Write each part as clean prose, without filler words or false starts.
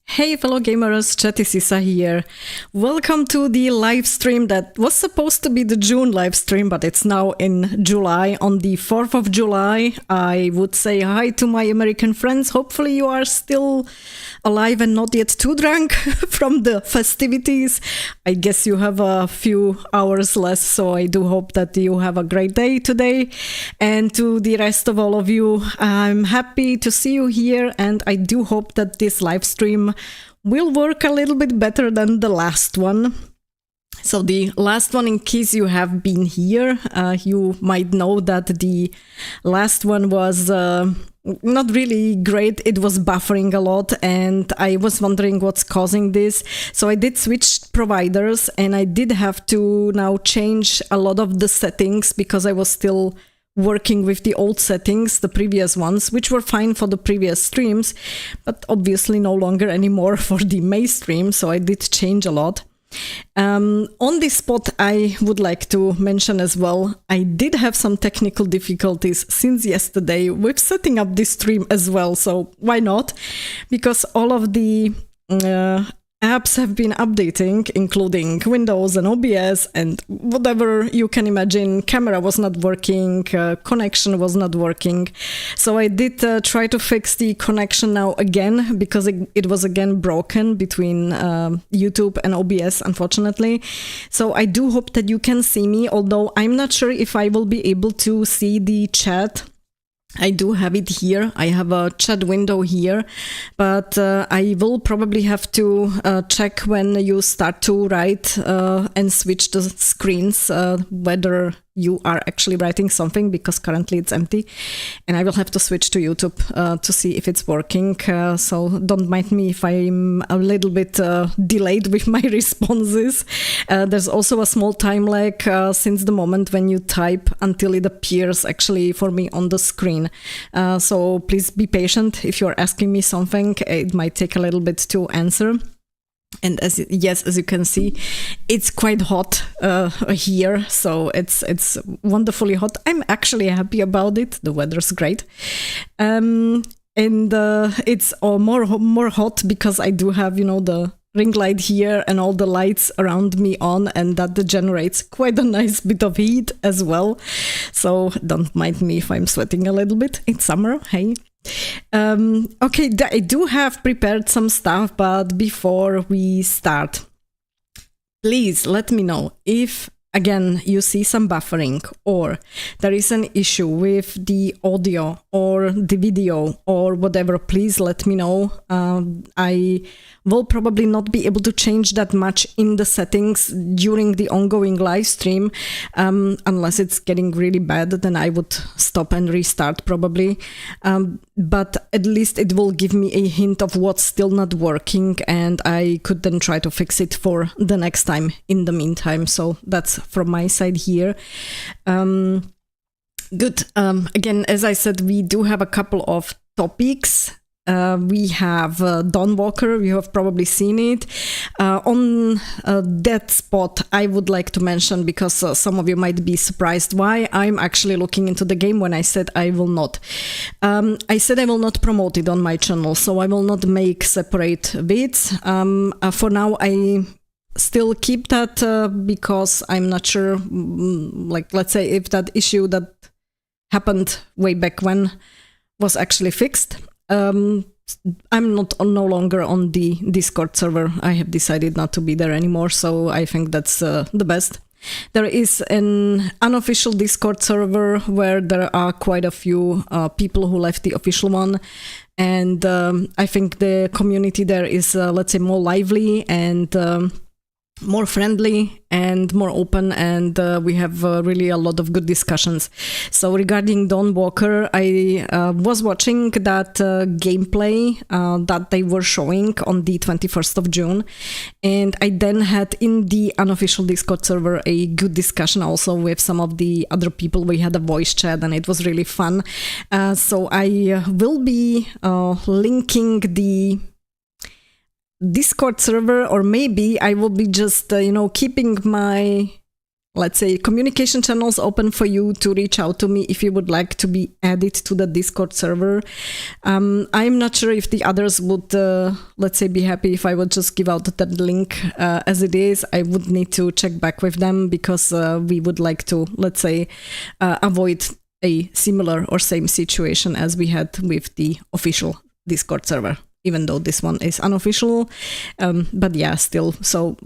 Hey fellow gamers, Chatty Sisa here. Welcome to the live stream that was supposed to be the June live stream, but it's now in July. On the 4th of July, I would say hi to my American friends. Hopefully you are still alive and not yet too drunk from the festivities. I guess you have a few hours less, so I do hope that you have a great day today. And to the rest of all of you, I'm happy to see you here, and I do hope that this live stream will work a little bit better than the last one. So the last one, in case you have been here, you might know that the last one was not really great. It was buffering a lot, and I was wondering what's causing this. So I did switch providers, and I did have to now change a lot of the settings because I was still working with the old settings, the previous ones, which were fine for the previous streams, but obviously no longer anymore for the May stream, so I did change a lot. On this spot, I would like to mention as well, I did have some technical difficulties since yesterday with setting up this stream as well, so why not? Because all of the apps have been updating, including Windows and OBS and whatever you can imagine. Camera was not working, connection was not working. So I did try to fix the connection now again, because it was again broken between YouTube and OBS, unfortunately. So I do hope that you can see me, although I'm not sure if I will be able to see the chat. I do have it here. I have a chat window here, but I will probably have to check when you start to write and switch the screens, whether you are actually writing something, because currently it's empty, and I will have to switch to YouTube to see if it's working. So don't mind me if I'm a little bit delayed with my responses. There's also a small time lag since the moment when you type until it appears actually for me on the screen. So please be patient. If you're asking me something, it might take a little bit to answer. And as you can see, it's quite hot here, so it's wonderfully hot. I'm actually happy about it. The weather's great. And it's more hot because I do have, the ring light here and all the lights around me on, and that generates quite a nice bit of heat as well. So don't mind me if I'm sweating a little bit. It's summer, hey. Okay, I do have prepared some stuff, but before we start, please let me know if, again, you see some buffering, or there is an issue with the audio or the video or whatever. Please let me know. I will probably not be able to change that much in the settings during the ongoing live stream, unless it's getting really bad, then I would stop and restart probably. But at least it will give me a hint of what's still not working, and I could then try to fix it for the next time in the meantime. So that's from my side here. Good. Again, as I said, we do have a couple of topics. We have Dawnwalker, you have probably seen it. On that spot, I would like to mention, because some of you might be surprised why I'm actually looking into the game when I said I will not. I said I will not promote it on my channel, so I will not make separate vids. For now, I still keep that because I'm not sure, let's say, if that issue that happened way back when was actually fixed. I'm no longer on the Discord server. I have decided not to be there anymore, so I think that's the best. There is an unofficial Discord server where there are quite a few people who left the official one, and I think the community there is, let's say, more lively and more friendly and more open, and we have really a lot of good discussions. So regarding Dawnwalker, I was watching that gameplay that they were showing on the 21st of June, and I then had in the unofficial Discord server a good discussion also with some of the other people. We had a voice chat and it was really fun. So I will be linking the Discord server, or maybe I will be just keeping my let's say, communication channels open for you to reach out to me if you would like to be added to the Discord server. I'm not sure if the others would, let's say, be happy if I would just give out that link as it is. I would need to check back with them because we would like to, let's say, avoid a similar or same situation as we had with the official Discord server, even though this one is unofficial. But yeah, still. So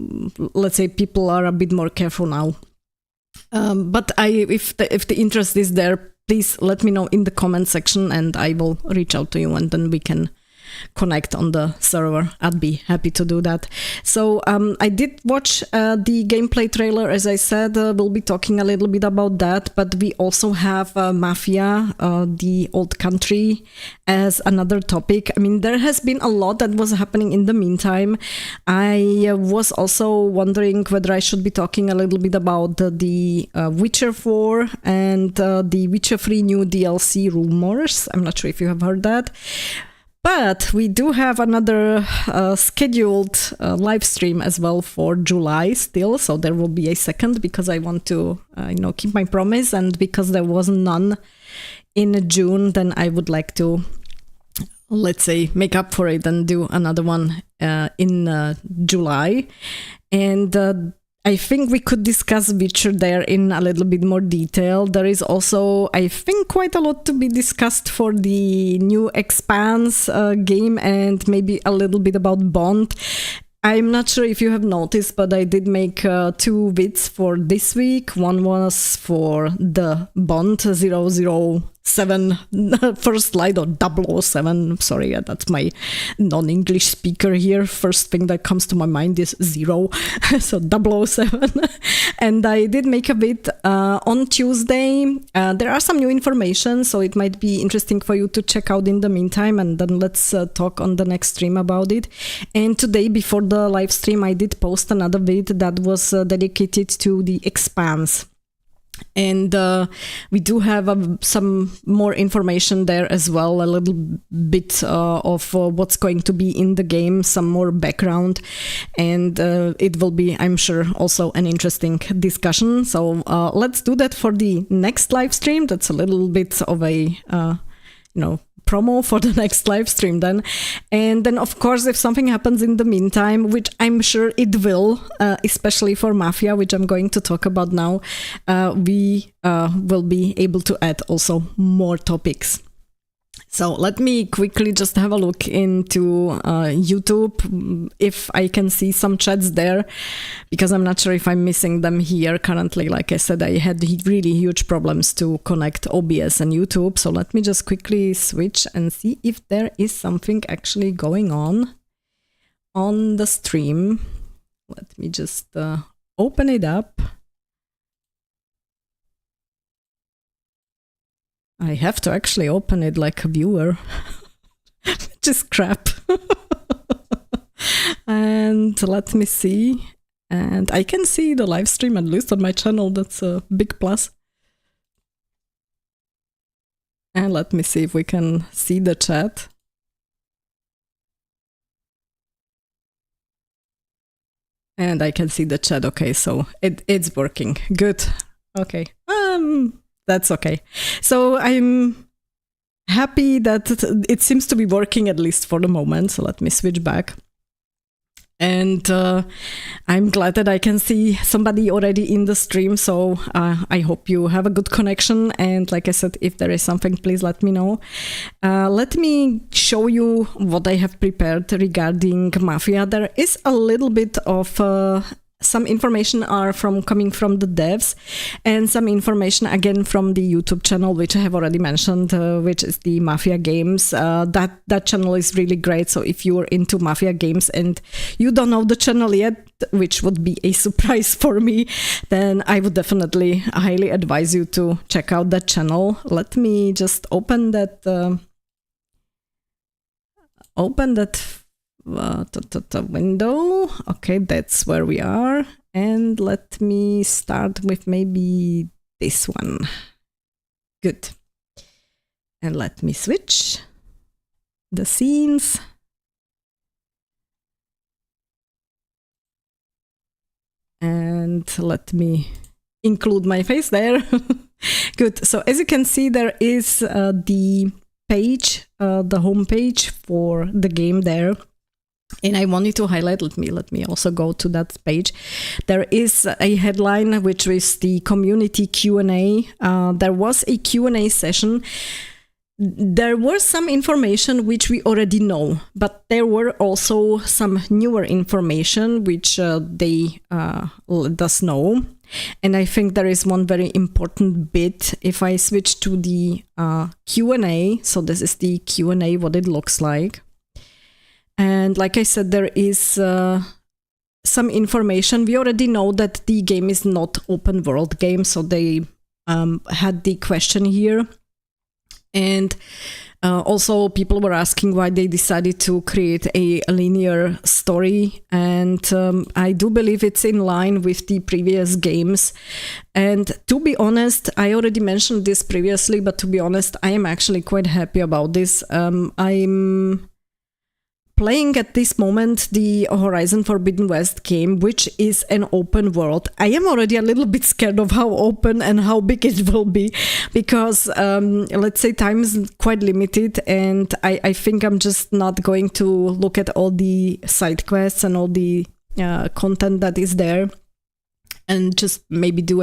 let's say people are a bit more careful now. But if the interest is there, please let me know in the comment section and I will reach out to you and then we can connect on the server. I'd be happy to do that. So I did watch the gameplay trailer, as I said. We'll be talking a little bit about that, but we also have Mafia, the old country, as another topic. I mean, there has been a lot that was happening in the meantime. I was also wondering whether I should be talking a little bit about the Witcher 4 and the Witcher 3 new DLC rumors. I'm not sure if you have heard that. But we do have another scheduled live stream as well for July still, so there will be a second because I want to, keep my promise, and because there was none in June, then I would like to, let's say, make up for it and do another one in July. And I think we could discuss Witcher there in a little bit more detail. There is also, I think, quite a lot to be discussed for the new Expanse game and maybe a little bit about Bond. I'm not sure if you have noticed, but I did make 2 vids for this week. One was for the Bond 007 first slide, or 007. Sorry, that's my non-English speaker here. First thing that comes to my mind is 0, so 007. And I did make a vid on Tuesday. There are some new information, so it might be interesting for you to check out in the meantime, and then let's talk on the next stream about it. And today, before the live stream, I did post another vid that was dedicated to the Expanse. And we do have some more information there as well, a little bit of what's going to be in the game, some more background, and it will be, I'm sure, also an interesting discussion. So let's do that for the next live stream. That's a little bit of a, promo for the next live stream then. And then, of course, if something happens in the meantime, which I'm sure it will, especially for Mafia, which I'm going to talk about now, we will be able to add also more topics. So let me quickly just have a look into YouTube if I can see some chats there, because I'm not sure if I'm missing them here currently. Like I said, I had really huge problems to connect OBS and YouTube. So let me just quickly switch and see if there is something actually going on the stream. Let me just open it up. I have to actually open it like a viewer, which is crap. And let me see. And I can see the live stream, at least on my channel. That's a big plus. And let me see if we can see the chat. And I can see the chat. Okay, so it's working. Good. Okay. That's okay. So I'm happy that it seems to be working, at least for the moment. So let me switch back. And I'm glad that I can see somebody already in the stream. So I hope you have a good connection. And like I said, if there is something, please let me know. Let me show you what I have prepared regarding Mafia. There is a little bit of some information coming from the devs, and some information again from the YouTube channel, which I have already mentioned, which is the Mafia games. That channel is really great. So if you're into Mafia games and you don't know the channel yet, which would be a surprise for me, then I would definitely highly advise you to check out that channel. Let me just open that window. Okay, that's where we are. And let me start with maybe this one. Good. And let me switch the scenes. And let me include my face there. Good. So as you can see, there is the page, the home page for the game there. And I wanted to highlight, let me also go to that page. There is a headline, which is the community Q&A. There was a Q&A session. There was some information which we already know, but there were also some newer information which they let us know. And I think there is one very important bit. If I switch to the Q&A, so this is the Q&A, what it looks like. And like I said, there is some information. We already know that the game is not open world game, so they had the question here. And also people were asking why they decided to create a linear story. And I do believe it's in line with the previous games. And to be honest, I already mentioned this previously, but to be honest, I am actually quite happy about this. I'm playing at this moment the Horizon Forbidden West game, which is an open world. I am already a little bit scared of how open and how big it will be, because let's say time is quite limited, and I think I'm just not going to look at all the side quests and all the content that is there, and just maybe do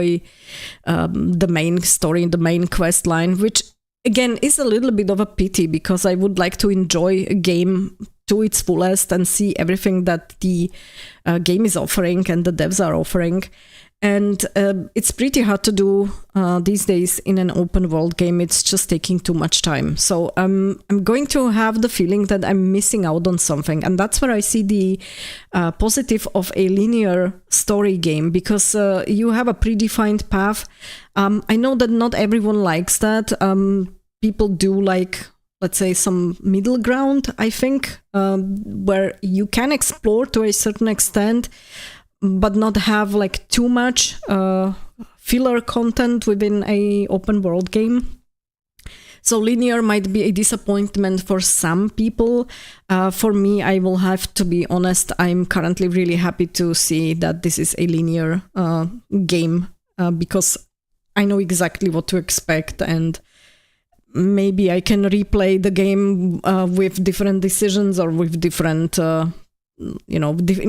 the main story, the main quest line, which again is a little bit of a pity, because I would like to enjoy a game to its fullest and see everything that the game is offering and the devs are offering. And it's pretty hard to do these days in an open world game. It's just taking too much time. So I'm going to have the feeling that I'm missing out on something. And that's where I see the positive of a linear story game, because you have a predefined path. I know that not everyone likes that. People do like, let's say, some middle ground, I think, where you can explore to a certain extent, but not have like too much filler content within a open world game. So linear might be a disappointment for some people. For me, I will have to be honest, I'm currently really happy to see that this is a linear game, because I know exactly what to expect, and maybe I can replay the game with different decisions, or with different, in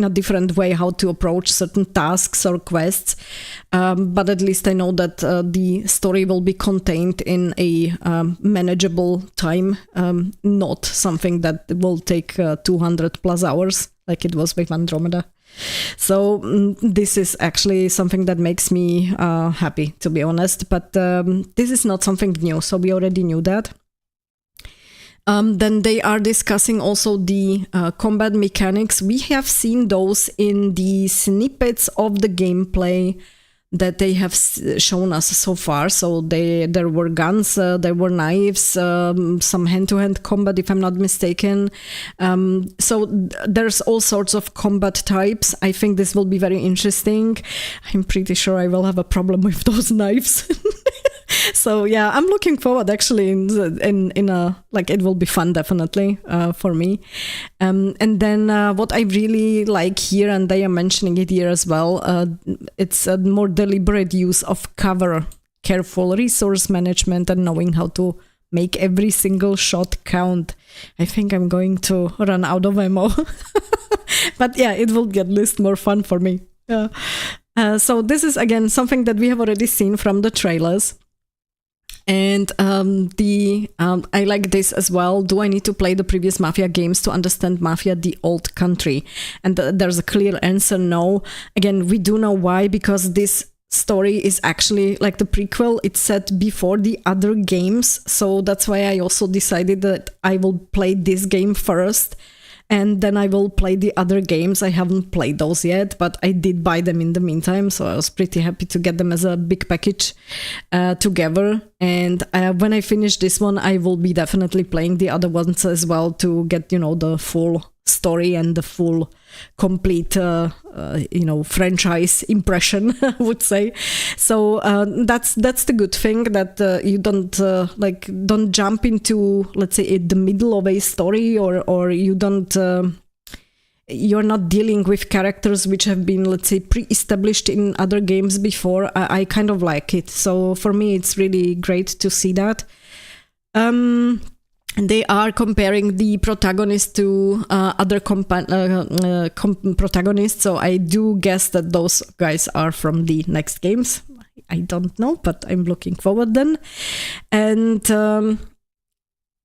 a different way how to approach certain tasks or quests. But at least I know that the story will be contained in a manageable time, not something that will take 200 plus hours like it was with Andromeda. So this is actually something that makes me happy, to be honest, but this is not something new, so we already knew that. Then they are discussing also the combat mechanics. We have seen those in the snippets of the gameplay that they have shown us so far. So there were guns, there were knives, some hand-to-hand combat, if I'm not mistaken. So there's all sorts of combat types. I think this will be very interesting. I'm pretty sure I will have a problem with those knives. So yeah, I'm looking forward actually in a, like, it will be fun definitely for me. And then what I really like here, and they are mentioning it here as well, it's a more deliberate use of cover, careful resource management, and knowing how to make every single shot count. I think I'm going to run out of ammo. But yeah, it will get at least more fun for me. So this is again something that we have already seen from the trailers. And I like this as well. Do I need to play the previous Mafia games to understand Mafia, the old country? And there's a clear answer, no. Again, we do know why, because this story is actually like the prequel. It's set before the other games. So that's why I also decided that I will play this game first, and then I will play the other games. I haven't played those yet, but I did buy them in the meantime, so I was pretty happy to get them as a big package together. And when I finish this one, I will be definitely playing the other ones as well to get, the full story and the full complete franchise impression, I would say. So that's the good thing, that you don't jump into, let's say, the middle of a story, or you don't you're not dealing with characters which have been, let's say, pre-established in other games before, I kind of like it. So for me, it's really great to see that. They are comparing the protagonist to other protagonists, so I do guess that those guys are from the next games. I don't know, but I'm looking forward then. And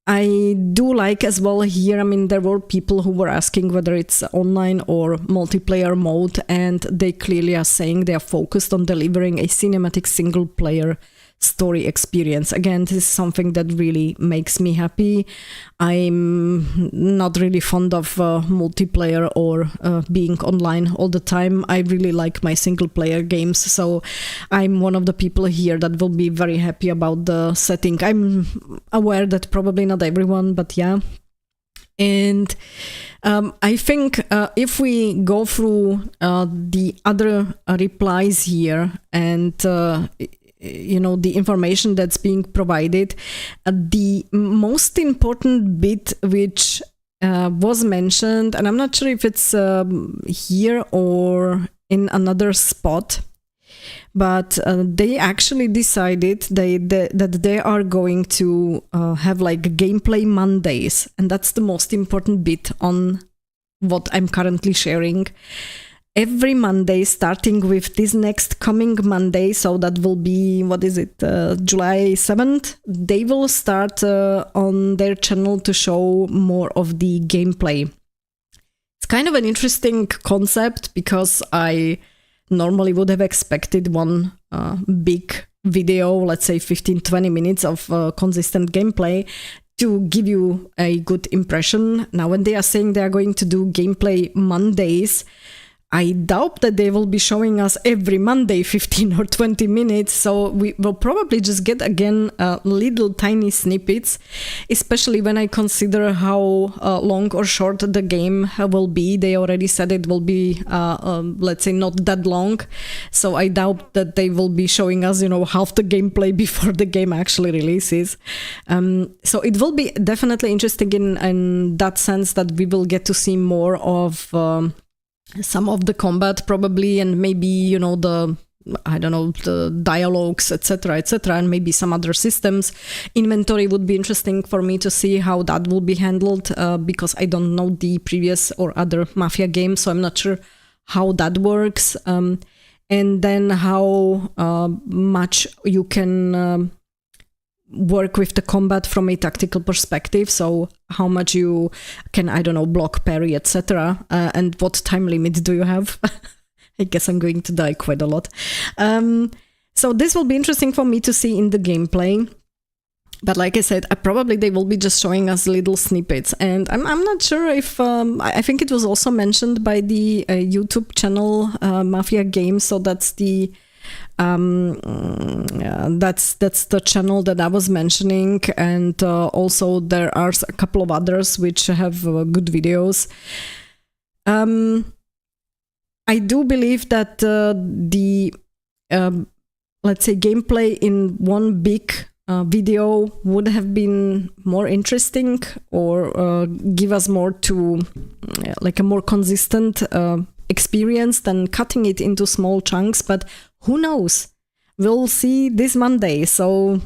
I do like as well here, I mean, there were people who were asking whether it's online or multiplayer mode, and they clearly are saying they are focused on delivering a cinematic single-player story experience. Again, this is something that really makes me happy. I'm not really fond of multiplayer or being online all the time. I really like my single player games, so I'm one of the people here that will be very happy about the setting. I'm aware that probably not everyone, but yeah. And I think if we go through the other replies here and the information that's being provided, the most important bit which was mentioned, and I'm not sure if it's here or in another spot, but they actually decided that they are going to have like gameplay Mondays, and that's the most important bit on what I'm currently sharing. Every Monday, starting with this next coming Monday, so that will be, July 7th, they will start on their channel to show more of the gameplay. It's kind of an interesting concept, because I normally would have expected one big video, let's say 15-20 minutes of consistent gameplay, to give you a good impression. Now, when they are saying they are going to do gameplay Mondays, I doubt that they will be showing us every Monday 15 or 20 minutes, so we will probably just get again little tiny snippets, especially when I consider how long or short the game will be. They already said it will be, let's say, not that long, so I doubt that they will be showing us, half the gameplay before the game actually releases. So it will be definitely interesting in that sense that we will get to see more of some of the combat probably, and maybe, the dialogues, etc., and maybe some other systems. Inventory would be interesting for me to see how that will be handled, because I don't know the previous or other Mafia games, so I'm not sure how that works. And then how much you can work with the combat from a tactical perspective, so how much you can, block, parry, etc., and what time limit do you have. I guess I'm going to die quite a lot. So this will be interesting for me to see in the gameplay. But like I said, probably they will be just showing us little snippets, and I'm not sure if I think it was also mentioned by the YouTube channel Mafia Games, so that's the that's the channel that I was mentioning, and also there are a couple of others which have good videos. I do believe that the let's say gameplay in one big video would have been more interesting, or give us more to like a more consistent experience than cutting it into small chunks, but who knows? We'll see this Monday, so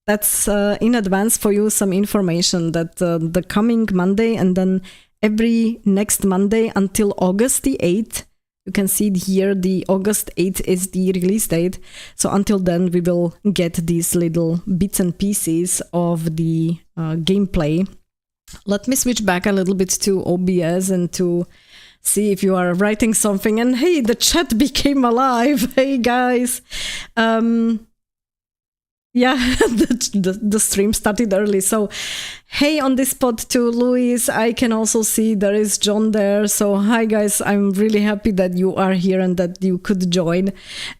that's in advance for you some information that the coming Monday, and then every next Monday until August the 8th, you can see it here, the August 8th is the release date, so until then we will get these little bits and pieces of the gameplay. Let me switch back a little bit to OBS and to see if you are writing something. And hey, the chat became alive. Hey guys. Yeah, the stream started early. So hey, on this spot to Luis, I can also see there is John there. So hi guys, I'm really happy that you are here and that you could join,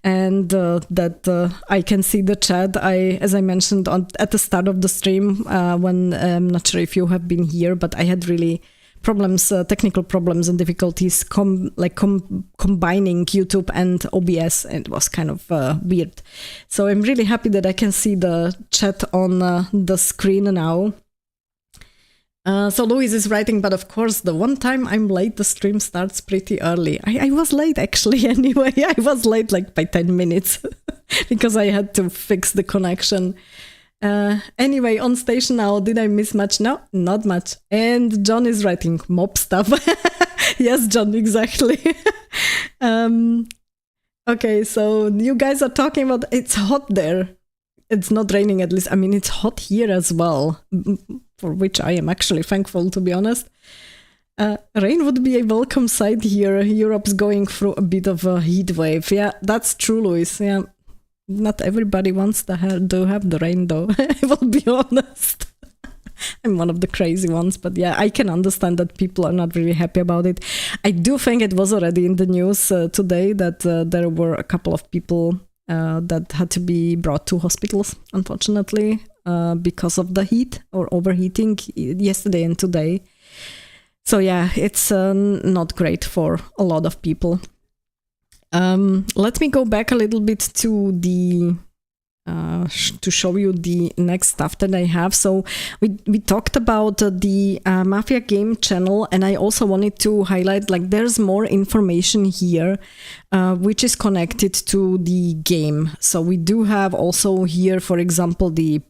and that I can see the chat. As I mentioned at the start of the stream, when I'm not sure if you have been here, but I had really technical problems and difficulties combining YouTube and OBS, and it was kind of weird. So I'm really happy that I can see the chat on the screen now. So Louise is writing, but of course, the one time I'm late, the stream starts pretty early. I was late actually anyway. I was late like by 10 minutes because I had to fix the connection. Anyway, on station now, did I miss much? No, not much. And John is writing mob stuff. Yes, John, exactly. Okay, so you guys are talking about it's hot there. It's not raining at least. I mean, it's hot here as well, for which I am actually thankful, to be honest. Rain would be a welcome sight here. Europe's going through a bit of a heat wave. Yeah, that's true, Luis. Yeah, not everybody wants to have the rain, though. I will be honest. I'm one of the crazy ones, but yeah, I can understand that people are not really happy about it. I do think it was already in the news today that there were a couple of people that had to be brought to hospitals, unfortunately, because of the heat or overheating yesterday and today. So yeah, it's not great for a lot of people. Let me go back a little bit to the to show you the next stuff that I have. So we talked about the Mafia game channel, and I also wanted to highlight like there's more information here which is connected to the game. So we do have also here, for example, the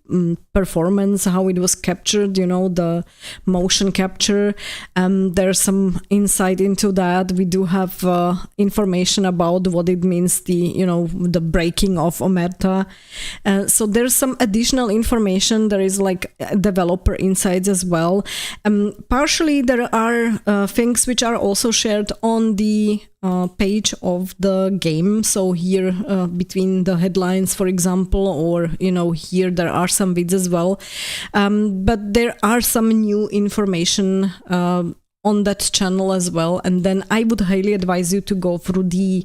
performance, how it was captured, you know, the motion capture. There's some insight into that. We do have information about what it means, the breaking of Omerta. So there's some additional information. There is like developer insights as well. Partially there are things which are also shared on the page of the game. So here between the headlines, for example, or here there are some vids as well. But there are some new information on that channel as well. And then I would highly advise you to go through the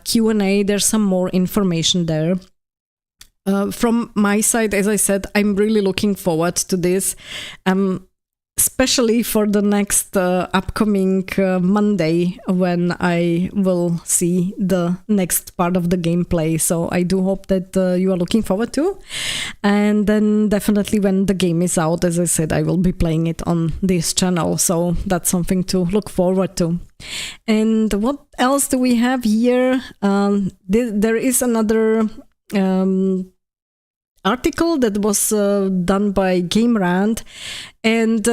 Q&A. There's some more information there. From my side, as I said, I'm really looking forward to this. Especially for the next upcoming Monday, when I will see the next part of the gameplay. So I do hope that you are looking forward to. And then definitely when the game is out, as I said, I will be playing it on this channel. So that's something to look forward to. And what else do we have here? There is another article that was done by Game Rant, and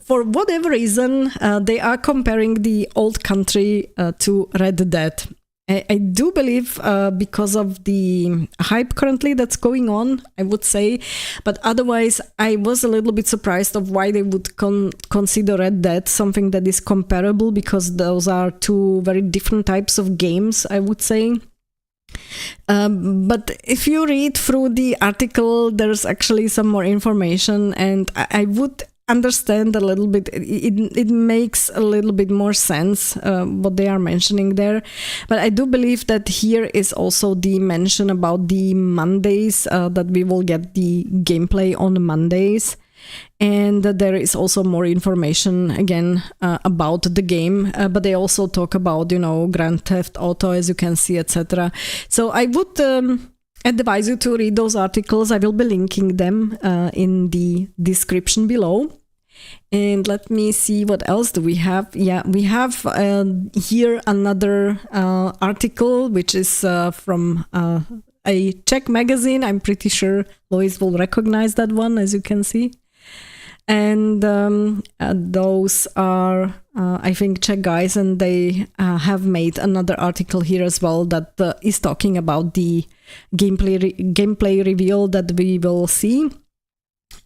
for whatever reason they are comparing the old country to Red Dead. I do believe because of the hype currently that's going on, I would say, but otherwise I was a little bit surprised of why they would consider Red Dead something that is comparable, because those are two very different types of games, I would say. But if you read through the article, there's actually some more information, and I would understand a little bit. It makes a little bit more sense what they are mentioning there. But I do believe that here is also the mention about the Mondays, that we will get the gameplay on Mondays. And there is also more information again about the game, but they also talk about Grand Theft Auto, as you can see, etc. So I would advise you to read those articles. I will be linking them in the description below. And let me see, what else do we have? Yeah, we have here another article, which is from a Czech magazine. I'm pretty sure Lois will recognize that one, as you can see. And those are, I think, Czech guys, and they have made another article here as well that is talking about the gameplay reveal that we will see.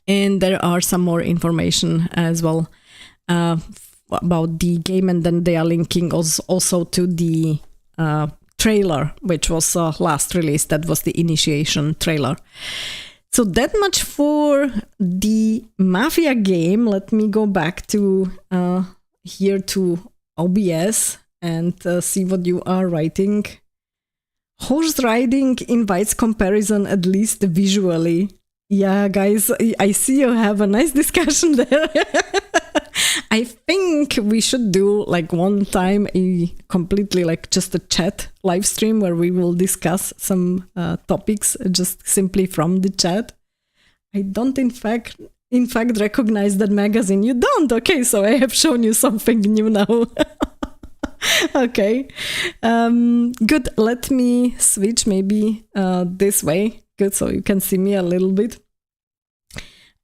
And there are some more information as well about the game, and then they are linking also to the trailer, which was last released. That was the initiation trailer. So that much for the Mafia game. Let me go back to here to OBS and see what you are writing. Horse riding invites comparison, at least visually. Yeah, guys, I see you have a nice discussion there. I think we should do like one time a completely like just a chat live stream where we will discuss some topics just simply from the chat. I don't in fact in fact recognize that magazine. You don't? Okay, so I have shown you something new now. Okay, good. Let me switch maybe this way. Good, so you can see me a little bit.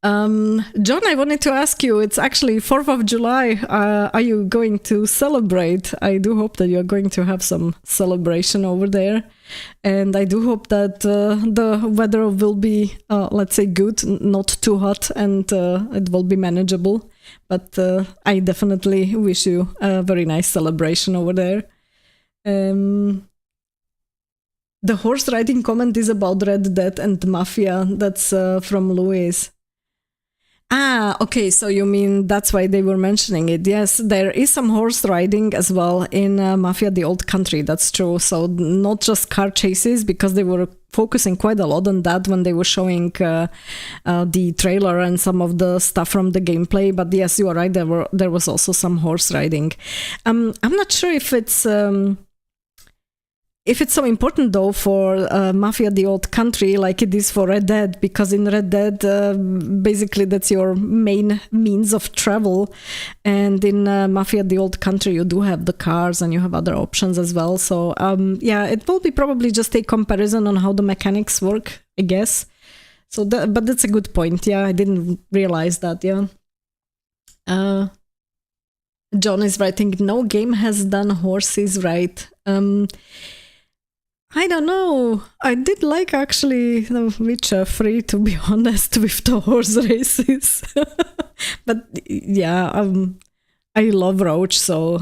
John, I wanted to ask you, it's actually 4th of July. Are you going to celebrate? I do hope that you're going to have some celebration over there. And I do hope that the weather will be, let's say, good, not too hot, and it will be manageable. But I definitely wish you a very nice celebration over there. The horse riding comment is about Red Dead and Mafia. That's from Louis. Ah, okay, so you mean that's why they were mentioning it. Yes, there is some horse riding as well in Mafia, the Old Country, that's true. So not just car chases, because they were focusing quite a lot on that when they were showing the trailer and some of the stuff from the gameplay. But yes, you are right, there was also some horse riding. I'm not sure if it's so important, though, for Mafia the Old Country, like it is for Red Dead, because in Red Dead, basically that's your main means of travel. And in Mafia the Old Country, you do have the cars and you have other options as well. So, yeah, it will be probably just a comparison on how the mechanics work, I guess. So, but that's a good point. Yeah, I didn't realize that, yeah. John is writing, no game has done horses right. I don't know. I did like actually the Witcher 3, to be honest, with the horse races. But yeah, I love Roach, so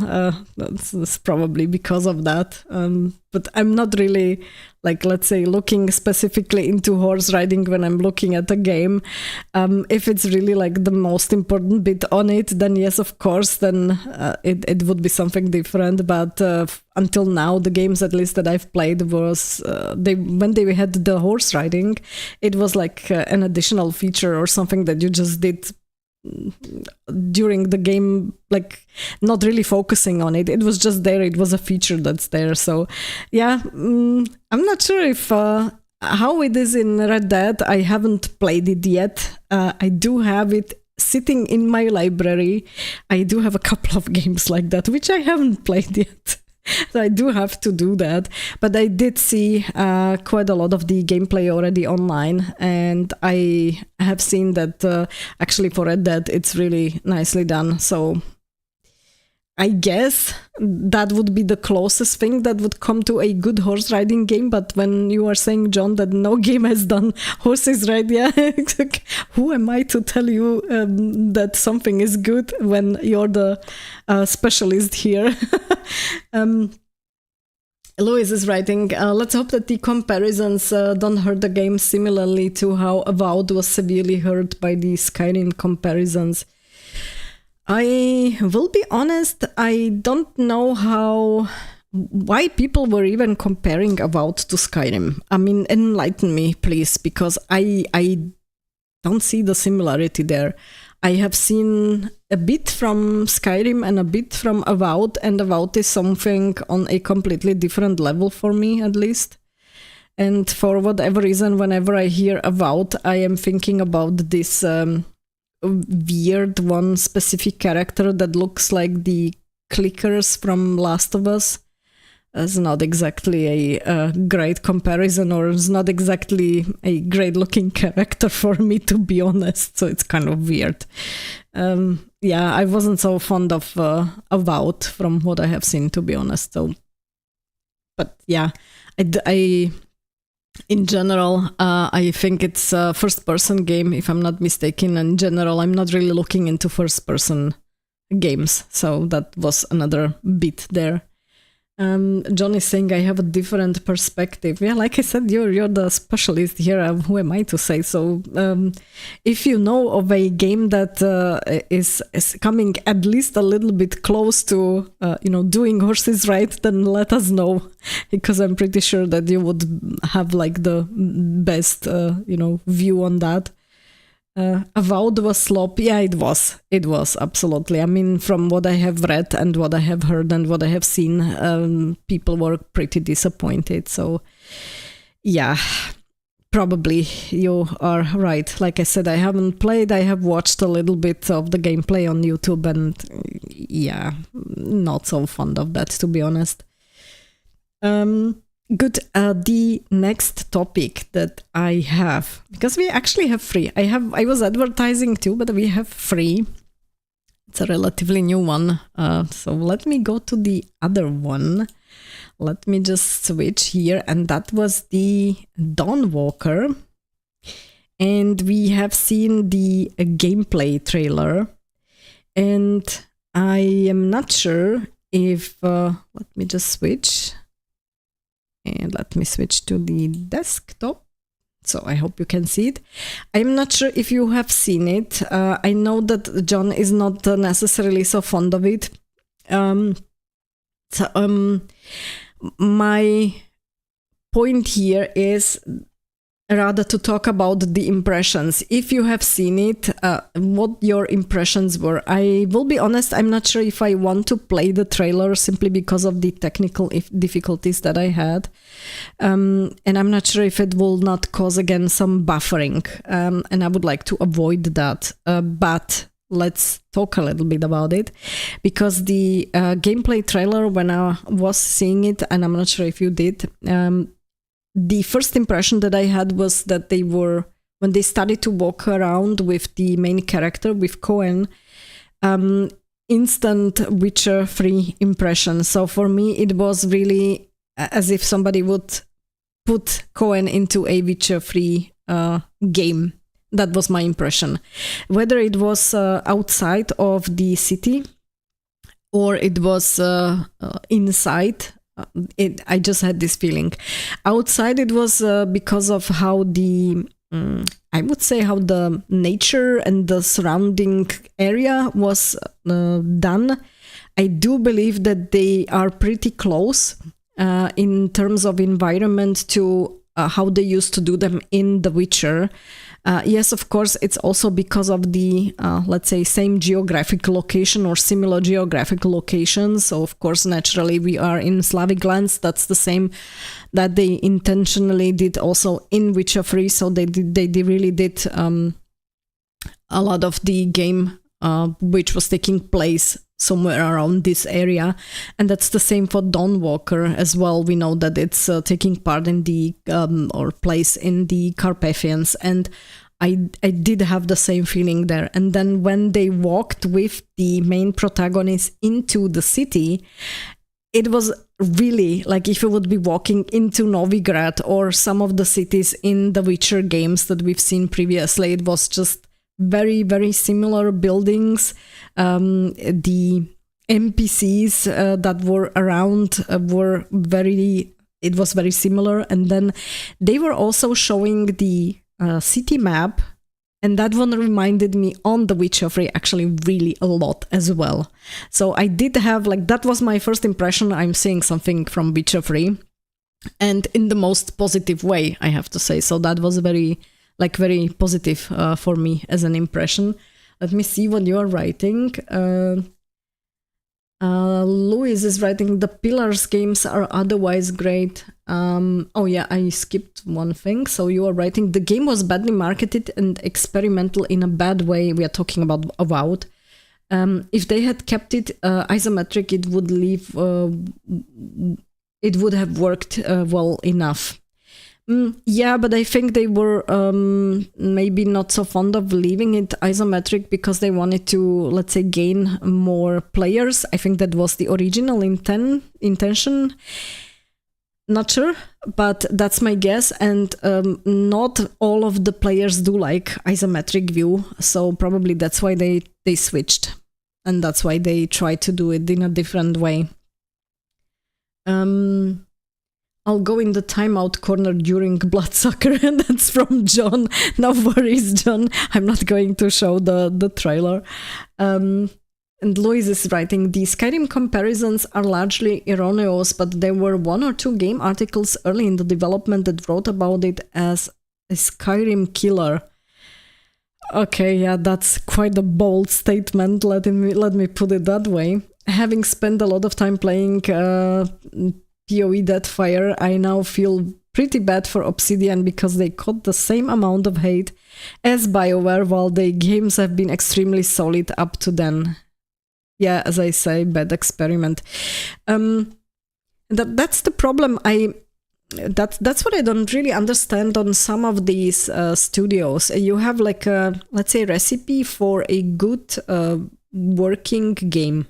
that's probably because of that. But I'm not really, like, let's say, looking specifically into horse riding when I'm looking at a game. If it's really like the most important bit on it, then yes, of course, then it would be something different. But until now, the games at least that I've played was when they had the horse riding, it was like an additional feature or something that you just did during the game, like not really focusing on it. It was just there. It was a feature that's there. So yeah, I'm not sure if how it is in Red Dead. I haven't played it yet. I do have it sitting in my library. I do have a couple of games like that, which I haven't played yet. So I do have to do that. But I did see quite a lot of the gameplay already online, and I have seen that actually for Red Dead it's really nicely done. So I guess that would be the closest thing that would come to a good horse riding game. But when you are saying, John, that no game has done horses right, yeah, who am I to tell you that something is good when you're the specialist here? Louis is writing, let's hope that the comparisons don't hurt the game similarly to how Avowed was severely hurt by the Skyrim comparisons. I will be honest, I don't know why people were even comparing Avowed to Skyrim. I mean, enlighten me, please, because I don't see the similarity there. I have seen a bit from Skyrim and a bit from Avowed, and Avowed is something on a completely different level for me, at least. And for whatever reason, whenever I hear Avowed, I am thinking about this weird one specific character that looks like the clickers from Last of Us. It's not exactly a great comparison, or it's not exactly a great looking character for me, to be honest, so it's kind of weird. Yeah, I wasn't so fond of Avowed from what I have seen, to be honest. So, but yeah, I in general, I think it's a first-person game, if I'm not mistaken. In general, I'm not really looking into first-person games, so that was another bit there. John is saying I have a different perspective. Yeah, like I said, you're the specialist here. Who am I to say? So if you know of a game that is coming at least a little bit close to doing horses right, then let us know, because I'm pretty sure that you would have like the best view on that. Avowed was slop. Yeah, it was absolutely. I mean, from what I have read and what I have heard and what I have seen, people were pretty disappointed. So yeah, Probably you are right. Like I said, I haven't played. I have watched a little bit of the gameplay on YouTube, and yeah, not so fond of that, to be honest. Good. The next topic that I have, because we actually have free. I was advertising too, but we have free. It's a relatively new one. So let me go to the other one. Let me just switch here, and that was the Dawnwalker. And we have seen the gameplay trailer, and I am not sure if, let me just switch, and let me switch to the desktop, so I hope you can see it. I'm not sure if you have seen it. I know that John is not necessarily so fond of it. My point here is rather to talk about the impressions. If you have seen it, what your impressions were. I will be honest, I'm not sure if I want to play the trailer simply because of the technical difficulties that I had. And I'm not sure if it will not cause again some buffering. And I would like to avoid that. But let's talk a little bit about it, because the gameplay trailer, when I was seeing it, and I'm not sure if you did, the first impression that I had was that they were, when they started to walk around with the main character, with Cohen, instant Witcher 3 impression. So for me, it was really as if somebody would put Cohen into a Witcher 3 game. That was my impression. Whether it was outside of the city or it was inside, I just had this feeling. Outside, it was because of how the, I would say, how the nature and the surrounding area was done. I do believe that they are pretty close in terms of environment to how they used to do them in The Witcher. Yes, of course, it's also because of the, let's say, same geographic location or similar geographic locations. So, of course, naturally, we are in Slavic lands. That's the same that they intentionally did also in Witcher 3. So they really did a lot of the game which was taking place somewhere around this area. And that's the same for Dawnwalker as well. We know that it's taking part in the, or place in the Carpathians. And I did have the same feeling there. And then when they walked with the main protagonist into the city, it was really like if you would be walking into Novigrad or some of the cities in the Witcher games that we've seen previously. It was just very, very similar buildings. The NPCs that were around were it was very similar. And then they were also showing the city map, and that one reminded me on The Witcher 3 actually really a lot as well. So I did have, like, that was my first impression. I'm seeing something from Witcher 3, and in the most positive way, I have to say. So that was very positive for me as an impression. Let me see what you are writing. Louis is writing, the Pillars games are otherwise great. Oh yeah, I skipped one thing. So you are writing, the game was badly marketed and experimental in a bad way. We are talking about Avowed. If they had kept it isometric, it would have worked well enough. Yeah, but I think they were maybe not so fond of leaving it isometric because they wanted to, let's say, gain more players. I think that was the original intention. Not sure, but that's my guess. And not all of the players do like isometric view, so probably that's why they switched, and that's why they tried to do it in a different way. I'll go in the timeout corner during Bloodsucker, and that's from John. No worries, John. I'm not going to show the trailer. And Louise is writing, the Skyrim comparisons are largely erroneous, but there were 1 or 2 game articles early in the development that wrote about it as a Skyrim killer. Okay, yeah, that's quite a bold statement. Let me put it that way. Having spent a lot of time playing PoE Deathfire, I now feel pretty bad for Obsidian because they caught the same amount of hate as BioWare, while their games have been extremely solid up to then. Yeah, as I say, bad experiment. That's the problem. That's what I don't really understand on some of these studios. You have like a, let's say, recipe for a good working game.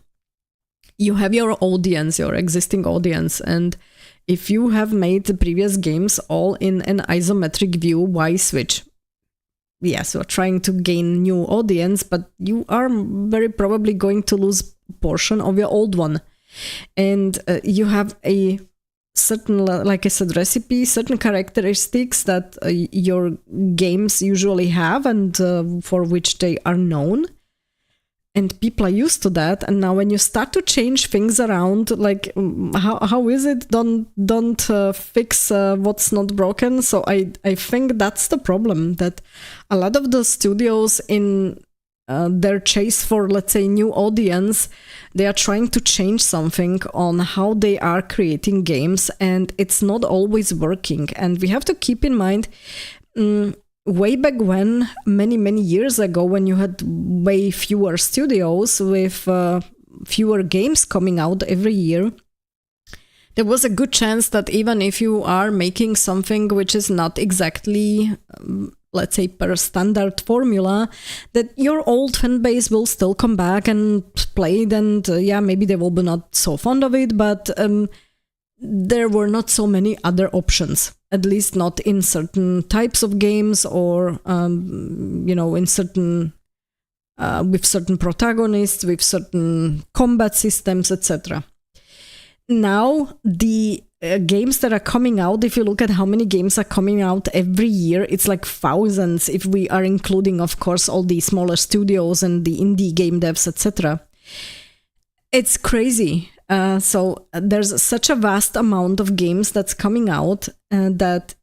You have your audience, your existing audience, and if you have made the previous games all in an isometric view, why switch? Yes, you're trying to gain new audience, but you are very probably going to lose a portion of your old one. And you have a certain, like I said, recipe, certain characteristics that your games usually have and for which they are known. And people are used to that. And now when you start to change things around, like how is it? Don't fix what's not broken. So I think that's the problem, that a lot of the studios in their chase for, let's say, new audience, they are trying to change something on how they are creating games, and it's not always working. And we have to keep in mind, way back when, many years ago, when you had way fewer studios with fewer games coming out every year, there was a good chance that even if you are making something which is not exactly, let's say, per standard formula, that your old fan base will still come back and play it, and yeah, maybe they will be not so fond of it, but there were not so many other options, at least not in certain types of games, or in certain with certain protagonists, with certain combat systems, etc. Now the games that are coming out, if you look at how many games are coming out every year, it's like thousands, if we are including, of course, all the smaller studios and the indie game devs, etc. It's crazy. So there's such a vast amount of games that's coming out that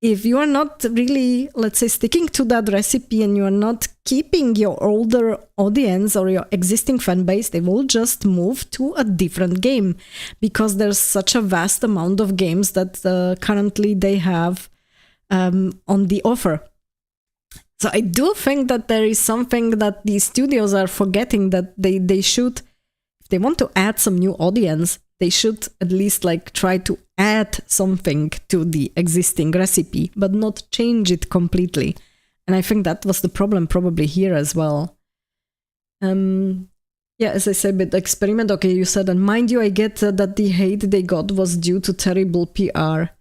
if you are not really, let's say, sticking to that recipe, and you are not keeping your older audience or your existing fan base, they will just move to a different game, because there's such a vast amount of games that currently they have on the offer. So I do think that there is something that these studios are forgetting, that they should, if they want to add some new audience, they should at least like try to add something to the existing recipe, but not change it completely. And I think that was the problem probably here as well. Yeah, as I said, but the experiment, okay, you said, and mind you, I get that the hate they got was due to terrible PR.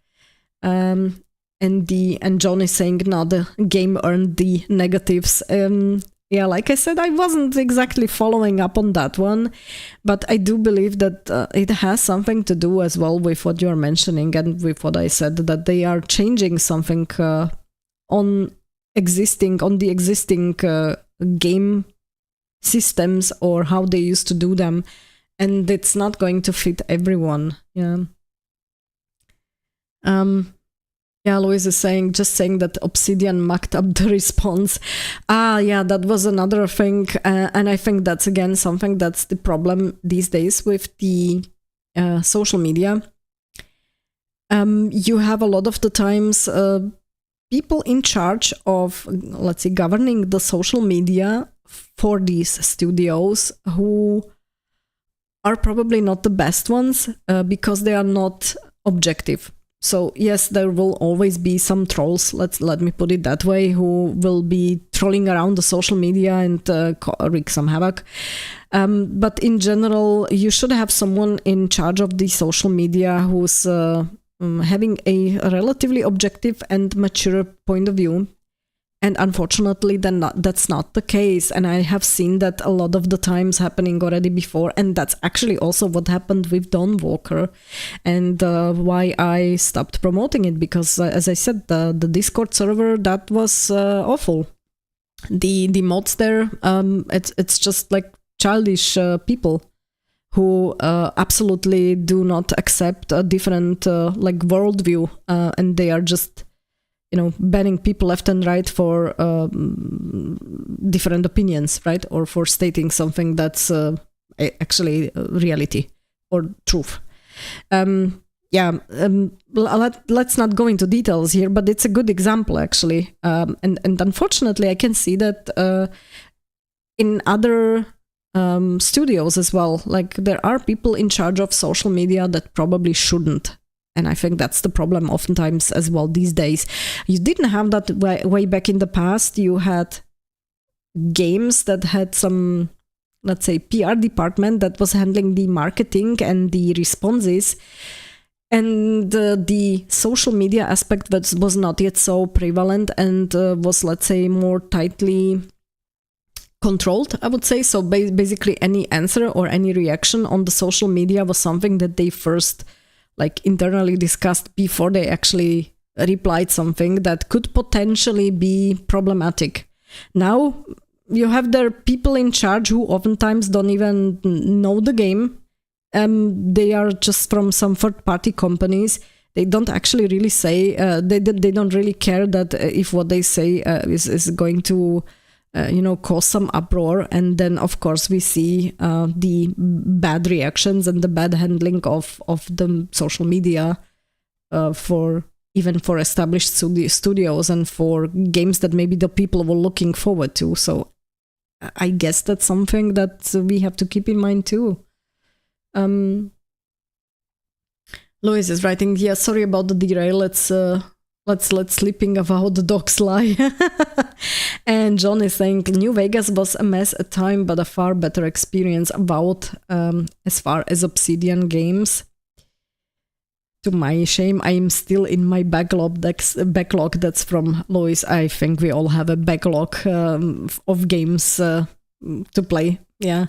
And John is saying, no, the game earned the negatives. Yeah, like I said, I wasn't exactly following up on that one, but I do believe that it has something to do as well with what you're mentioning and with what I said, that they are changing something on the existing game systems, or how they used to do them, and it's not going to fit everyone. Yeah. Yeah, Louise is just saying that Obsidian mucked up the response. Yeah, that was another thing. And I think that's, again, something that's the problem these days with the social media. You have a lot of the times people in charge of, let's say, governing the social media for these studios who are probably not the best ones because they are not objective. So yes, there will always be some trolls, let me put it that way, who will be trolling around the social media and wreak some havoc. But in general, you should have someone in charge of the social media who's having a relatively objective and mature point of view. And unfortunately, that's not the case. And I have seen that a lot of the times happening already before. And that's actually also what happened with Dawnwalker, and why I stopped promoting it. Because, as I said, the Discord server, that was awful. The mods there, it's just like childish people who absolutely do not accept a different like worldview, and they are just, banning people left and right for different opinions, right? Or for stating something that's actually reality or truth. yeah, let's not go into details here, but it's a good example actually. And unfortunately, I can see that in other studios as well. Like there are people in charge of social media that probably shouldn't. And I think that's the problem oftentimes as well these days. You didn't have that way back in the past. You had games that had some, let's say, PR department that was handling the marketing and the responses. And the social media aspect was not yet so prevalent and was, let's say, more tightly controlled, I would say. So basically any answer or any reaction on the social media was something that they first like internally discussed before they actually replied something that could potentially be problematic. Now you have their people in charge who oftentimes don't even know the game. They are just from some third-party companies. They don't actually really say, they don't really care that if what they say is going to cause some uproar. And then, of course, we see the bad reactions and the bad handling of the social media for established studios and for games that maybe the people were looking forward to. So I guess that's something that we have to keep in mind too. Louis is writing, yeah, sorry about the derail. Let's let sleeping Avowed the dogs lie. And John is saying New Vegas was a mess at time, but a far better experience. Avowed as far as Obsidian games. To my shame, I am still in my backlog. That's from Louis. I think we all have a backlog of games to play. Yeah.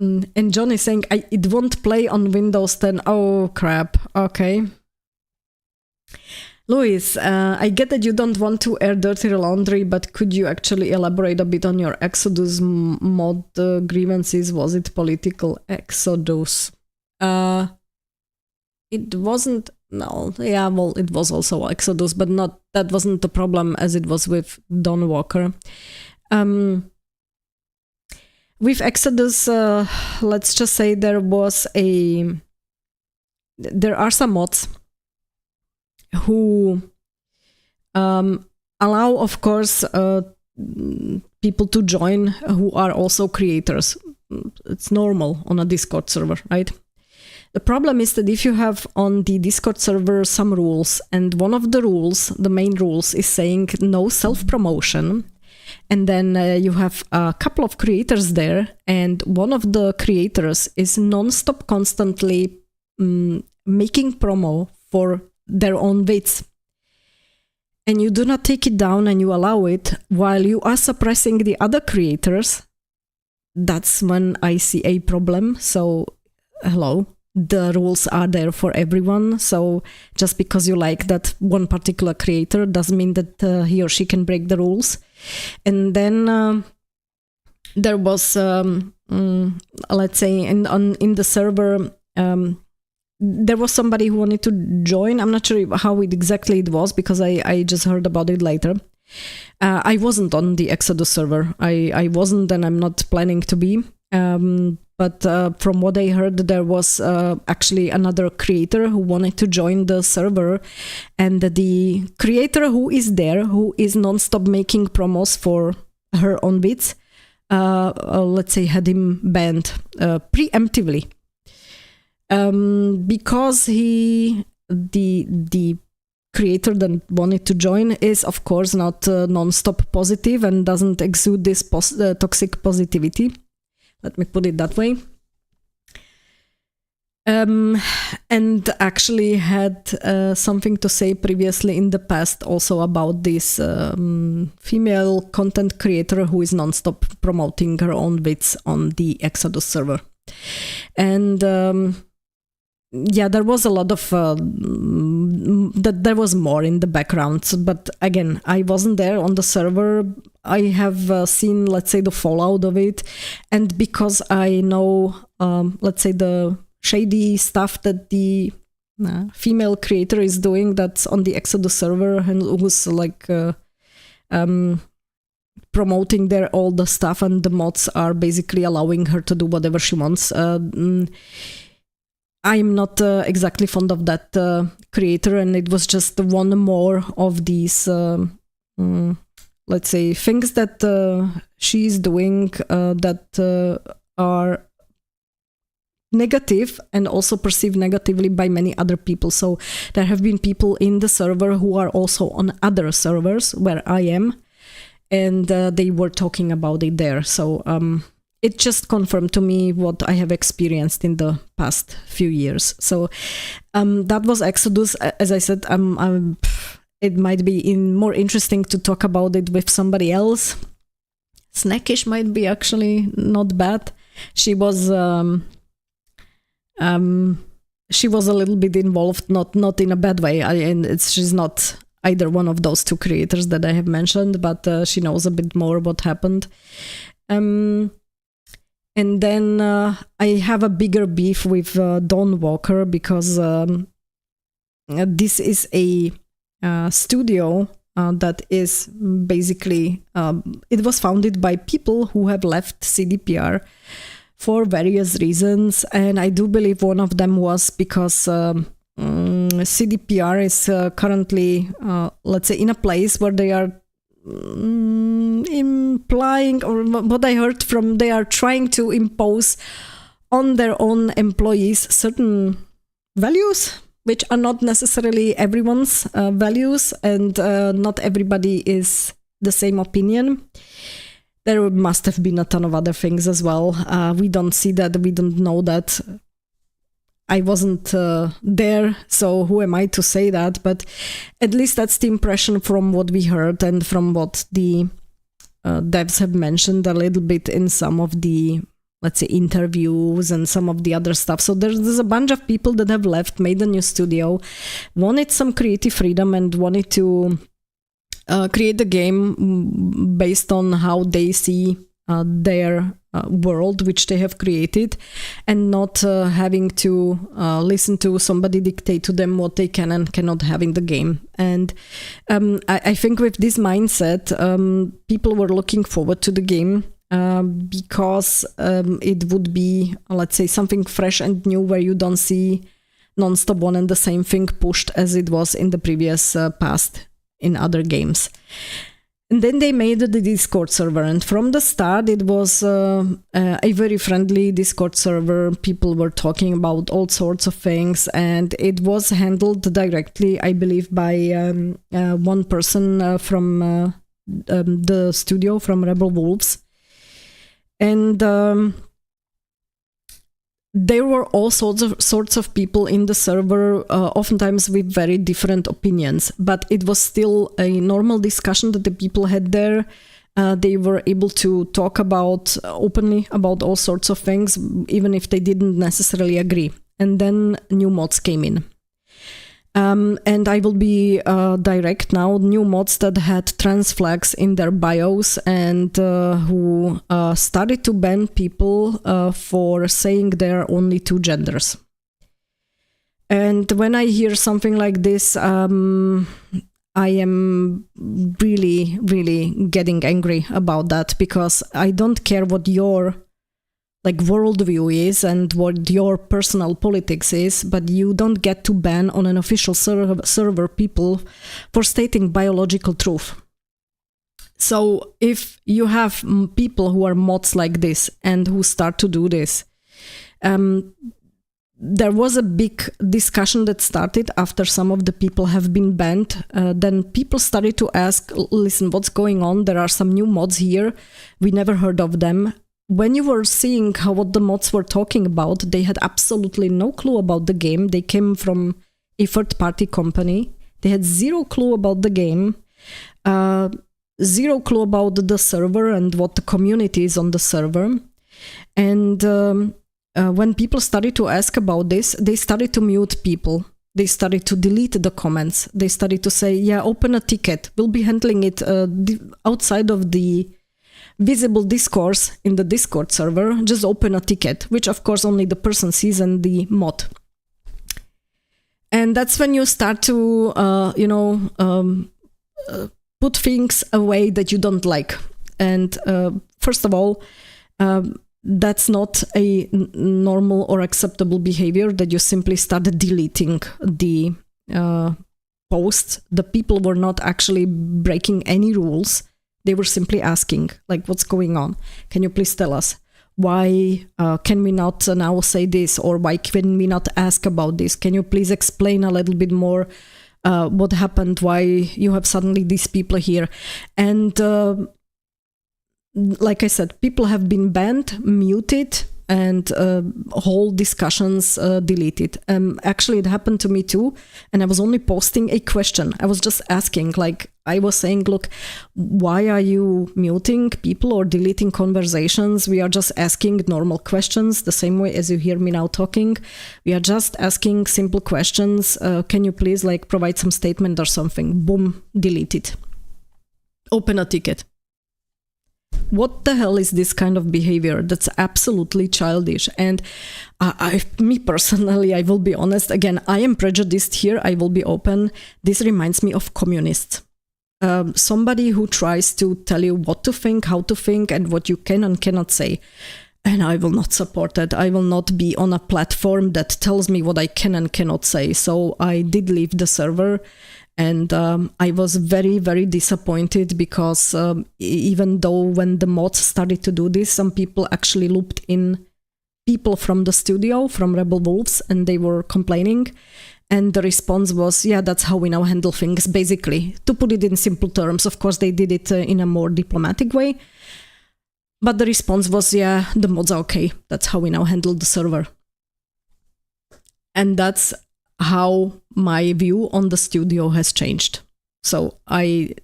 And John is saying, it won't play on Windows 10. Oh, crap. Okay. Louis, I get that you don't want to air dirty laundry, but could you actually elaborate a bit on your Exodus mod grievances? Was it political? Exodus. It wasn't. No. Yeah, well, it was also Exodus, but that wasn't the problem as it was with Dawnwalker. With Exodus, let's just say there are some mods who allow, of course, people to join who are also creators. It's normal on a Discord server, right? The problem is that if you have on the Discord server some rules, and one of the rules, the main rules, is saying no self-promotion, and then you have a couple of creators there, and one of the creators is non-stop constantly making promo for their own bits. And you do not take it down and you allow it while you are suppressing the other creators. That's when I see a problem. So, hello, the rules are there for everyone. So just because you like that one particular creator doesn't mean that he or she can break the rules. And then there was, let's say, in the server, there was somebody who wanted to join. I'm not sure how exactly it was because I just heard about it later. I wasn't on the Exodus server. I wasn't, and I'm not planning to be. But from what I heard, there was actually another creator who wanted to join the server. And the creator who is there, who is non-stop making promos for her own bits, let's say had him banned preemptively. Because the creator that wanted to join is, of course, not non-stop positive and doesn't exude this toxic positivity. Let me put it that way. And actually had something to say previously in the past also about this female content creator who is non-stop promoting her own bits on the Exodus server. And yeah, there was a lot of there was more in the background, but again, I wasn't there on the server. I have seen, let's say, the fallout of it, and because I know, let's say, the shady stuff that the female creator is doing that's on the Exodus server and who's like promoting there all the stuff, and the mods are basically allowing her to do whatever she wants. I'm not exactly fond of that creator, and it was just one more of these, let's say, things that she's doing that are negative and also perceived negatively by many other people. So there have been people in the server who are also on other servers where I am, and they were talking about it there. So it just confirmed to me what I have experienced in the past few years. So that was Exodus. As I said, it might be more interesting to talk about it with somebody else. Snackish might be actually not bad. She was a little bit involved, not in a bad way. She's not either one of those two creators that I have mentioned, but she knows a bit more what happened. And then I have a bigger beef with Dawnwalker because this is a studio that is basically, it was founded by people who have left CDPR for various reasons, and I do believe one of them was because CDPR is currently, let's say, in a place where they are implying, or what I heard from, they are trying to impose on their own employees certain values, which are not necessarily everyone's values, and not everybody is the same opinion. There must have been a ton of other things as well. We don't see that, we don't know that. I wasn't there, so who am I to say that? But at least that's the impression from what we heard and from what the devs have mentioned a little bit in some of the, let's say, interviews and some of the other stuff. So there's a bunch of people that have left, made a new studio, wanted some creative freedom and wanted to create a game based on how they see their world, which they have created, and not having to listen to somebody dictate to them what they can and cannot have in the game. And I think with this mindset, people were looking forward to the game because it would be, let's say, something fresh and new where you don't see non-stop one and the same thing pushed as it was in the previous past in other games. And then they made the Discord server, and from the start it was a very friendly Discord server. People were talking about all sorts of things, and it was handled directly, I believe, by one person from the studio, from Rebel Wolves. And there were all sorts of people in the server, oftentimes with very different opinions, but it was still a normal discussion that the people had there. They were able to talk openly about all sorts of things, even if they didn't necessarily agree. And then new mods came in. And I will be direct now. New mods that had trans flags in their bios and who started to ban people for saying there are only two genders. And when I hear something like this, I am really, really getting angry about that, because I don't care what your worldview is and what your personal politics is, but you don't get to ban on an official server people for stating biological truth. So if you have people who are mods like this and who start to do this, there was a big discussion that started after some of the people have been banned. Then people started to ask, listen, what's going on? There are some new mods here. We never heard of them. When you were seeing what the mods were talking about, they had absolutely no clue about the game. They came from a third-party company. They had zero clue about the game, zero clue about the server and what the community is on the server. And when people started to ask about this, they started to mute people. They started to delete the comments. They started to say, yeah, open a ticket. We'll be handling it outside of the visible discourse in the Discord server. Just open a ticket, which of course only the person sees and the mod. And that's when you start to, put things away that you don't like. And first of all, that's not a normal or acceptable behavior that you simply start deleting the post. The people were not actually breaking any rules. They were simply asking, like, what's going on? Can you please tell us? Why can we not now say this? Or why can we not ask about this? Can you please explain a little bit more what happened? Why you have suddenly these people here? And like I said, people have been banned, muted, and whole discussions deleted. Actually, it happened to me too, and I was only posting a question. I was just asking, like, I was saying, look, why are you muting people or deleting conversations? We are just asking normal questions, the same way as you hear me now talking. We are just asking simple questions. Can you please, like, provide some statement or something? Boom, deleted. Open a ticket. What the hell is this kind of behavior? That's absolutely childish. And me personally, I will be honest, again, I am prejudiced here, I will be open. This reminds me of communists. Somebody who tries to tell you what to think, how to think, and what you can and cannot say. And I will not support that. I will not be on a platform that tells me what I can and cannot say. So I did leave the server. And I was very, very disappointed because even though when the mods started to do this, some people actually looped in people from the studio, from Rebel Wolves, and they were complaining. And the response was, yeah, that's how we now handle things, basically. To put it in simple terms, of course, they did it in a more diplomatic way. But the response was, yeah, the mods are okay. That's how we now handle the server. And that's how my view on the studio has changed. So I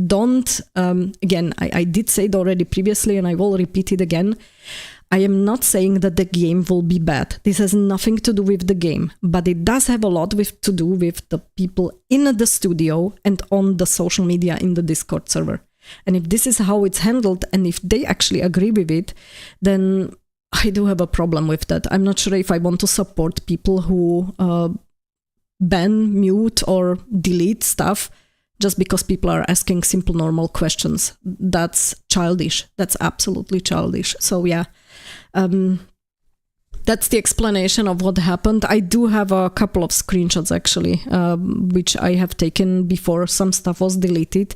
don't, again, I did say it already previously and I will repeat it again. I am not saying that the game will be bad. This has nothing to do with the game, but it does have a lot to do with the people in the studio and on the social media in the Discord server. And if this is how it's handled and if they actually agree with it, then I do have a problem with that. I'm not sure if I want to support people who ban, mute, or delete stuff just because people are asking simple, normal questions. That's childish. That's absolutely childish. So yeah, that's the explanation of what happened. I do have a couple of screenshots actually, which I have taken before some stuff was deleted,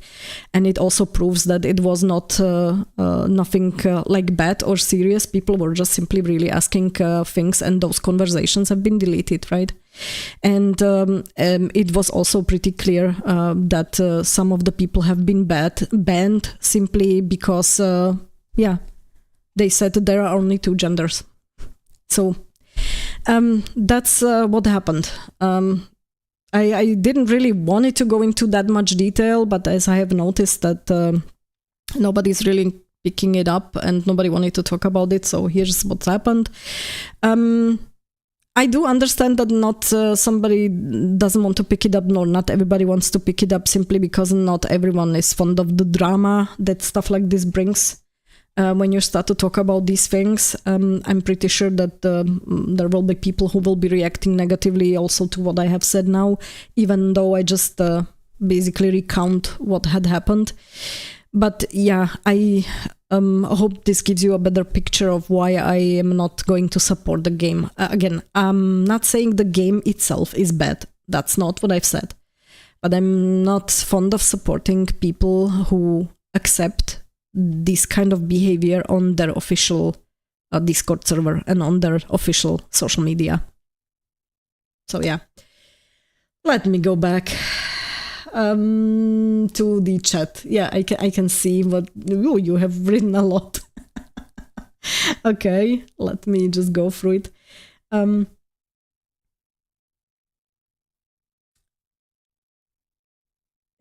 and it also proves that it was not nothing like bad or serious. People were just simply really asking things, and those conversations have been deleted, right? And it was also pretty clear that some of the people have been banned simply because, yeah, they said that there are only two genders. So that's what happened. I didn't really want it to go into that much detail, but as I have noticed that nobody's really picking it up and nobody wanted to talk about it, so here's what happened. I do understand that not somebody doesn't want to pick it up, nor not everybody wants to pick it up simply because not everyone is fond of the drama that stuff like this brings. When you start to talk about these things, I'm pretty sure that there will be people who will be reacting negatively also to what I have said now, even though I just basically recount what had happened. But yeah, I hope this gives you a better picture of why I am not going to support the game. Again, I'm not saying the game itself is bad. That's not what I've said. But I'm not fond of supporting people who accept this kind of behavior on their official Discord server and on their official social media. So yeah, let me go back to the chat. Yeah, I can see what you have written a lot. Okay, let me just go through it.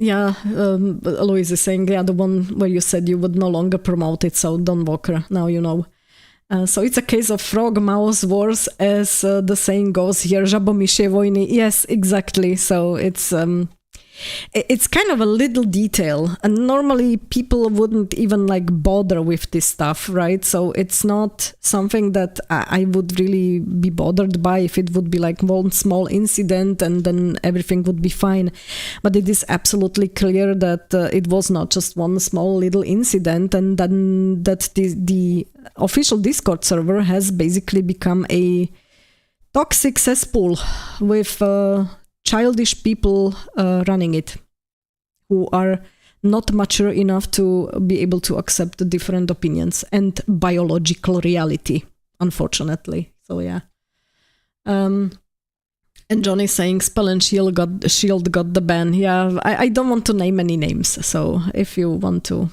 Yeah, Louise is saying, yeah, the one where you said you would no longer promote it, so Dawnwalker, now you know. So it's a case of frog-mouse wars, as the saying goes here, žabomyšie vojny. Yes, exactly. So it's it's kind of a little detail, and normally people wouldn't even like bother with this stuff, right? So it's not something that I would really be bothered by if it would be like one small incident and then everything would be fine. But it is absolutely clear that it was not just one small little incident, and then that the official Discord server has basically become a toxic cesspool with childish people running it, who are not mature enough to be able to accept the different opinions and biological reality, unfortunately. So yeah. And John is saying Spell and Shield got the ban. Yeah, I don't want to name any names, so if you want to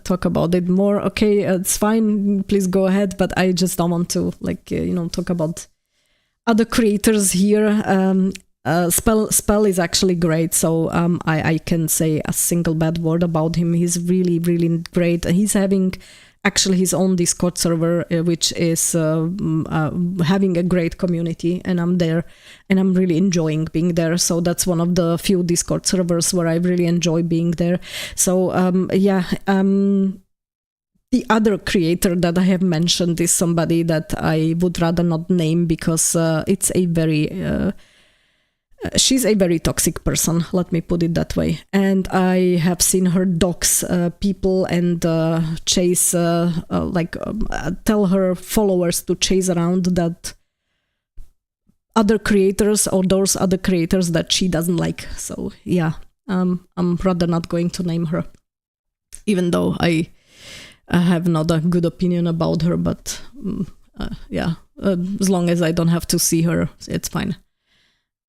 talk about it more, okay, it's fine, please go ahead, but I just don't want to talk about other creators here. Spell is actually great, so I can say a single bad word about him. He's really, really great. He's having actually his own Discord server, which is having a great community, and I'm there, and I'm really enjoying being there. So that's one of the few Discord servers where I really enjoy being there. So the other creator that I have mentioned is somebody that I would rather not name, because it's a very she's a very toxic person, let me put it that way. And I have seen her dox people and chase, tell her followers to chase around that other creators or those other creators that she doesn't like. So yeah, I'm rather not going to name her, even though I have not a good opinion about her. But as long as I don't have to see her, it's fine.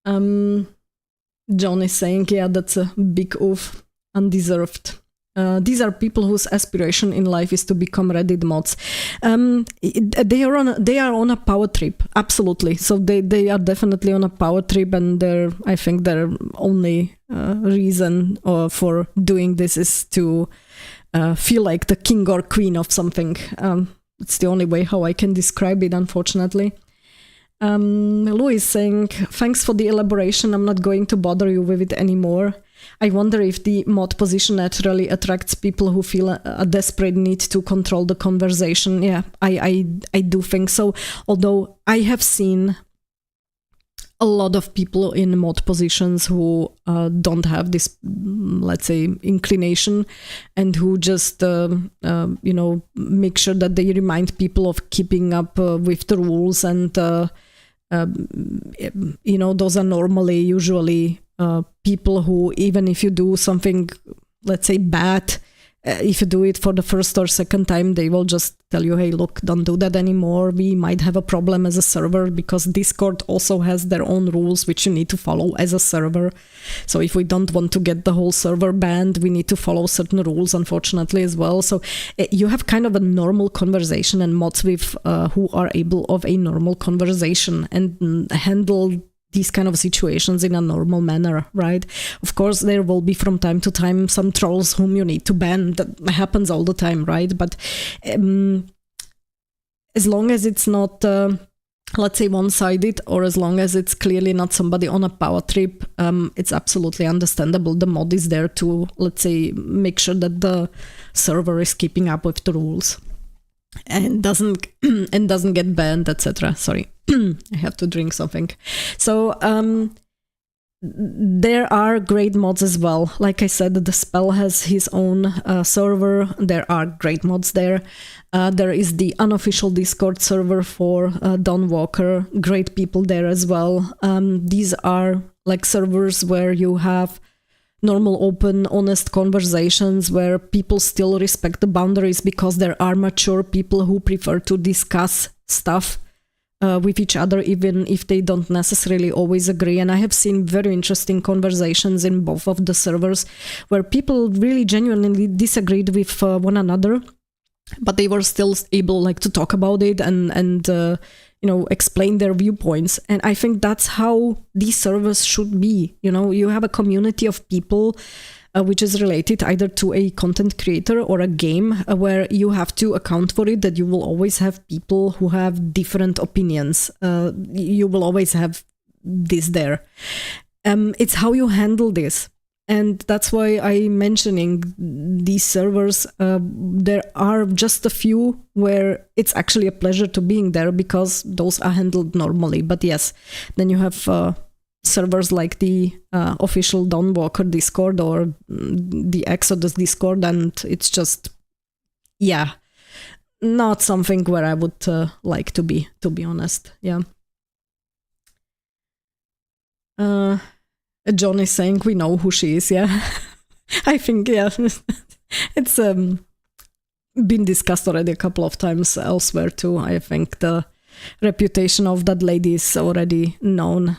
John is saying, yeah, that's a big oof, undeserved. These are people whose aspiration in life is to become Reddit mods. They are on a power trip, absolutely. So they are definitely on a power trip, and I think their only reason for doing this is to feel like the king or queen of something. It's the only way how I can describe it, unfortunately. Louis saying, thanks for the elaboration, I'm not going to bother you with it anymore. I wonder if the mod position naturally attracts people who feel a desperate need to control the conversation. Yeah, I do think so. Although I have seen a lot of people in mod positions who don't have this, let's say, inclination, and who just, make sure that they remind people of keeping up with the rules. And, those are normally, usually people who, even if you do something, let's say, bad, if you do it for the first or second time, they will just tell you, hey, look, don't do that anymore. We might have a problem as a server, because Discord also has their own rules which you need to follow as a server. So if we don't want to get the whole server banned, we need to follow certain rules, unfortunately, as well. So you have kind of a normal conversation, and mods with who are able of a normal conversation and handle these kind of situations in a normal manner, right? Of course, there will be from time to time some trolls whom you need to ban. That happens all the time, right? But as long as it's not, let's say, one-sided, or as long as it's clearly not somebody on a power trip, it's absolutely understandable. The mod is there to, let's say, make sure that the server is keeping up with the rules and doesn't get banned, etc. Sorry. I have to drink something. So there are great mods as well. Like I said, the Spell has his own server. There are great mods there. There is the unofficial Discord server for Dawnwalker. Great people there as well. These are like servers where you have normal, open, honest conversations where people still respect the boundaries, because there are mature people who prefer to discuss stuff with each other, even if they don't necessarily always agree. And I have seen very interesting conversations in both of the servers where people really genuinely disagreed with one another, but they were still able to talk about it and explain their viewpoints. And I think that's how these servers should be. You have a community of people which is related either to a content creator or a game, where you have to account for it, that you will always have people who have different opinions. You will always have this there. It's how you handle this. And that's why I'm mentioning these servers. There are just a few where it's actually a pleasure to being there because those are handled normally. But yes, then you have servers like the official Dawnwalker Discord or the Exodus Discord, and it's just, yeah, not something where I would like to be honest. Yeah. John is saying we know who she is. Yeah, I think, yeah, it's been discussed already a couple of times elsewhere too. I think the reputation of that lady is already known,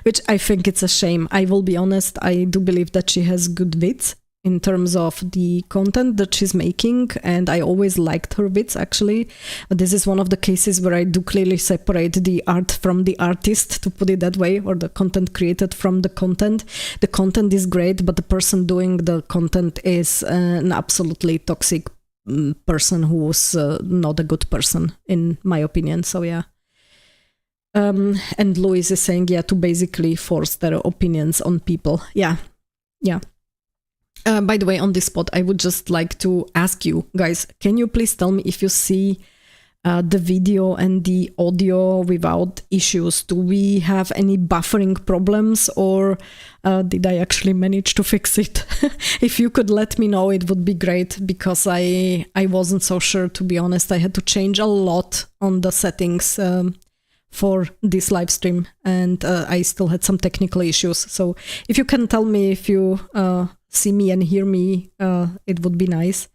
which I think it's a shame. I will be honest, I do believe that she has good wits in terms of the content that she's making, and I always liked her bits actually. But this is one of the cases where I do clearly separate the art from the artist, to put it that way, or the content created from the content. The content is great, but the person doing the content is an absolutely toxic person who's not a good person, in my opinion. So yeah. And Louis is saying, yeah, to basically force their opinions on people. Yeah. By the way, on this spot, I would just like to ask you guys, can you please tell me if you see the video and the audio without issues? Do we have any buffering problems, or did I actually manage to fix it? If you could let me know, it would be great, because I wasn't so sure, to be honest. I had to change a lot on the settings for this live stream, and I still had some technical issues. So if you can tell me if you see me and hear me, it would be nice.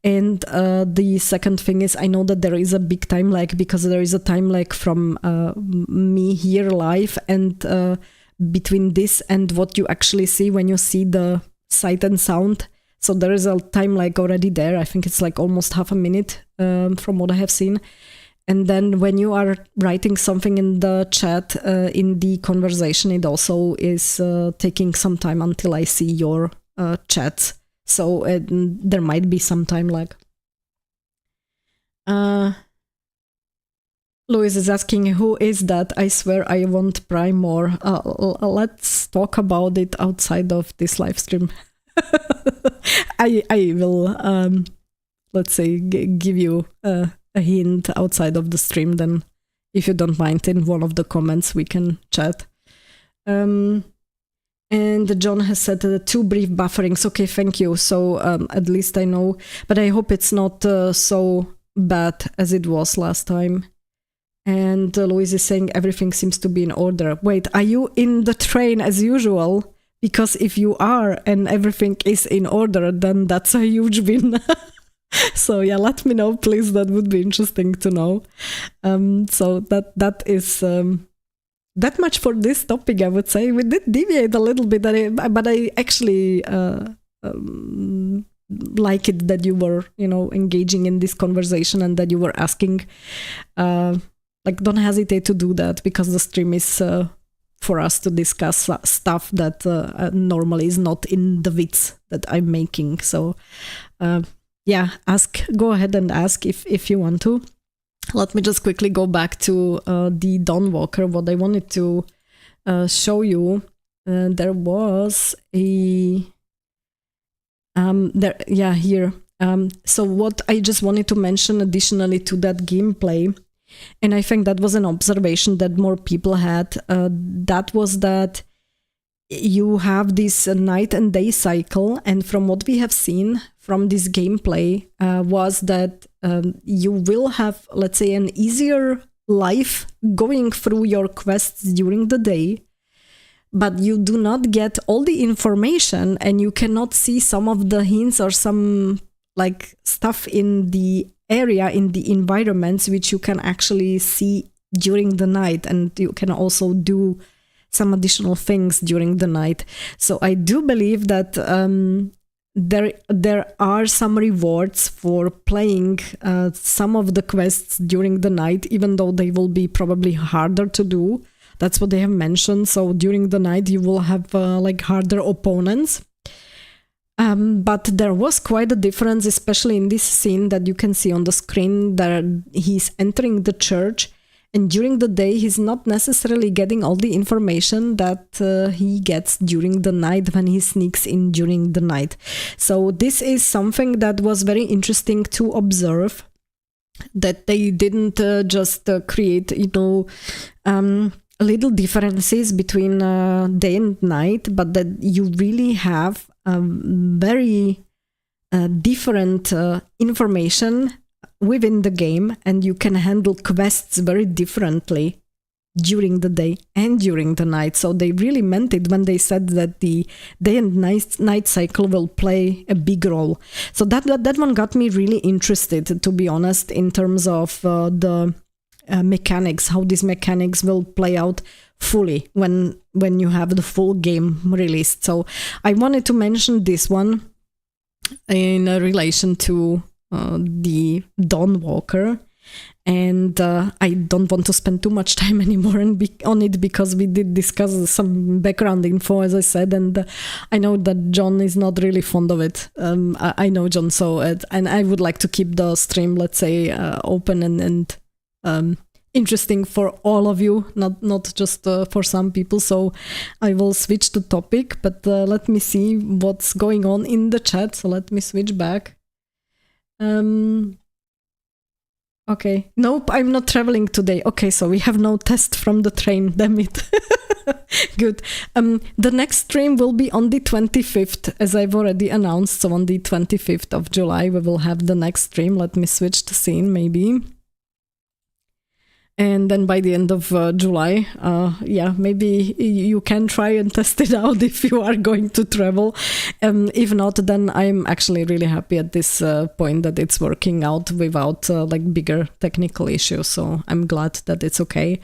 And the second thing is, I know that there is a big time lag, because there is a time lag from me here live and between this and what you actually see when you see the sight and sound. So there is a time lag already there. I think it's like almost half a minute from what I have seen. And then when you are writing something in the chat, in the conversation, it also is taking some time until I see your chats. So there might be some time lag. Louis is asking, who is that? I swear I want Prime more. Let's talk about it outside of this live stream. I will, let's say, give you a hint outside of the stream. Then, if you don't mind, in one of the comments we can chat. And John has said two brief bufferings. Okay, thank you. So at least I know, but I hope it's not so bad as it was last time. And Louise is saying everything seems to be in order. Wait, are you in the train as usual? Because if you are and everything is in order, then that's a huge win. So yeah, let me know, please. That would be interesting to know. So that is... that much for this topic, I would say. We did deviate a little bit, but I actually like it that you were, engaging in this conversation and that you were asking. Don't hesitate to do that, because the stream is for us to discuss stuff that normally is not in the wits that I'm making. So yeah, go ahead and ask if you want to. Let me just quickly go back to the Dawnwalker. What I wanted to show you, there was a here. So what I just wanted to mention additionally to that gameplay, and I think that was an observation that more people had. That was that you have this night and day cycle, and from what we have seen from this gameplay was that you will have, let's say, an easier life going through your quests during the day, but you do not get all the information, and you cannot see some of the hints or some stuff in the area, in the environments, which you can actually see during the night, and you can also do some additional things during the night. So I do believe that there are some rewards for playing some of the quests during the night, even though they will be probably harder to do. That's what they have mentioned. So during the night you will have harder opponents. But there was quite a difference, especially in this scene that you can see on the screen, that he's entering the church, And during the day, he's not necessarily getting all the information that he gets during the night when he sneaks in during the night. So this is something that was very interesting to observe, that they didn't just create, little differences between day and night, but that you really have very different information within the game, and you can handle quests very differently during the day and during the night. So they really meant it when they said that the day and night cycle will play a big role. So that one got me really interested, to be honest, in terms of the mechanics, how these mechanics will play out fully when you have the full game released. So I wanted to mention this one in relation to the Dawnwalker, and I don't want to spend too much time anymore on it, because we did discuss some background info, as I said, and I know that John is not really fond of it. I know John, and I would like to keep the stream, let's say, open and interesting for all of you, not just for some people. So I will switch the topic, but let me see what's going on in the chat. So let me switch back. Okay, nope, I'm not traveling today. Okay, so we have no test from the train, damn it. Good. The next stream will be on the 25th, as I've already announced. So on the 25th of July, we will have the next stream. Let me switch the scene, maybe. And then by the end of July, maybe you can try and test it out if you are going to travel. If not, then I'm actually really happy at this point that it's working out without bigger technical issues. So I'm glad that it's okay.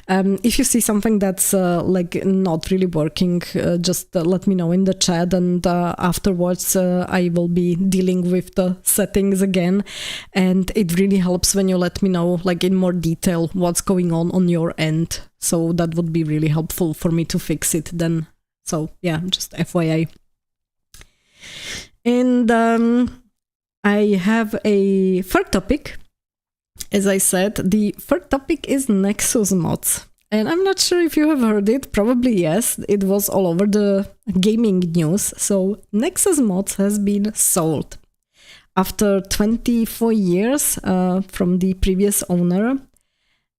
If you see something that's not really working, just let me know in the chat, and afterwards I will be dealing with the settings again. And it really helps when you let me know in more detail what's going on your end. So that would be really helpful for me to fix it then. So yeah, just FYI. And I have a third topic. As I said, the third topic is Nexus Mods. And I'm not sure if you have heard it, probably yes, it was all over the gaming news. So Nexus Mods has been sold after 24 years from the previous owner.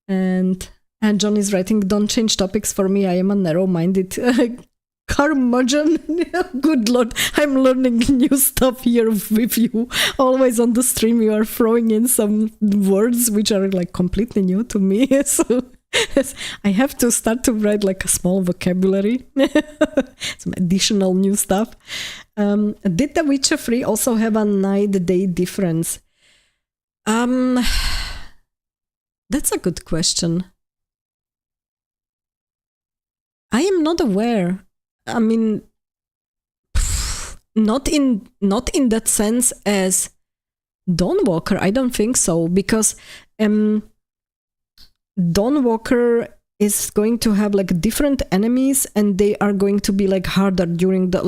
And John is writing, don't change topics for me, I am a narrow-minded curmudgeon. Good Lord, I'm learning new stuff here with you. Always on the stream you are throwing in some words which are completely new to me. So I have to start to write a small vocabulary. Some additional new stuff. Did The Witcher 3 also have a night-day difference? That's a good question. I am not aware. I mean, not in that sense as Dawnwalker. I don't think so, because Dawnwalker is going to have different enemies, and they are going to be harder during the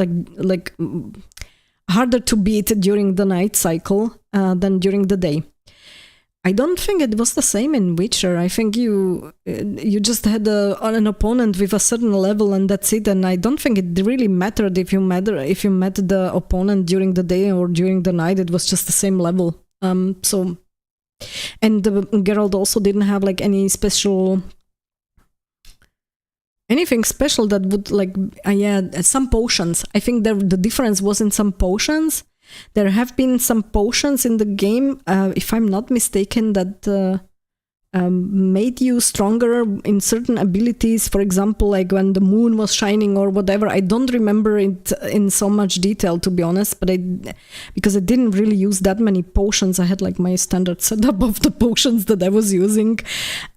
harder to beat during the night cycle than during the day. I don't think it was the same in Witcher. I think you just had an opponent with a certain level, and that's it. And I don't think it really mattered if you met the opponent during the day or during the night. It was just the same level. And Geralt also didn't have anything special that would some potions. I think the difference was in some potions. There have been some potions in the game, if I'm not mistaken, that made you stronger in certain abilities. For example, when the moon was shining or whatever. I don't remember it in so much detail, to be honest, but because I didn't really use that many potions. I had my standard setup of the potions that I was using.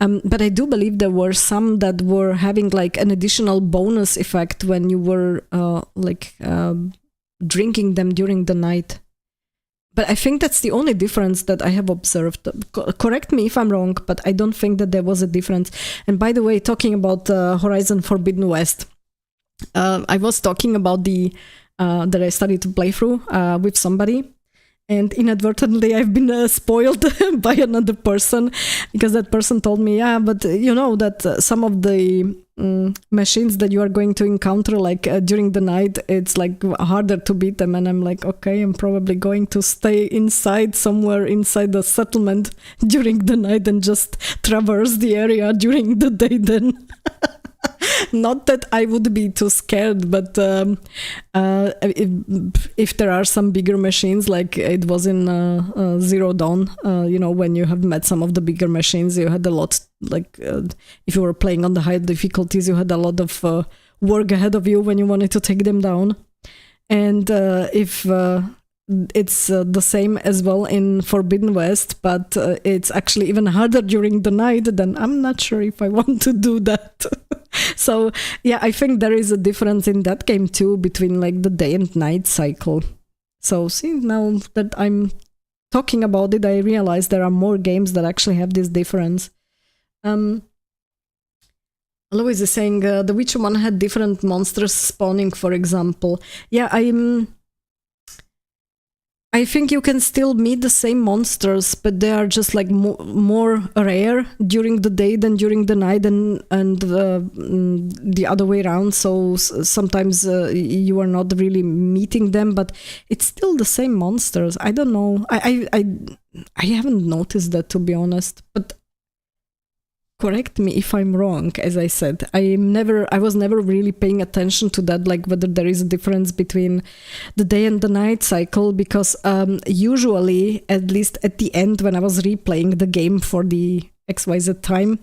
But I do believe there were some that were having an additional bonus effect when you were drinking them during the night. But I think that's the only difference that I have observed. Correct me if I'm wrong, but I don't think that there was a difference. And by the way, talking about Horizon Forbidden West, I was talking about that I started to play through with somebody, And inadvertently, I've been spoiled by another person, because that person told me, yeah, but you know that some of the machines that you are going to encounter like during the night, it's like harder to beat them. And I'm like, okay, I'm probably going to stay inside, somewhere inside the settlement during the night and just traverse the area during the day then. Not that I would be too scared, but if there are some bigger machines, like it was in Zero Dawn, you know, when you have met some of the bigger machines, you had a lot, like if you were playing on the high difficulties, you had a lot of work ahead of you when you wanted to take them down. And if it's the same as well in Forbidden West, but it's actually even harder during the night, then I'm not sure if I want to do that. So yeah, I think there is a difference in that game too between like the day and night cycle. So see, now that I'm talking about it, I realize there are more games that actually have this difference. Alois is saying The Witcher 1 had different monsters spawning, for example. Yeah, I think you can still meet the same monsters, but they are just like more rare during the day than during the night, and the other way around. So sometimes you are not really meeting them, but it's still the same monsters. I don't know. I haven't noticed that, to be honest, but correct me if I'm wrong. As I said, I was never really paying attention to that, like whether there is a difference between the day and the night cycle, because usually, at least at the end when I was replaying the game for the XYZ time,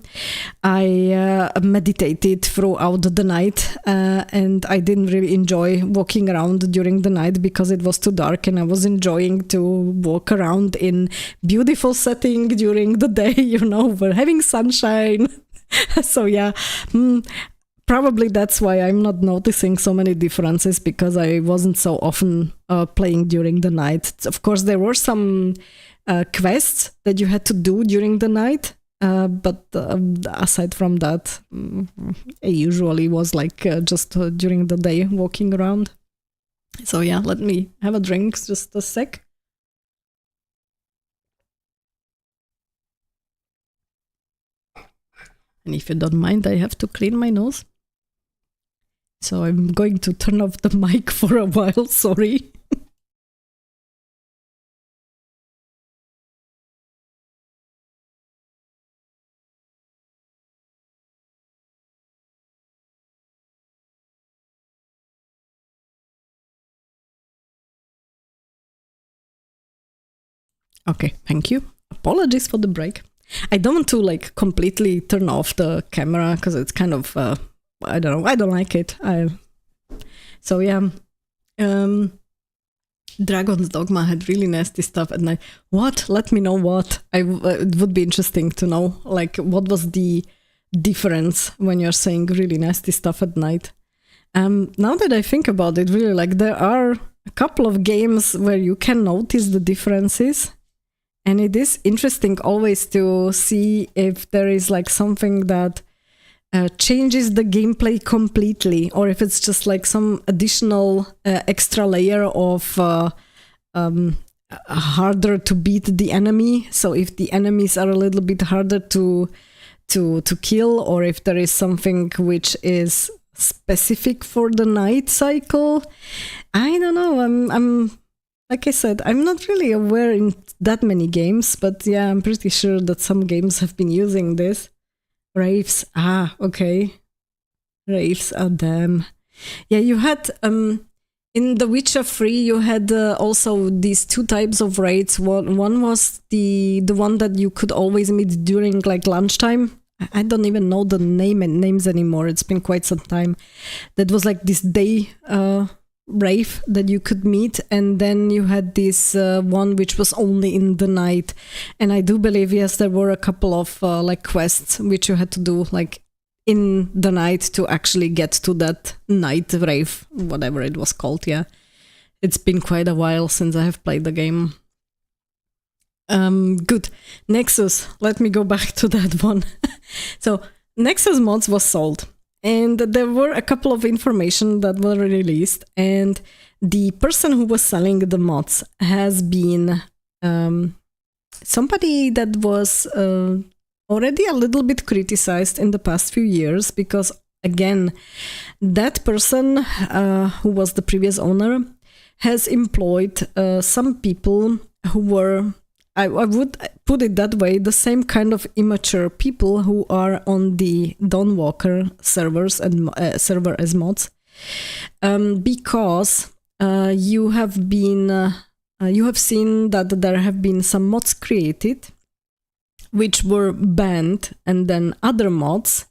I meditated throughout the night, and I didn't really enjoy walking around during the night because it was too dark, and I was enjoying to walk around in beautiful setting during the day, you know, we're having sunshine. So yeah, probably that's why I'm not noticing so many differences, because I wasn't so often playing during the night. Of course, there were some quests that you had to do during the night, but aside from that, I usually was like just during the day walking around. So yeah, let me have a drink just a sec. And if you don't mind, I have to clean my nose. So I'm going to turn off the mic for a while, sorry. Okay, thank you. Apologies for the break. I don't want to like completely turn off the camera because it's kind of, I don't know, I don't like it. So yeah, Dragon's Dogma had really nasty stuff at night. What? Let me know what. It would be interesting to know, like, what was the difference when you're saying really nasty stuff at night. Now that I think about it, really, like, there are a couple of games where you can notice the differences. And it is interesting always to see if there is like something that changes the gameplay completely, or if it's just like some additional extra layer of harder to beat the enemy. So if the enemies are a little bit harder to kill, or if there is something which is specific for the night cycle. I don't know. I'm like I said, I'm not really aware in that many games, but yeah, I'm pretty sure that some games have been using this. Raves. Ah, okay. Raves. Oh, damn. Yeah, you had, in The Witcher 3, you had also these two types of raids. One was the one that you could always meet during like lunchtime. I don't even know the names anymore. It's been quite some time. That was like this day rave that you could meet, and then you had this one which was only in the night. And I do believe, yes, there were a couple of like quests which you had to do like in the night to actually get to that night rave, whatever it was called. Yeah, it's been quite a while since I have played the game. Good. Nexus, let me go back to that one. So Nexus Mods was sold, and there were a couple of information that were released, and the person who was selling the mods has been somebody that was already a little bit criticized in the past few years, because again, that person who was the previous owner has employed some people who were, I would put it that way, the same kind of immature people who are on the Dawnwalker servers and server as mods, because you have seen that there have been some mods created which were banned, and then other mods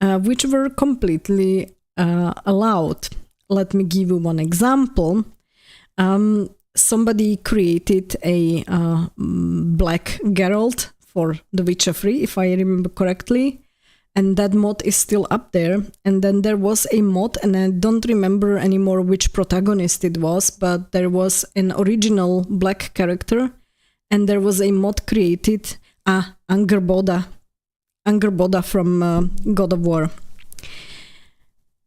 which were completely allowed. Let me give you one example. Somebody created a black Geralt for The Witcher 3, if I remember correctly, and that mod is still up there. And then there was a mod, and I don't remember anymore which protagonist it was, but there was an original black character, and there was a mod created, Angerboda from God of War.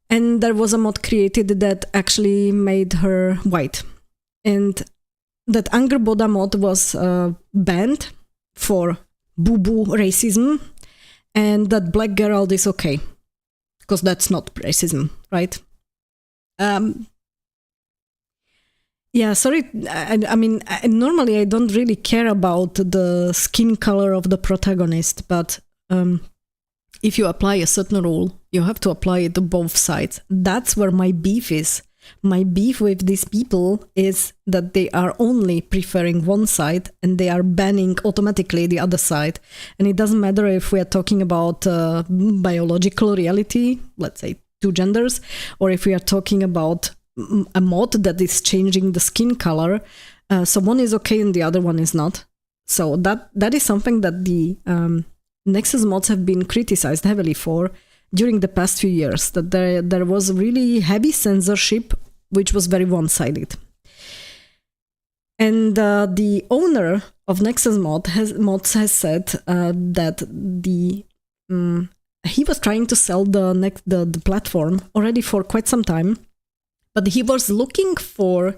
And there was a mod created that actually made her white. And that Angerboda mod was banned for boo-boo racism, and that Black Geralt is okay, because that's not racism, right? Yeah, sorry, I mean, normally I don't really care about the skin color of the protagonist, but if you apply a certain rule, you have to apply it to both sides. That's where my beef is. My beef with these people is that they are only preferring one side and they are banning automatically the other side. And it doesn't matter if we are talking about biological reality, let's say two genders, or if we are talking about a mod that is changing the skin color. So one is okay and the other one is not. So that is something that the Nexus mods have been criticized heavily for during the past few years, that there was really heavy censorship, which was very one-sided. And the owner of Nexus Mods has said that he was trying to sell the platform already for quite some time, but he was looking for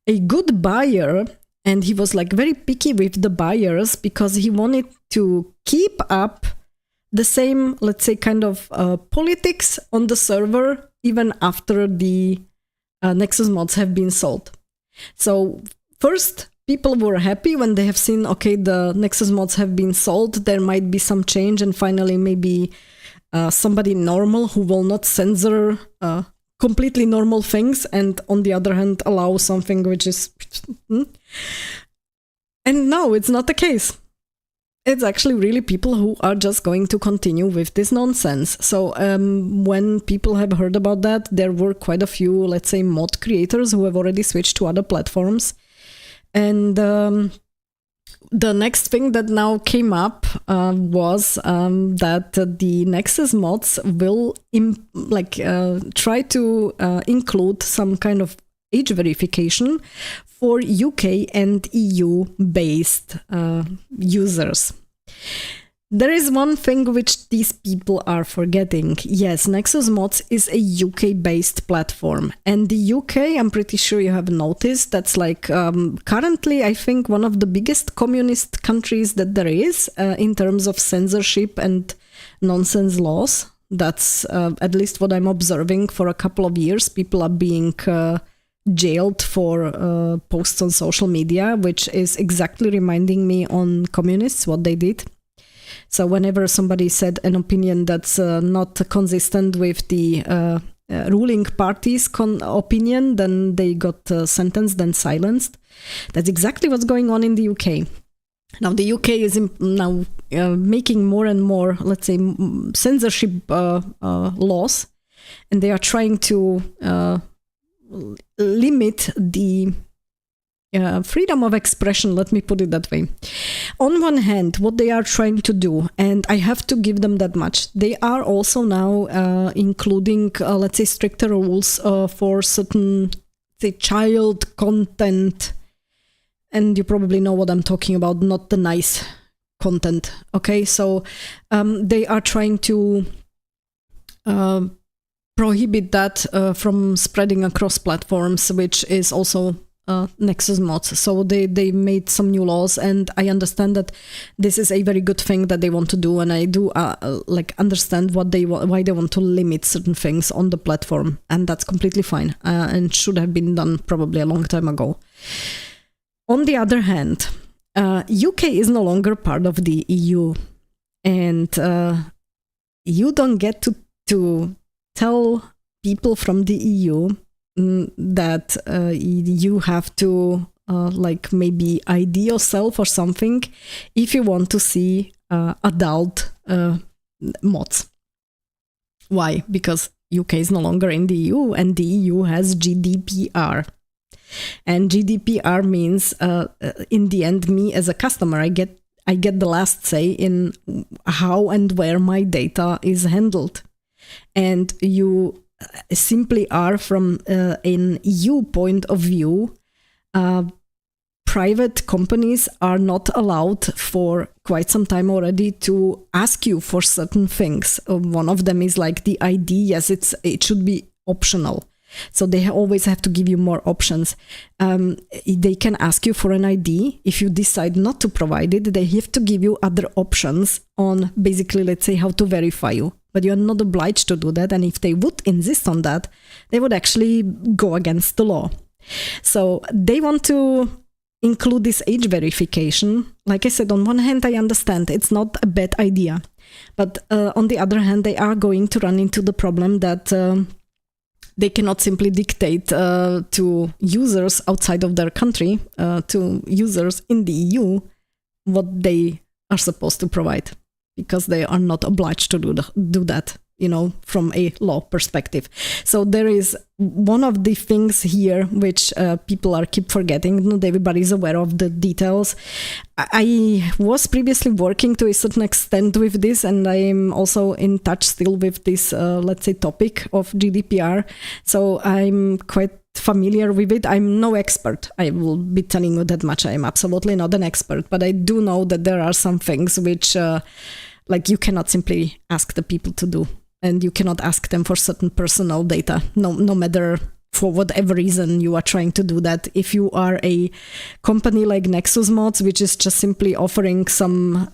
a good buyer, and he was like very picky with the buyers because he wanted to keep up the same, let's say, kind of politics on the server even after the Nexus mods have been sold. So first, people were happy when they have seen, okay, the Nexus mods have been sold, there might be some change, and finally maybe somebody normal who will not censor completely normal things, and on the other hand allow something which is... And no, it's not the case. It's actually really people who are just going to continue with this nonsense. So when people have heard about that, there were quite a few, let's say, mod creators who have already switched to other platforms. And the next thing that now came up was that the Nexus mods will try to include some kind of age verification for UK and EU based users. There is one thing which these people are forgetting. Yes, Nexus Mods is a UK-based platform. And the UK, I'm pretty sure you have noticed, that's like currently, I think, one of the biggest communist countries that there is in terms of censorship and nonsense laws. That's at least what I'm observing for a couple of years. People are being jailed for posts on social media, which is exactly reminding me on communists, what they did. So whenever somebody said an opinion that's not consistent with the ruling party's opinion, then they got sentenced and silenced. That's exactly what's going on in the UK. Now the UK is now making more and more, let's say, censorship laws, and they are trying to limit the freedom of expression, let me put it that way. On one hand, what they are trying to do, and I have to give them that much, they are also now including, let's say, stricter rules for certain, say, child content. And you probably know what I'm talking about, not the nice content. Okay, so they are trying to prohibit that from spreading across platforms, which is also Nexus Mods. So they made some new laws, and I understand that this is a very good thing that they want to do, and I do like understand why they want to limit certain things on the platform, and that's completely fine and should have been done probably a long time ago. On the other hand, UK is no longer part of the EU, and you don't get to tell people from the EU that you have to like maybe ID yourself or something if you want to see adult mods. Why? Because UK is no longer in the EU, and the EU has GDPR. And GDPR means in the end, me as a customer, I get the last say in how and where my data is handled. And you simply are, from an EU point of view, private companies are not allowed for quite some time already to ask you for certain things. One of them is like the ID. Yes, it should be optional. So they always have to give you more options. They can ask you for an ID. If you decide not to provide it, they have to give you other options on basically, let's say, how to verify you. But you're not obliged to do that. And if they would insist on that, they would actually go against the law. So they want to include this age verification. Like I said, on one hand, I understand it's not a bad idea. But on the other hand, they are going to run into the problem that they cannot simply dictate to users outside of their country, to users in the EU, what they are supposed to provide, because they are not obliged to do that, from a law perspective. So there is one of the things here which people keep forgetting. Not everybody is aware of the details. I was previously working to a certain extent with this, and I am also in touch still with this, let's say, topic of GDPR. So I'm quite familiar with it. I'm no expert. I will be telling you that much. I am absolutely not an expert, but I do know that there are some things which like you cannot simply ask the people to do. And you cannot ask them for certain personal data, no matter for whatever reason you are trying to do that. If you are a company like Nexus Mods, which is just simply offering some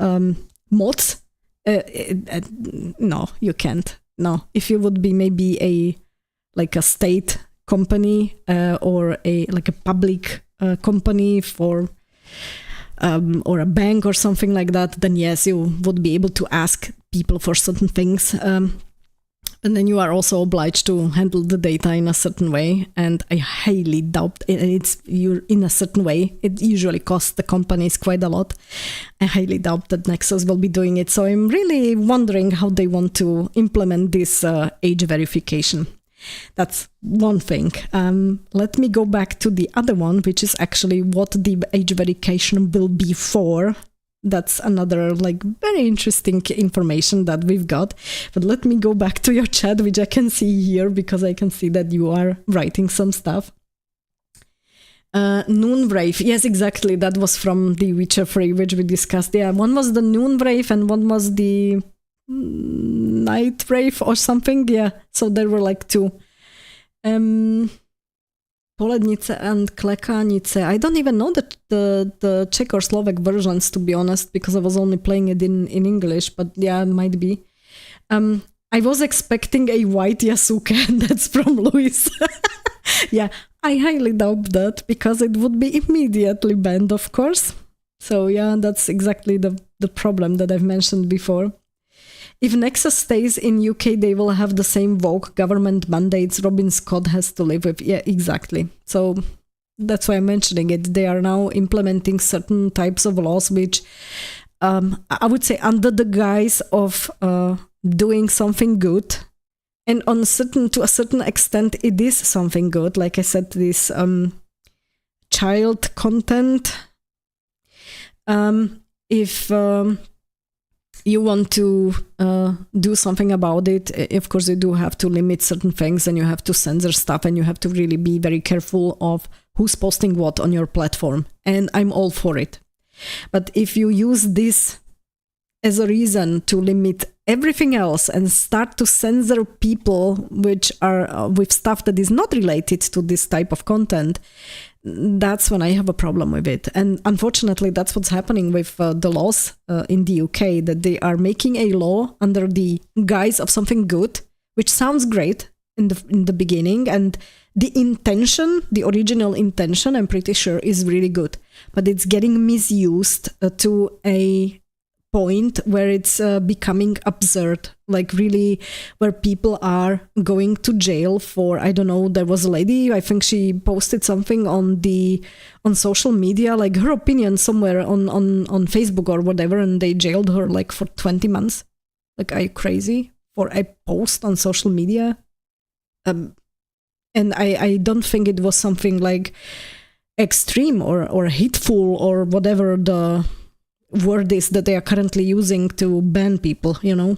mods, no, you can't. No, if you would be maybe a state company or a public company for or a bank or something like that, then yes, you would be able to ask people for certain things. And then you are also obliged to handle the data in a certain way. And I highly doubt you're in a certain way. It usually costs the companies quite a lot. I highly doubt that Nexus will be doing it. So I'm really wondering how they want to implement this age verification. That's one thing. Let me go back to the other one, which is actually what the age verification will be for. That's another very interesting information that we've got. But let me go back to your chat, which I can see here, because I can see that you are writing some stuff. Noon Brave. Yes, exactly. That was from the Witcher 3, which we discussed. Yeah, one was the Noon Brave and one was the Night Brave or something. Yeah, so there were two. Polednice and Klekanice. I don't even know the Czech or Slovak versions, to be honest, because I was only playing it in English, but yeah, it might be. I was expecting a white Yasuke, and that's from Luis. Yeah, I highly doubt that, because it would be immediately banned, of course. So yeah, that's exactly the problem that I've mentioned before. If Nexus stays in UK, they will have the same woke government mandates Robin Scott has to live with. Yeah, exactly. So that's why I'm mentioning it. They are now implementing certain types of laws, which I would say under the guise of doing something good. And to a certain extent, it is something good. Like I said, this child content. If you want to do something about it, of course you do have to limit certain things, and you have to censor stuff, and you have to really be very careful of who's posting what on your platform. And I'm all for it. But if you use this as a reason to limit everything else and start to censor people which are with stuff that is not related to this type of content, that's when I have a problem with it. And unfortunately, that's what's happening with the laws in the UK, that they are making a law under the guise of something good, which sounds great in the beginning, and the intention, the original intention, I'm pretty sure is really good, but it's getting misused to a point where it's becoming absurd, like really where people are going to jail for, I don't know, there was a lady, I think she posted something on social media, like her opinion somewhere on Facebook or whatever, and they jailed her like for 20 months. Like, are you crazy? For a post on social media? And I don't think it was something like extreme or hateful or whatever the word is that they are currently using to ban people, you know.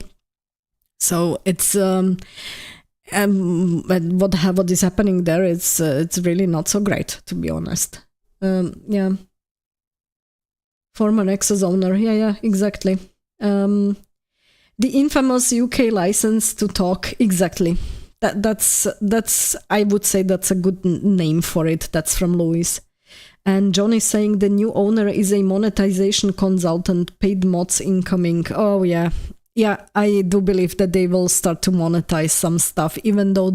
So it's what is happening there, it's really not so great, to be honest. Yeah, former Nexus owner, yeah, exactly. The infamous UK license to talk, exactly. That's I would say that's a good name for it. That's from Louis. And John is saying the new owner is a monetization consultant, paid mods incoming. Oh, yeah. Yeah, I do believe that they will start to monetize some stuff, even though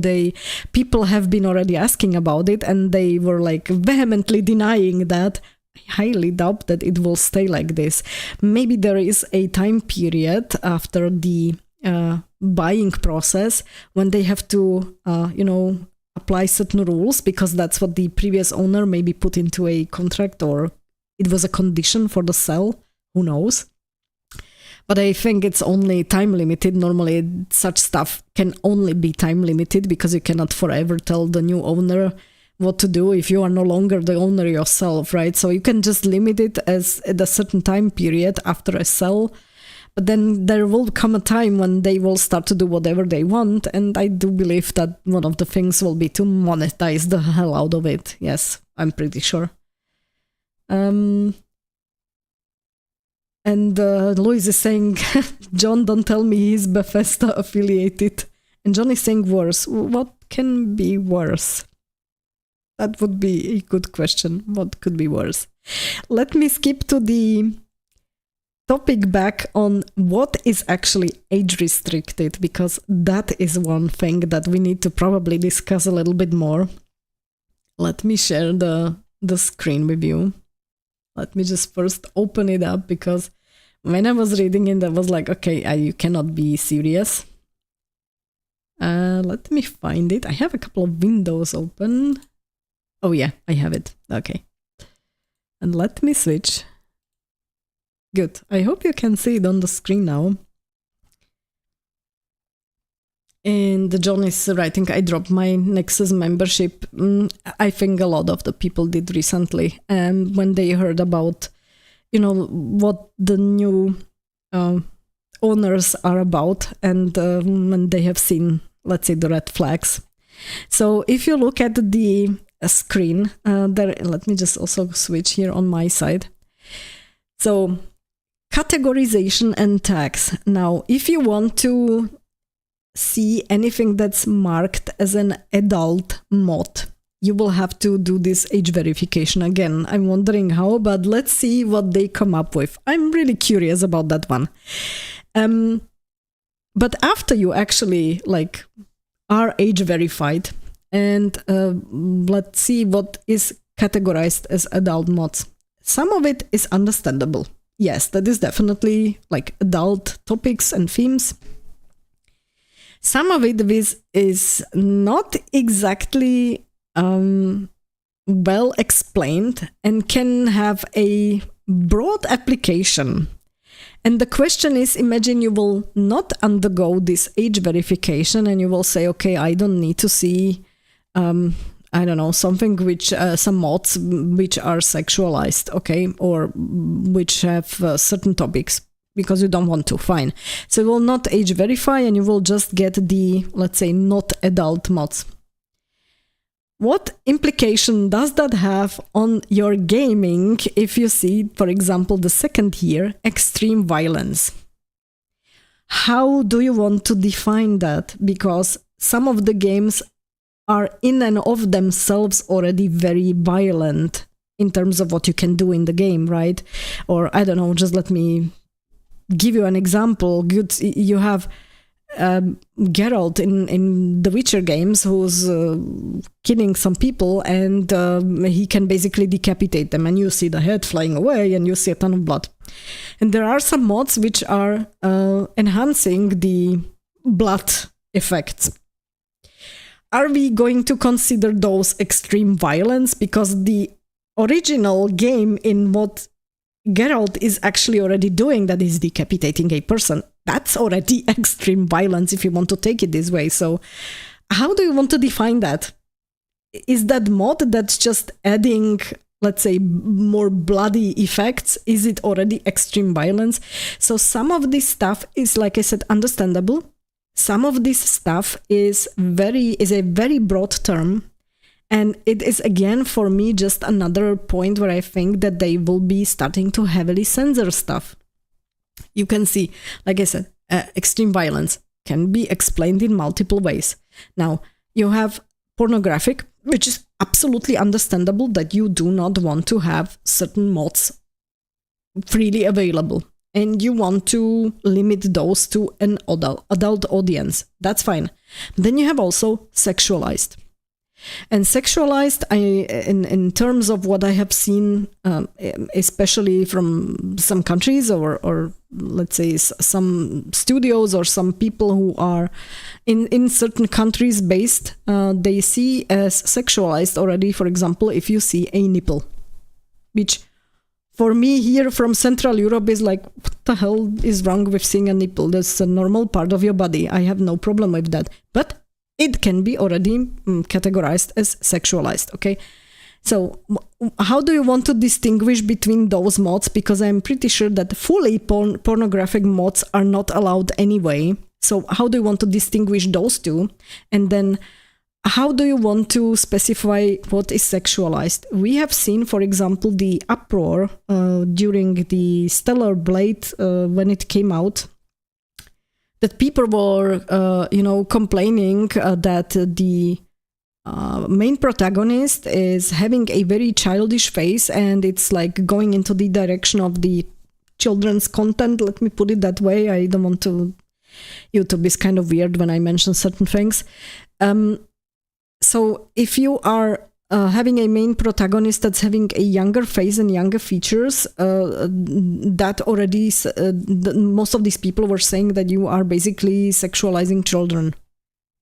people have been already asking about it and they were like vehemently denying that. I highly doubt that it will stay like this. Maybe there is a time period after the buying process when they have to, apply certain rules, because that's what the previous owner maybe put into a contract, or it was a condition for the sell, who knows. But I think it's only time limited. Normally such stuff can only be time limited, because you cannot forever tell the new owner what to do if you are no longer the owner yourself, right? So you can just limit it as at a certain time period after a sell. But then there will come a time when they will start to do whatever they want, and I do believe that one of the things will be to monetize the hell out of it. Yes, I'm pretty sure. And Louis is saying, John, don't tell me he's Bethesda affiliated. And John is saying worse. What can be worse? That would be a good question. What could be worse? Let me skip to the topic back on what is actually age restricted, because that is one thing that we need to probably discuss a little bit more. Let me share the screen with you. Let me just first open it up, because when I was reading it, I was like, okay, you cannot be serious. Let me find it. I have a couple of windows open. Oh yeah, I have it. Okay. And let me switch. Good. I hope you can see it on the screen now. And John is writing, I dropped my Nexus membership. I think a lot of the people did recently. And when they heard about, what the new owners are about, and when they have seen, let's say, the red flags. So if you look at the screen, there, let me just also switch here on my side. So categorization and tags. Now, if you want to see anything that's marked as an adult mod, you will have to do this age verification again. I'm wondering how, but let's see what they come up with. I'm really curious about that one. But after you actually are age verified, and let's see what is categorized as adult mods. Some of it is understandable. Yes, that is definitely adult topics and themes. Some of it is not exactly well explained and can have a broad application. And the question is, imagine you will not undergo this age verification and you will say, okay, I don't need to see, I don't know, something which, some mods which are sexualized, okay, or which have certain topics, because you don't want to, fine. So you will not age verify and you will just get the, let's say, not adult mods. What implication does that have on your gaming if you see, for example, the second here, extreme violence? how do you want to define that? Because some of the games are in and of themselves already very violent in terms of what you can do in the game, right? Or I don't know, just let me give you an example. You have Geralt in the Witcher games who's killing some people, and he can basically decapitate them, and you see the head flying away and you see a ton of blood. And there are some mods which are enhancing the blood effects. Are we going to consider those extreme violence? Because the original game in what Geralt is actually already doing, that is decapitating a person, that's already extreme violence if you want to take it this way. So how do you want to define that? Is that mod that's just adding, let's say, more bloody effects? Is it already extreme violence? So some of this stuff is, like I said, understandable. Some of this stuff is a very broad term. And it is, again, for me, just another point where I think that they will be starting to heavily censor stuff. You can see, like I said, extreme violence can be explained in multiple ways. Now, you have pornographic, which is absolutely understandable that you do not want to have certain mods freely available. And you want to limit those to an adult audience. That's fine. Then you have also sexualized. And sexualized, in terms of what I have seen, especially from some countries or let's say some studios or some people who are in certain countries based, they see as sexualized already, for example, if you see a nipple, which for me here from Central Europe is like, what the hell is wrong with seeing a nipple? That's a normal part of your body. I have no problem with that. But it can be already categorized as sexualized, okay? So how do you want to distinguish between those mods? Because I'm pretty sure that fully pornographic mods are not allowed anyway. So how do you want to distinguish those two? And then how do you want to specify what is sexualized? We have seen, for example, the uproar during the Stellar Blade when it came out, that people were, complaining that the main protagonist is having a very childish face, and it's like going into the direction of the children's content. Let me put it that way. I don't want to. YouTube is kind of weird when I mention certain things. So if you are having a main protagonist that's having a younger face and younger features, that already most of these people were saying that you are basically sexualizing children.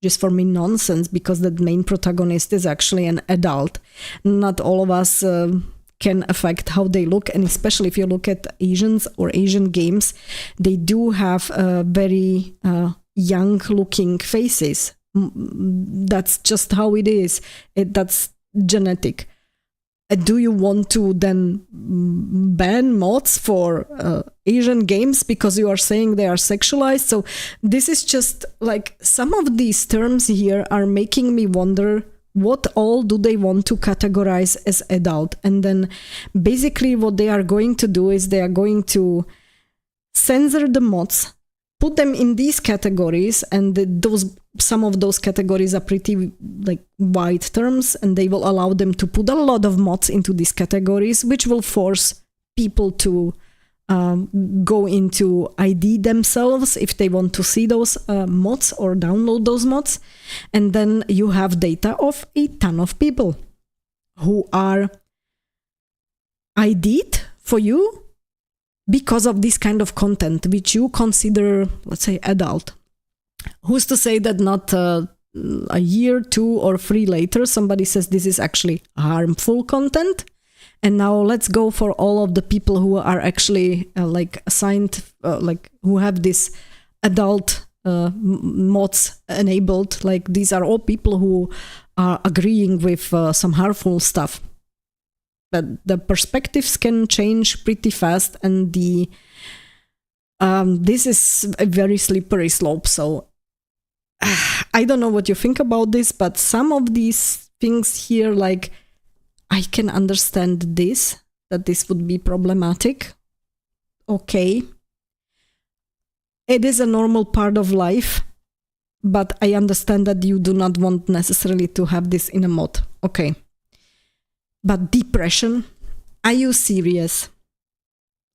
Just for me, nonsense, because the main protagonist is actually an adult. Not all of us can affect how they look, and especially if you look at Asians or Asian games, they do have very young-looking faces. That's just how it is. That's genetic. Do you want to then ban mods for Asian games because you are saying they are sexualized? So this is just like, some of these terms here are making me wonder what all do they want to categorize as adult. And then basically what they are going to do is they are going to censor the mods, put them in these categories, and some of those categories are pretty like wide terms, and they will allow them to put a lot of mods into these categories, which will force people to go into ID themselves if they want to see those mods or download those mods. And then you have data of a ton of people who are ID'd for you because of this kind of content, which you consider, let's say, adult. Who's to say that not a year, 2 or 3 later, somebody says this is actually harmful content? And now let's go for all of the people who are actually assigned, who have this adult mods enabled. Like, these are all people who are agreeing with some harmful stuff. But the perspectives can change pretty fast, and this is a very slippery slope. So I don't know what you think about this, but some of these things here, like, I can understand that this would be problematic. Okay. it is a normal part of life, but I understand that you do not want necessarily to have this in a mod. Okay. But depression? Are you serious?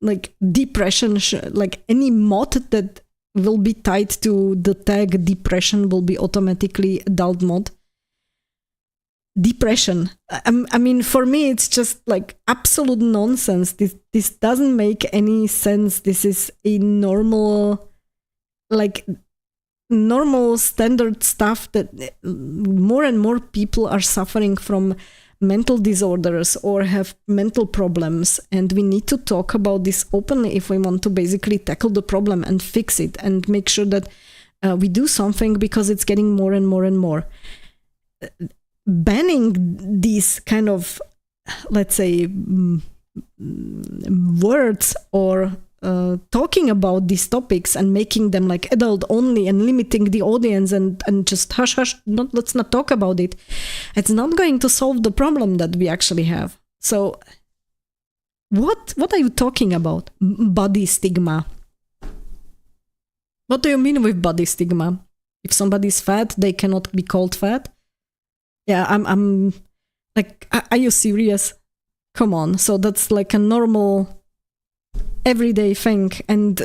Like depression, like any mod that will be tied to the tag depression will be automatically adult mod? Depression. I mean, for me, it's just like absolute nonsense. This doesn't make any sense. This is a normal standard stuff that more and more people are suffering from mental disorders or have mental problems, and we need to talk about this openly if we want to basically tackle the problem and fix it and make sure that we do something, because it's getting more and more and more. Banning these kind of, let's say, words or talking about these topics and making them like adult only and limiting the audience and just hush, let's not talk about it. It's not going to solve the problem that we actually have. So what are you talking about? Body stigma. What do you mean with body stigma? If somebody's fat, they cannot be called fat? Yeah, I'm like, are you serious? Come on. So that's like a normal everyday thing, and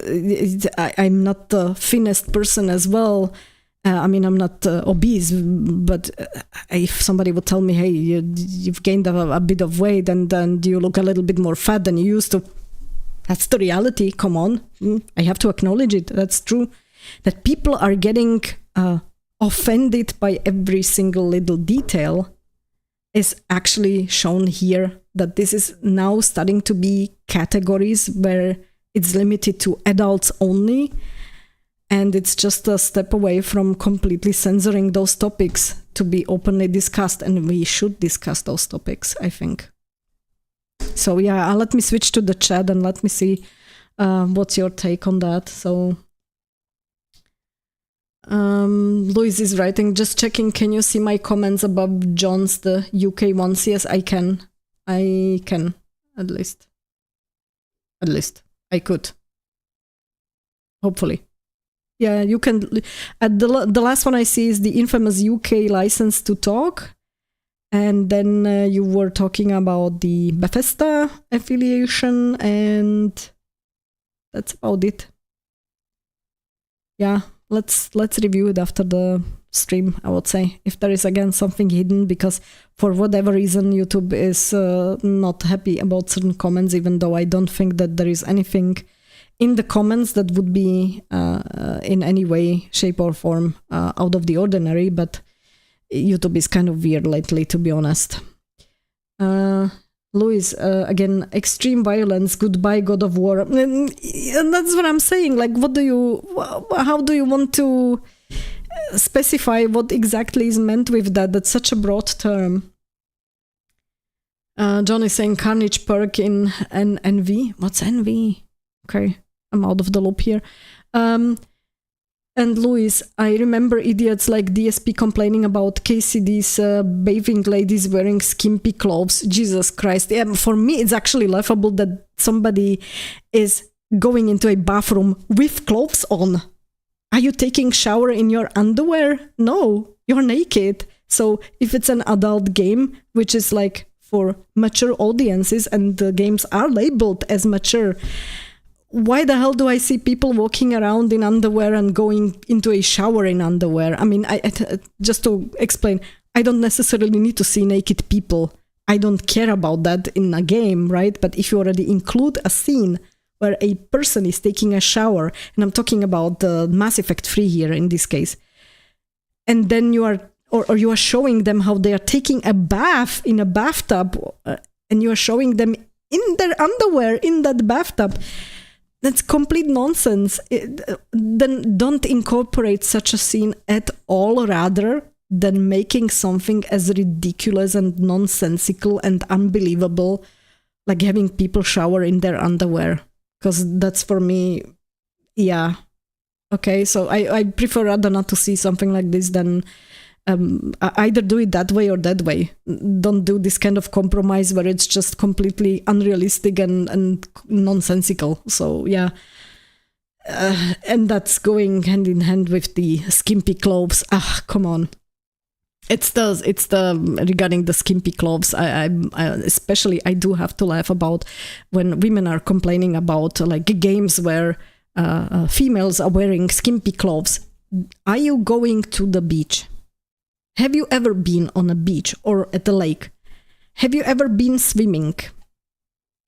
I'm not the thinnest person as well. I mean, I'm not obese, but if somebody would tell me, hey, you've gained a bit of weight and you look a little bit more fat than you used to, that's the reality. Come on. I have to acknowledge it. That's true. That people are getting offended by every single little detail is actually shown here, that this is now starting to be categories where it's limited to adults only, and it's just a step away from completely censoring those topics to be openly discussed, and we should discuss those topics, I think. So yeah, let me switch to the chat and let me see what's your take on that. So Louis is writing, just checking, can you see my comments above John's, the UK ones? Yes, I can. At least I could, hopefully. Yeah, you can. The last one I see is the infamous UK license to talk, and then you were talking about the Bethesda affiliation, and that's about it. Yeah, let's review it after the stream, I would say, if there is again something hidden, because for whatever reason YouTube is not happy about certain comments, even though I don't think that there is anything in the comments that would be in any way, shape or form out of the ordinary, but YouTube is kind of weird lately, to be honest. Louis, again, extreme violence, goodbye God of War. And that's what I'm saying, like, how do you want to specify what exactly is meant with that? That's such a broad term. John is saying Carnage perk in NV. What's NV? Okay, I'm out of the loop here. And Louis, I remember idiots like DSP complaining about KCD's bathing ladies wearing skimpy clothes. Jesus Christ. Yeah, for me, it's actually laughable that somebody is going into a bathroom with clothes on. Are you taking shower in your underwear? No, you're naked. So if it's an adult game, which is like for mature audiences, and the games are labeled as mature, why the hell do I see people walking around in underwear and going into a shower in underwear? I mean, just to explain, I don't necessarily need to see naked people. I don't care about that in a game, right? But if you already include a scene where a person is taking a shower, and I'm talking about the Mass Effect 3 here in this case, and then you are showing them how they are taking a bath in a bathtub, and you are showing them in their underwear in that bathtub, that's complete nonsense. Then don't incorporate such a scene at all, rather than making something as ridiculous and nonsensical and unbelievable, like having people shower in their underwear. Because that's, for me, yeah. Okay, so I prefer rather not to see something like this than either do it that way or that way. Don't do this kind of compromise where it's just completely unrealistic and nonsensical. So yeah, And that's going hand in hand with the skimpy clothes. Ah, come on. It's the regarding the skimpy clothes. I especially I do have to laugh about when women are complaining about like games where females are wearing skimpy clothes. Are you going to the beach? Have you ever been on a beach or at a lake? Have you ever been swimming?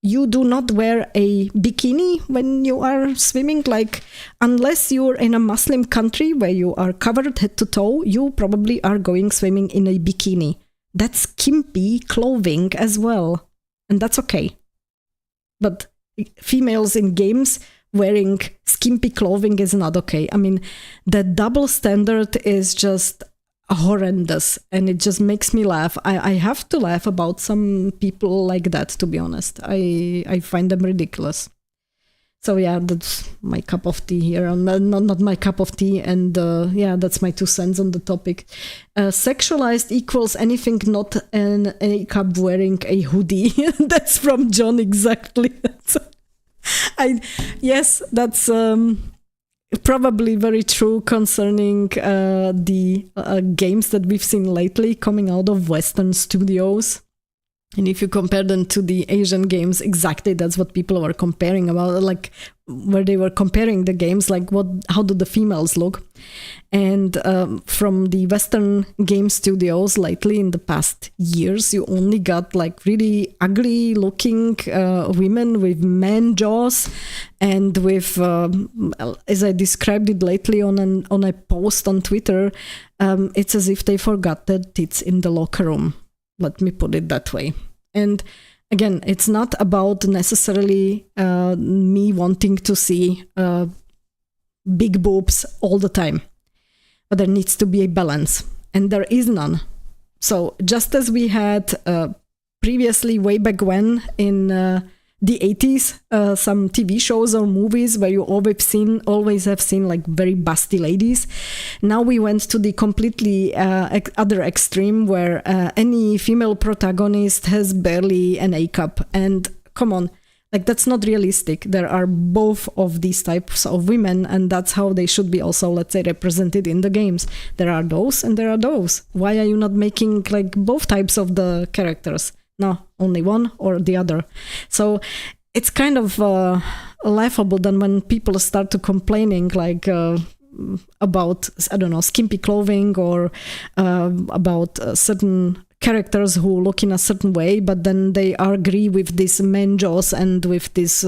You do not wear a bikini when you are swimming, like unless you're in a Muslim country where you are covered head to toe, you probably are going swimming in a bikini. That's skimpy clothing as well, and that's okay. But females in games wearing skimpy clothing is not okay. I mean, the double standard is just horrendous, and it just makes me laugh. I have to laugh about some people like that, to be honest. I find them ridiculous. So yeah, that's my cup of tea here. Not my cup of tea, and yeah, that's my 2 cents on the topic. Sexualized equals anything not an A-cup wearing a hoodie. That's from John, exactly. Yes, that's probably very true concerning the games that we've seen lately coming out of Western studios. And if you compare them to the Asian games, exactly that's what people were comparing about, like where they were comparing the games, like how do the females look? And from the Western game studios lately in the past years, you only got like really ugly looking women with man jaws and with, as I described it lately on a post on Twitter, it's as if they forgot their tits in the locker room. Let me put it that way. And again, it's not about necessarily me wanting to see big boobs all the time. But there needs to be a balance, and there is none. So just as we had previously, way back when in the 80s, some TV shows or movies where you always have seen like very busty ladies. Now we went to the completely other extreme where any female protagonist has barely an A-cup. And come on, like that's not realistic. There are both of these types of women, and that's how they should be also, let's say, represented in the games. There are those and there are those. Why are you not making like both types of the characters? No, only one or the other. So it's kind of laughable then when people start to complaining like about, I don't know, skimpy clothing or about certain characters who look in a certain way, but then they agree with these man jaws and with these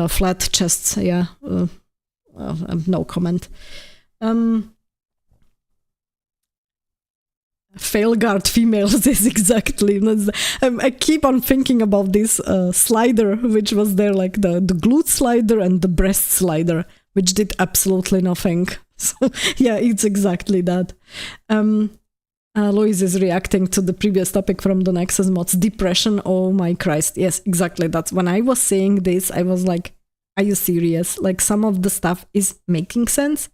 flat chests. Yeah, no comment. Fail guard females is exactly. I keep on thinking about this slider, which was there, like the glute slider and the breast slider, which did absolutely nothing. So yeah, it's exactly that. Louise is reacting to the previous topic from the Nexus Mods, depression. Oh my Christ. Yes, exactly. That's when I was saying this, I was like, are you serious? Like some of the stuff is making sense,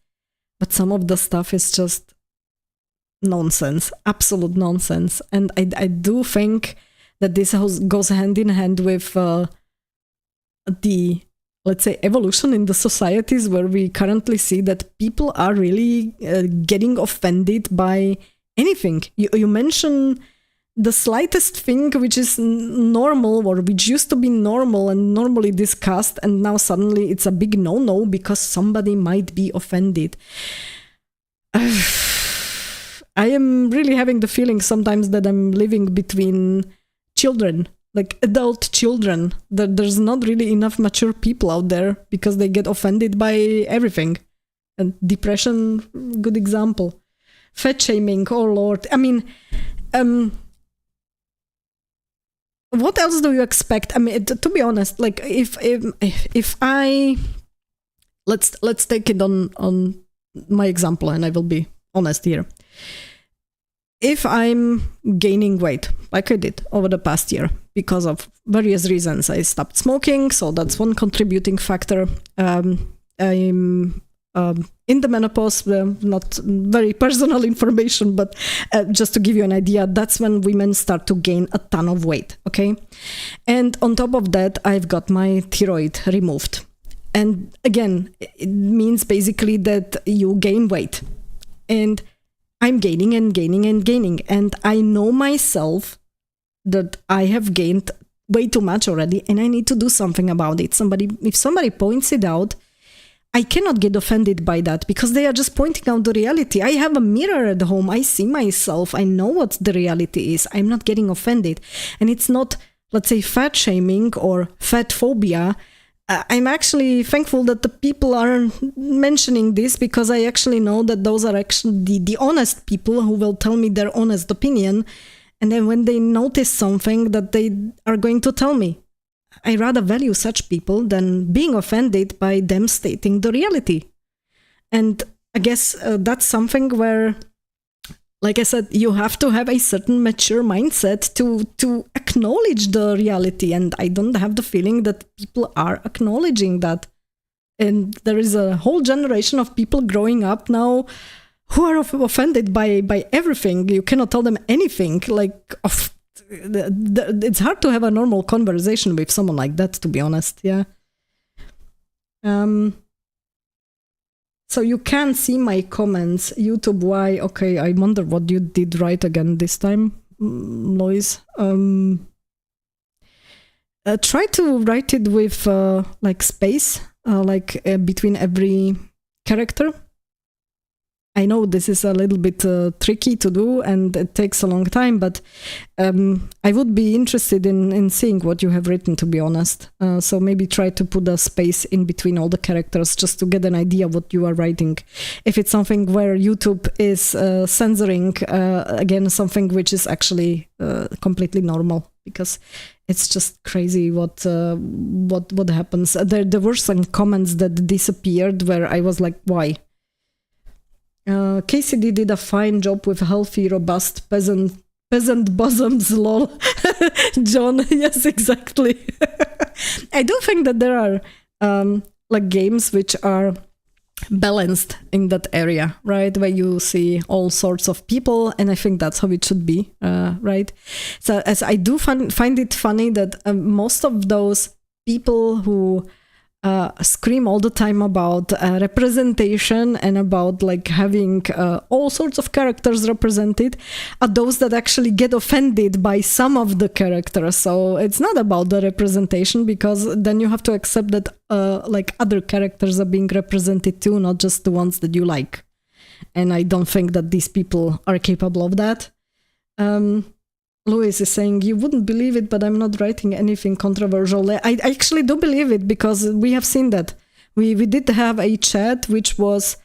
but some of the stuff is just nonsense, absolute nonsense. And I do think that this goes hand in hand with the, let's say, evolution in the societies where we currently see that people are really getting offended by anything. You mention the slightest thing which is normal or which used to be normal and normally discussed, and now suddenly it's a big no-no because somebody might be offended. I am really having the feeling sometimes that I'm living between children, like adult children. That there's not really enough mature people out there because they get offended by everything. And depression, good example. Fat shaming, oh Lord. I mean, what else do you expect? I mean, to be honest, like if I let's take it on my example, and I will be honest here. If I'm gaining weight, like I did over the past year, because of various reasons, I stopped smoking, so that's one contributing factor. I'm in the menopause, not very personal information, but just to give you an idea, that's when women start to gain a ton of weight, okay? And on top of that, I've got my thyroid removed. And again, it means basically that you gain weight. And I'm gaining and gaining and gaining. And I know myself that I have gained way too much already, and I need to do something about it. If somebody points it out, I cannot get offended by that because they are just pointing out the reality. I have a mirror at home. I see myself. I know what the reality is. I'm not getting offended. And it's not, let's say, fat shaming or fat phobia. I'm actually thankful that the people are mentioning this because I actually know that those are actually the honest people who will tell me their honest opinion. And then when they notice something that they are going to tell me, I rather value such people than being offended by them stating the reality. And I guess that's something where, like I said, you have to have a certain mature mindset to acknowledge the reality. And I don't have the feeling that people are acknowledging that. And there is a whole generation of people growing up now who are offended by everything. You cannot tell them anything. It's hard to have a normal conversation with someone like that, to be honest. Yeah. So you can see my comments. YouTube, why? Okay, I wonder what you did right again this time, Lois. Try to write it with like space, between every character. I know this is a little bit tricky to do and it takes a long time, but I would be interested in seeing what you have written, to be honest. So maybe try to put a space in between all the characters just to get an idea what you are writing. If it's something where YouTube is censoring, again, something which is actually completely normal, because it's just crazy what happens. There were some comments that disappeared where I was like, why? KCD did a fine job with healthy, robust peasant bosoms, lol. John, yes, exactly. I do think that there are like games which are balanced in that area, right? Where you see all sorts of people, and I think that's how it should be, right? So as I do find it funny that most of those people who scream all the time about representation and about like having all sorts of characters represented are those that actually get offended by some of the characters. So it's not about the representation, because then you have to accept that like other characters are being represented too, not just the ones that you like. And I don't think that these people are capable of that. Louis is saying, you wouldn't believe it, but I'm not writing anything controversial. I actually do believe it, because we have seen that. We did have a chat which was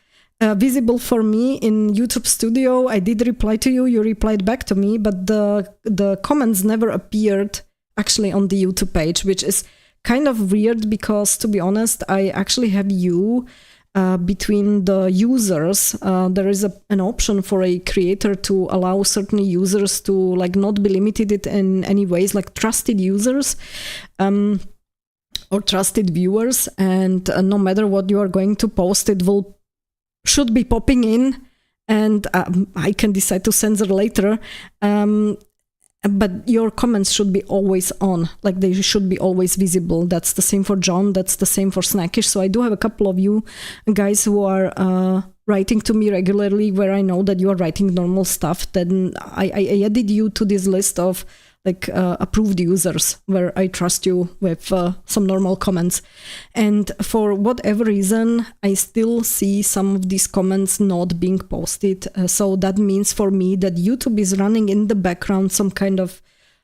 visible for me in YouTube Studio. I did reply to you, you replied back to me, but the comments never appeared actually on the YouTube page, which is kind of weird because, to be honest, I actually have you between the users. There is an option for a creator to allow certain users to like not be limited in any ways, like trusted users or trusted viewers, and no matter what you are going to post, it should be popping in, and I can decide to censor later. But your comments should be always on, like they should be always visible. That's the same for John, that's the same for Snackish. So I do have a couple of you guys who are writing to me regularly where I know that you are writing normal stuff. Then I added you to this list of like approved users where I trust you with some normal comments. And for whatever reason, I still see some of these comments not being posted. So that means for me that YouTube is running in the background some kind of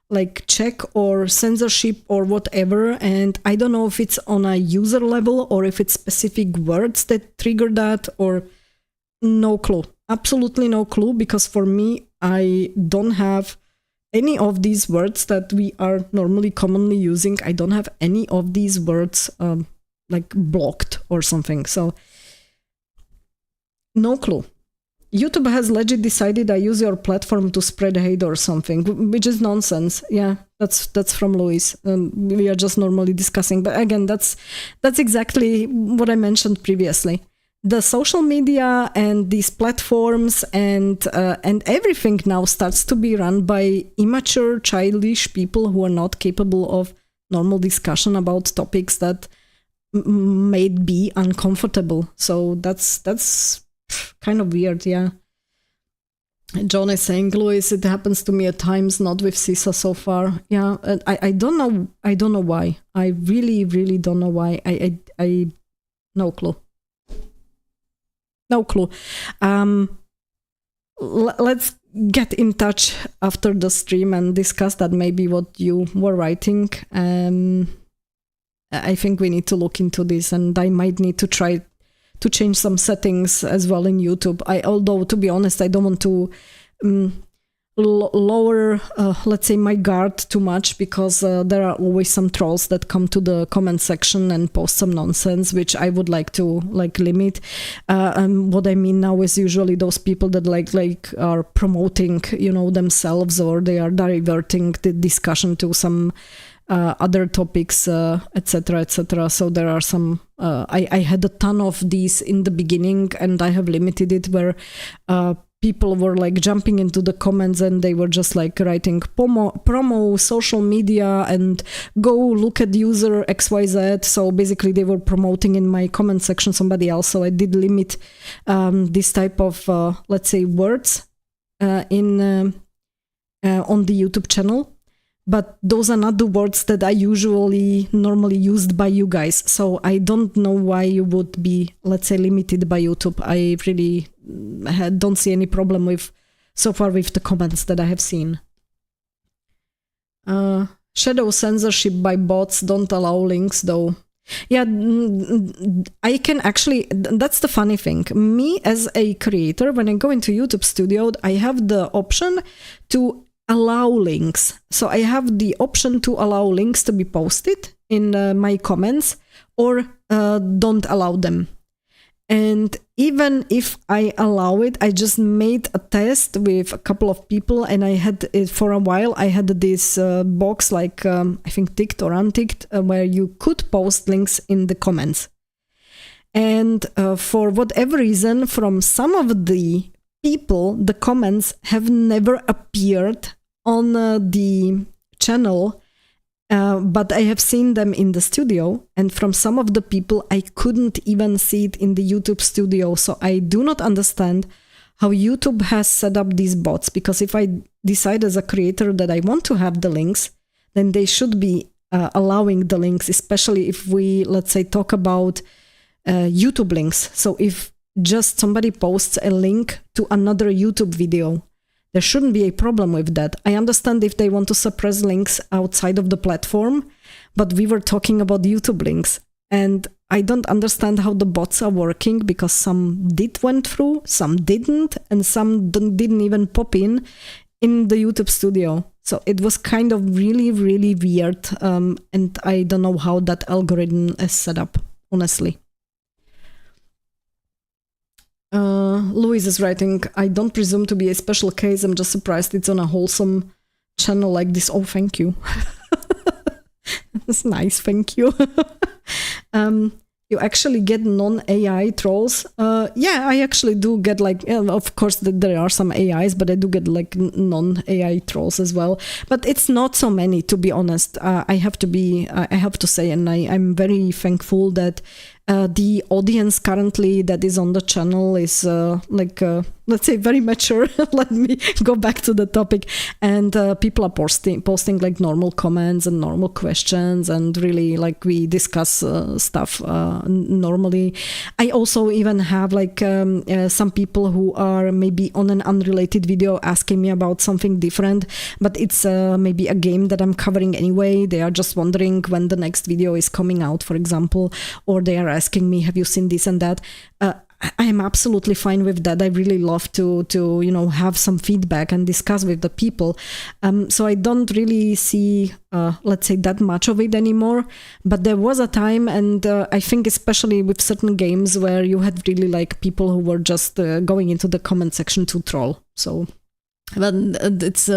like check or censorship or whatever. And I don't know if it's on a user level or if it's specific words that trigger that, or no clue. Absolutely no clue, because for me, I don't have any of these words that we are normally commonly using. I don't have any of these words like blocked or something. So no clue. YouTube has legit decided I use your platform to spread hate or something, which is nonsense. Yeah, that's from Louis. We are just normally discussing. But again, that's exactly what I mentioned previously. The social media and these platforms and everything now starts to be run by immature, childish people who are not capable of normal discussion about topics that made be uncomfortable. So that's kind of weird, yeah. John is saying, Louis, it happens to me at times, not with Sisa so far. Yeah, I don't know. I don't know why. I really, really don't know why. I no clue. No clue. Let's get in touch after the stream and discuss that, maybe what you were writing. I think we need to look into this, and I might need to try to change some settings as well in YouTube. Although, to be honest, I don't want to lower, let's say, my guard too much, because there are always some trolls that come to the comment section and post some nonsense, which I would like to limit. And what I mean now is usually those people that like are promoting, themselves, or they are diverting the discussion to some other topics, etc., etc. So there are some. I had a ton of these in the beginning, and I have limited it where people were jumping into the comments and they were just writing promo social media and go look at user XYZ. So basically they were promoting in my comment section somebody else. So I did limit this type of let's say words on the YouTube channel. But those are not the words that I normally used by you guys. So I don't know why you would be, let's say, limited by YouTube. I really don't see any problem so far with the comments that I have seen. Shadow censorship by bots don't allow links though. Yeah, I can actually, that's the funny thing. Me as a creator, when I go into YouTube Studio, I have the option to allow links. So I have the option to allow links to be posted in my comments, or don't allow them. And even if I allow it, I just made a test with a couple of people, and I had it for a while. I had this box I think ticked or unticked, where you could post links in the comments. And for whatever reason, from some of the people, the comments have never appeared on the channel, but I have seen them in the studio, and from some of the people I couldn't even see it in the YouTube Studio. So I do not understand how YouTube has set up these bots, because if I decide as a creator that I want to have the links, then they should be allowing the links, especially if we, let's say, talk about YouTube links. So if just somebody posts a link to another YouTube video, there shouldn't be a problem with that. I understand if they want to suppress links outside of the platform, but we were talking about YouTube links, and I don't understand how the bots are working, because some went through, some didn't, and some didn't even pop in the YouTube Studio. So it was kind of really, really weird, and I don't know how that algorithm is set up, honestly. Louise is writing, I don't presume to be a special case. I'm just surprised it's on a wholesome channel like this. Oh, thank you. That's nice, thank you. You actually get non-AI trolls? Yeah, I actually do get of course there are some AIs, but I do get non-AI trolls as well. But it's not so many, to be honest. I have to say, and I'm very thankful that the audience currently that is on the channel is let's say very mature. Let me go back to the topic. And people are posting normal comments and normal questions, and really we discuss stuff normally. I also even have some people who are maybe on an unrelated video asking me about something different, but it's maybe a game that I'm covering anyway. They are just wondering when the next video is coming out, for example, or they are asking me, have you seen this and that? I am absolutely fine with that. I really love to have some feedback and discuss with the people. So I don't really see, let's say, that much of it anymore. But there was a time, and I think especially with certain games, where you had really people who were just going into the comment section to troll. So, but it's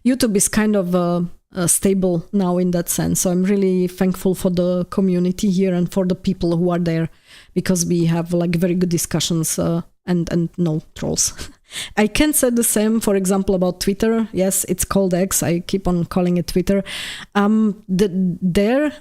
YouTube is kind of stable now in that sense. So I'm really thankful for the community here and for the people who are there, because we have very good discussions and no trolls. I can say the same, for example, about Twitter. Yes, it's called X. I keep on calling it Twitter. There,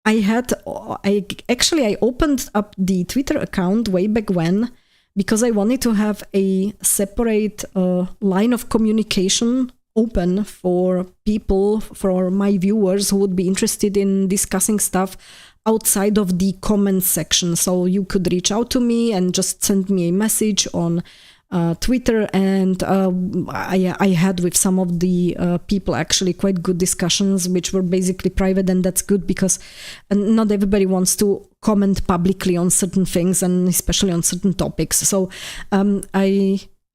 I opened up the Twitter account way back when because I wanted to have a separate line of communication open for people, for my viewers who would be interested in discussing stuff outside of the comments section. So you could reach out to me and just send me a message on Twitter, and I had with some of the people actually quite good discussions, which were basically private, and that's good because not everybody wants to comment publicly on certain things, and especially on certain topics. So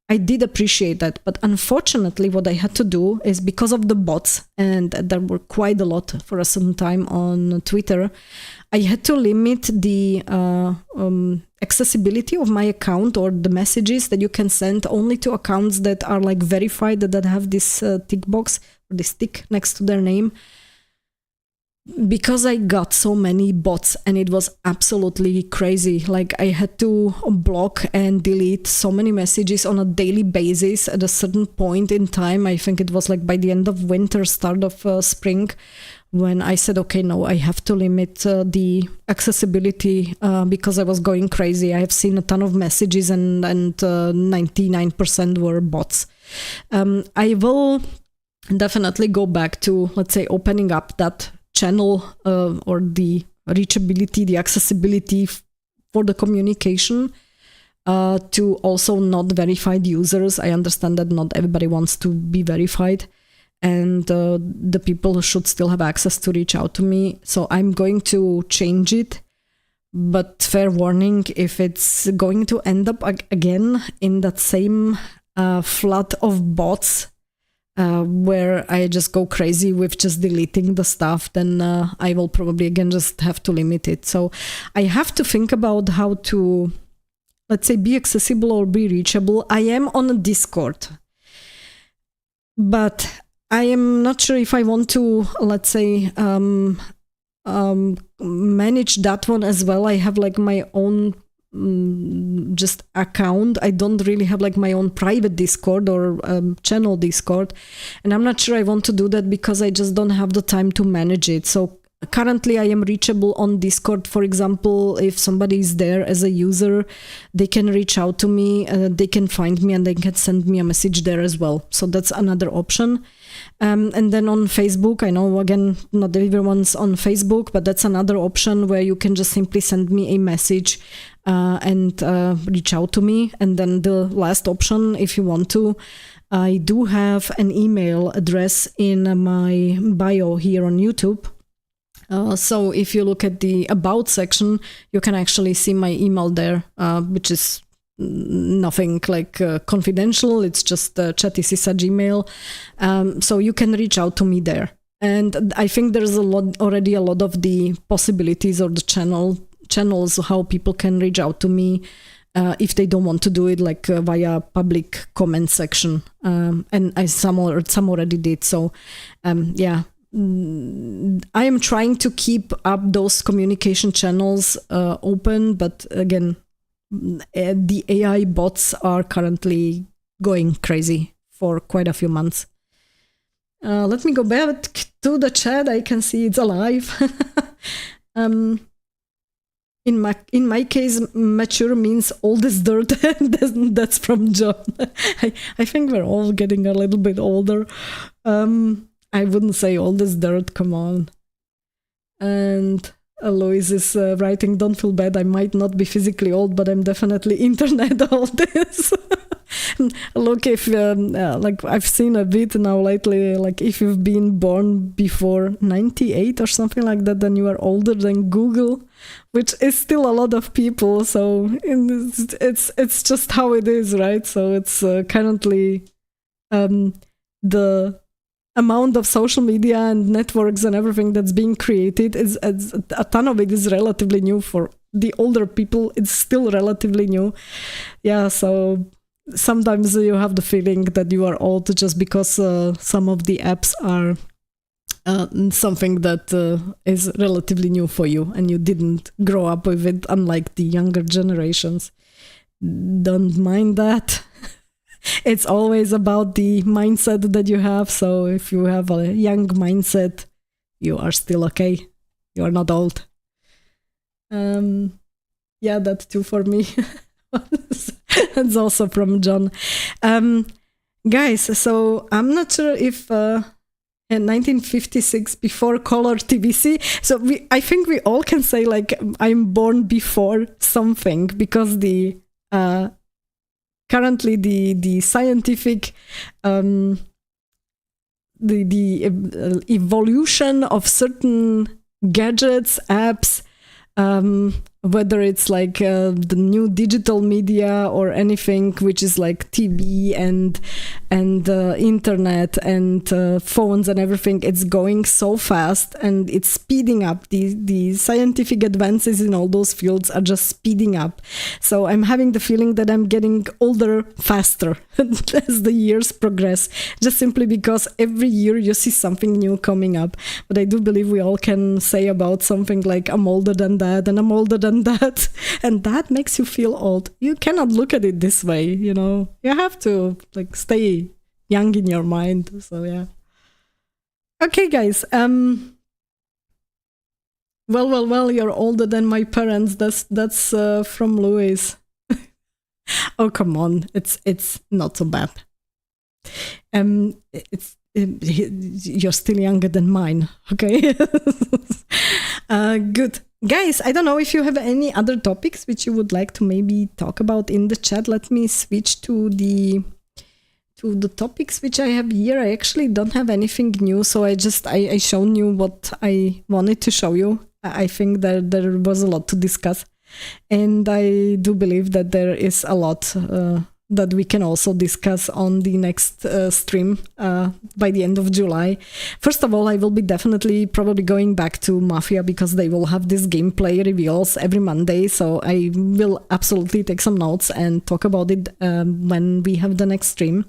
I did appreciate that, but unfortunately what I had to do is, because of the bots, and there were quite a lot for a certain time on Twitter, I had to limit the accessibility of my account, or the messages that you can send, only to accounts that are like verified, that have this tick box, or this tick next to their name. Because I got so many bots, and it was absolutely crazy. Like, I had to block and delete so many messages on a daily basis at a certain point in time. I think it was like by the end of winter, start of spring, when I said, okay, no, I have to limit the accessibility because I was going crazy. I have seen a ton of messages, and 99% were bots. I will definitely go back to, let's say, opening up that channel or the reachability, the accessibility for the communication to also not verified users. I understand that not everybody wants to be verified, and the people should still have access to reach out to me. So I'm going to change it, but fair warning, if it's going to end up again in that same flood of bots, where I just go crazy with just deleting the stuff, then I will probably again just have to limit it. So I have to think about how to, let's say, be accessible or be reachable. I am on a Discord, but I am not sure if I want to, let's say, manage that one as well. I have like my own just account. I don't really have like my own private Discord or channel Discord, and I'm not sure I want to do that because I just don't have the time to manage it. So currently I am reachable on Discord. For example, if somebody is there as a user, they can reach out to me, they can find me, and they can send me a message there as well. So that's another option. And then on Facebook, I know, again, not everyone's on Facebook, but that's another option where you can just simply send me a message and reach out to me. And then the last option, if you want to, I do have an email address in my bio here on YouTube. So if you look at the About section, you can actually see my email there, which is nothing like confidential. It's just Chatty Sisa Gmail. So you can reach out to me there. And I think there's already a lot of the possibilities, or the channels how people can reach out to me if they don't want to do it like via public comment section. And some already did. So yeah. I am trying to keep up those communication channels open, but again, the AI bots are currently going crazy for quite a few months. Let me go back to the chat. I can see it's alive. In my case, mature means old as dirt. That's from John. I think we're all getting a little bit older. I wouldn't say old as dirt, come on. And Alois is writing, don't feel bad, I might not be physically old, but I'm definitely internet old. Look, if like I've seen a bit now lately, like if you've been born before 98 or something like that, then you are older than Google, which is still a lot of people. So it's just how it is, right? So it's currently the amount of social media and networks and everything that's being created is a ton of it is relatively new. For the older people, it's still relatively new. Yeah, so sometimes you have the feeling that you are old just because some of the apps are something that is relatively new for you and you didn't grow up with it, unlike the younger generations. Don't mind that. It's always about the mindset that you have. So if you have a young mindset, you are still okay. you're not old. Yeah, that too for me. That's also from John. Guys, so I'm not sure if in 1956, before color TVC, so I think we all can say like I'm born before something, because the currently the scientific the evolution of certain gadgets, apps, whether it's like the new digital media or anything which is like TV and internet and phones and everything, it's going so fast and it's speeding up. The scientific advances in all those fields are just speeding up. So I'm having the feeling that I'm getting older faster as the years progress, just simply because every year you see something new coming up. But I do believe we all can say about something like, I'm older than that and I'm older than that, and that makes you feel old. You cannot look at it this way, you know. You have to like stay young in your mind. So yeah. Okay, guys. Well, you're older than my parents. That's from Louis. Oh, come on. It's not so bad. You're still younger than mine. Okay. Good. Guys, I don't know if you have any other topics which you would like to maybe talk about in the chat. Let me switch to the topics which I have here. I actually don't have anything new, so I shown you what I wanted to show you. I think that there was a lot to discuss, and I do believe that there is a lot that we can also discuss on the next stream by the end of July. First of all, I will be definitely probably going back to Mafia, because they will have this gameplay reveals every Monday, so I will absolutely take some notes and talk about it when we have the next stream.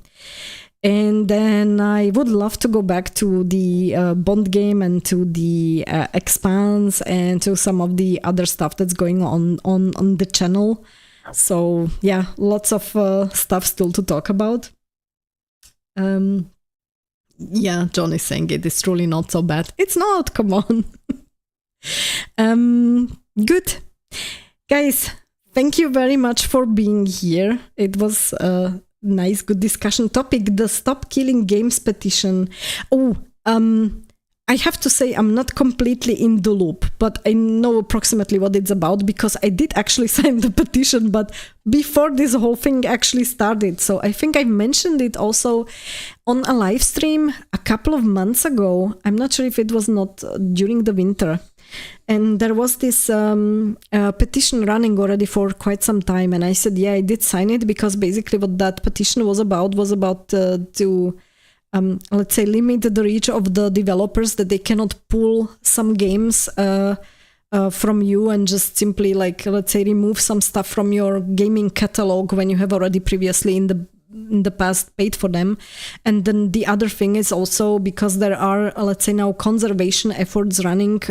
And then I would love to go back to the Bond game and to the Expanse and to some of the other stuff that's going on the channel. So yeah, lots of stuff still to talk about. Yeah, John is saying it is truly not so bad. It's not, come on. Good. Guys, thank you very much for being here. It was a nice, good discussion topic, the Stop Killing Games petition. Oh, I have to say I'm not completely in the loop, but I know approximately what it's about, because I did actually sign the petition, but before this whole thing actually started. So I think I mentioned it also on a live stream a couple of months ago. I'm not sure if it was not during the winter. And there was this petition running already for quite some time. And I said, yeah, I did sign it, because basically what that petition was about to let's say, limit the reach of the developers, that they cannot pull some games from you and just simply, like, let's say, remove some stuff from your gaming catalog when you have already previously in the past paid for them. And then the other thing is also because there are, let's say, now conservation efforts running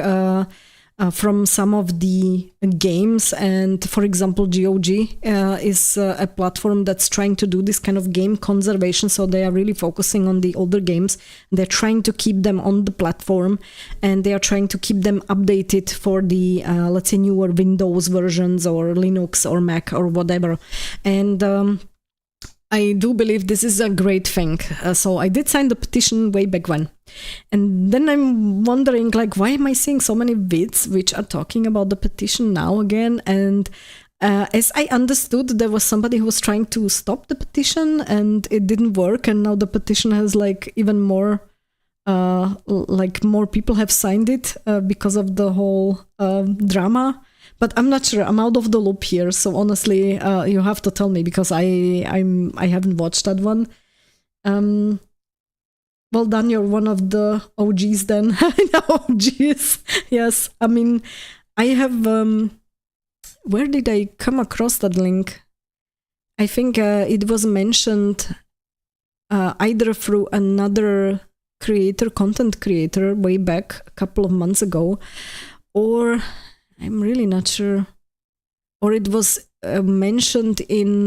from some of the games, and for example GOG is a platform that's trying to do this kind of game conservation, so they are really focusing on the older games. They're trying to keep them on the platform, and they are trying to keep them updated for the let's say newer Windows versions or Linux or Mac or whatever. And I do believe this is a great thing. So I did sign the petition way back when. And then I'm wondering, like, why am I seeing so many vids which are talking about the petition now again? And as I understood, there was somebody who was trying to stop the petition and it didn't work. And now the petition has like even more, like more people have signed it because of the whole drama. But I'm not sure. I'm out of the loop here. So honestly, you have to tell me, because I haven't watched that one. Well done, you're one of the OGs then. OGs, yes. I mean, I have... where did I come across that link? I think it was mentioned either through another content creator, way back a couple of months ago, or... I'm really not sure. Or it was mentioned in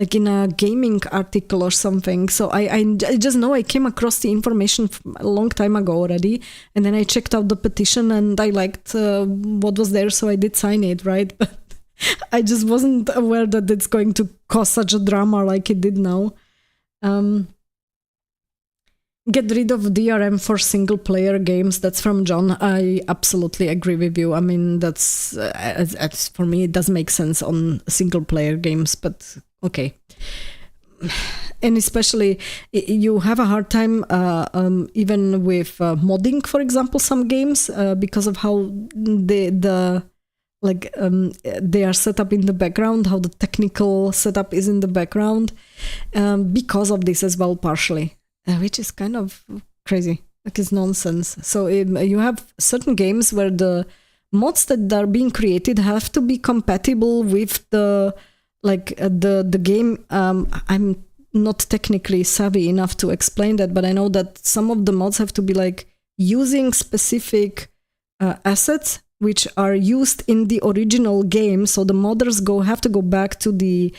like in a gaming article or something. So I just know I came across the information a long time ago already, and then I checked out the petition and I liked what was there, so I did sign it, right? But I just wasn't aware that it's going to cause such a drama like it did now. Get rid of DRM for single player games. That's from John. I absolutely agree with you. I mean, that's for me, it does make sense on single player games, but okay. And especially you have a hard time even with modding, for example, some games because of how they are set up in the background, how the technical setup is in the background, because of this as well, partially. Which is kind of crazy, like it's nonsense. So you have certain games where the mods that are being created have to be compatible with the game. I'm not technically savvy enough to explain that, but I know that some of the mods have to be like using specific assets which are used in the original game. So the modders have to go back to the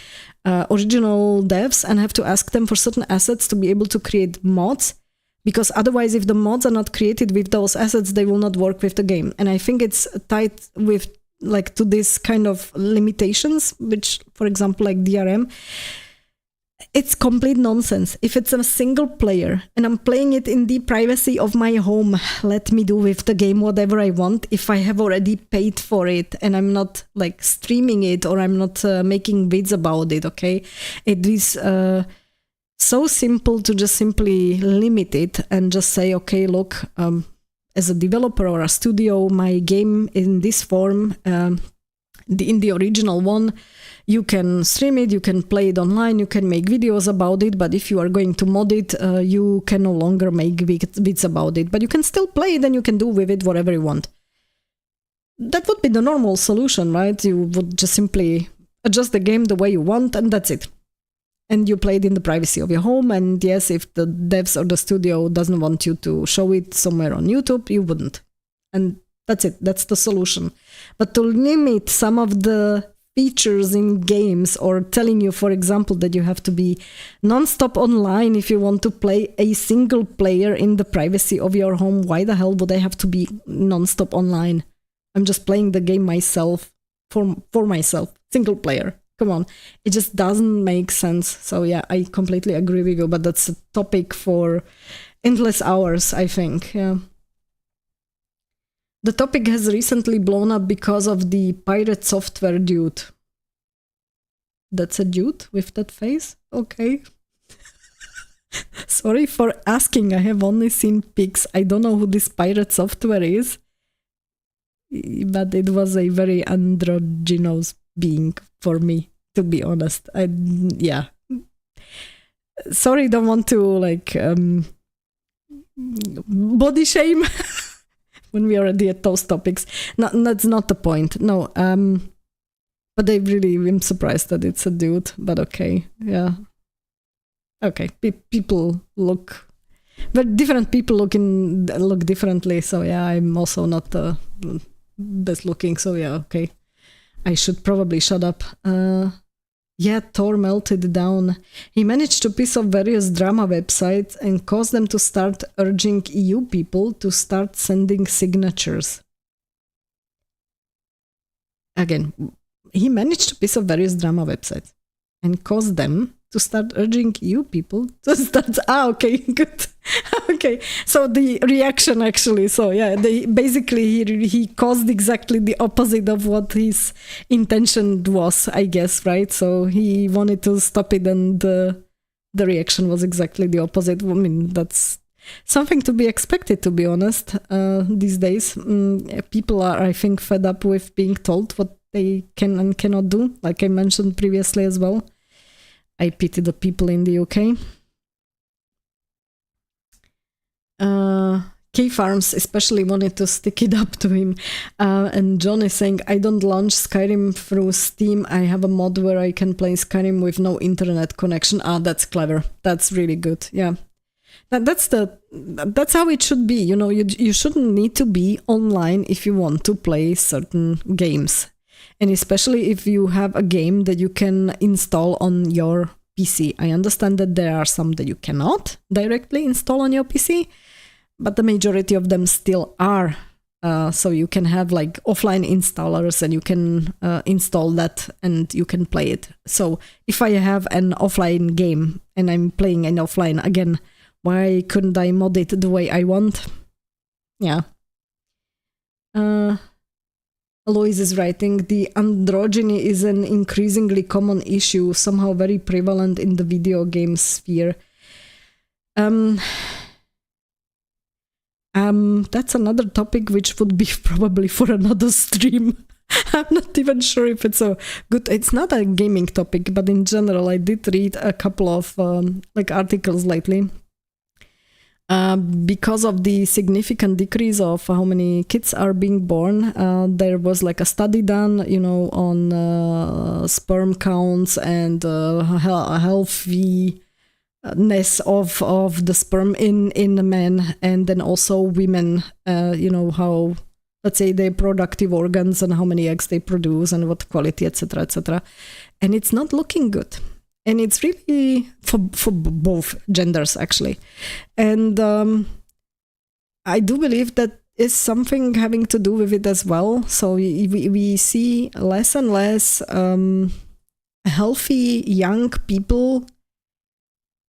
original devs and have to ask them for certain assets to be able to create mods, because otherwise if the mods are not created with those assets, they will not work with the game. And I think it's tied with to this kind of limitations, which, for example, like DRM, it's complete nonsense. If it's a single player and I'm playing it in the privacy of my home, let me do with the game whatever I want. If I have already paid for it and I'm not streaming it or I'm not making vids about it, okay? It is so simple to just simply limit it and just say, okay, look, as a developer or a studio, my game in this form, in the original one, you can stream it, you can play it online, you can make videos about it, but if you are going to mod it, you can no longer make vids about it, but you can still play it and you can do with it whatever you want. That would be the normal solution, right? You would just simply adjust the game the way you want and that's it. And you play it in the privacy of your home, and yes, if the devs or the studio doesn't want you to show it somewhere on YouTube, you wouldn't. And that's it, that's the solution. But to limit some of the features in games, or telling you, for example, that you have to be non-stop online if you want to play a single player in the privacy of your home, why the hell would I have to be non-stop online? I'm just playing the game myself, for myself, single player. Come on, it just doesn't make sense. So yeah, I completely agree with you, but that's a topic for endless hours, I think. Yeah. The topic has recently blown up because of the pirate software dude. That's a dude with that face? Okay. Sorry for asking, I have only seen pics. I don't know who this pirate software is. But it was a very androgynous being for me, to be honest. Yeah. Sorry, don't want to body shame. When we are already at those topics. No, that's not the point. No, but I really am surprised that it's a dude, but okay, yeah. Okay, people look, but different people look differently, so yeah, I'm also not the best looking, so yeah, okay. I should probably shut up. Yeah, Tor melted down. He managed to piss off various drama websites and caused them to start urging EU people to start sending signatures. Again, he managed to piss off various drama websites and caused them to start urging EU people to start... okay, good. Okay, so the reaction actually, so yeah, basically he caused exactly the opposite of what his intention was, I guess, right? So he wanted to stop it and the reaction was exactly the opposite. I mean, that's something to be expected, to be honest, these days. People are, I think, fed up with being told what they can and cannot do, like I mentioned previously as well. I pity the people in the UK. K-Farms especially wanted to stick it up to him. And John is saying, I don't launch Skyrim through Steam. I have a mod where I can play Skyrim with no internet connection. That's clever. That's really good. Yeah. That's how it should be. You know, you shouldn't need to be online if you want to play certain games. And especially if you have a game that you can install on your PC. I understand that there are some that you cannot directly install on your PC, but the majority of them still are. So you can have like offline installers and you can install that and you can play it. So if I have an offline game and I'm playing an offline again, why couldn't I mod it the way I want? Yeah. Alois is writing, the androgyny is an increasingly common issue, somehow very prevalent in the video game sphere. That's another topic which would be probably for another stream. I'm not even sure if it's it's not a gaming topic, but in general, I did read a couple of articles lately. Because of the significant decrease of how many kids are being born, there was like a study done, on sperm counts and healthiness of the sperm in men, and then also women, how, let's say, their productive organs and how many eggs they produce and what quality, etc., etc. And it's not looking good. And it's really for both genders, actually. And I do believe that is something having to do with it as well. So we see less and less healthy young people.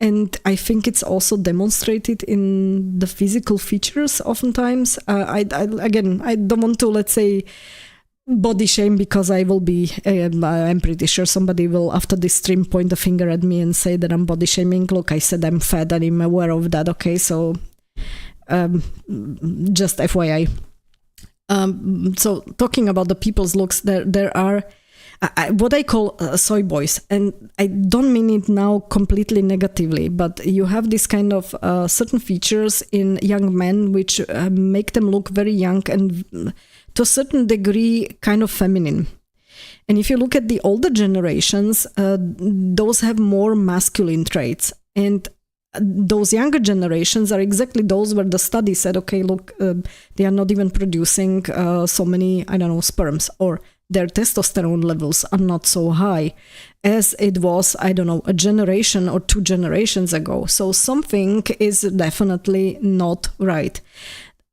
And I think it's also demonstrated in the physical features oftentimes. I don't want to, let's say, body shame, because I will be, I'm pretty sure somebody will, after this stream, point a finger at me and say that I'm body shaming. Look, I said I'm fat and I'm aware of that, okay? So just FYI. So talking about the people's looks, there are what I call soy boys, and I don't mean it now completely negatively, but you have this kind of certain features in young men which make them look very young and to a certain degree kind of feminine. And if you look at the older generations, those have more masculine traits. And those younger generations are exactly those where the study said, okay, look, they are not even producing so many, sperms, or their testosterone levels are not so high as it was, a generation or 2 generations ago. So something is definitely not right.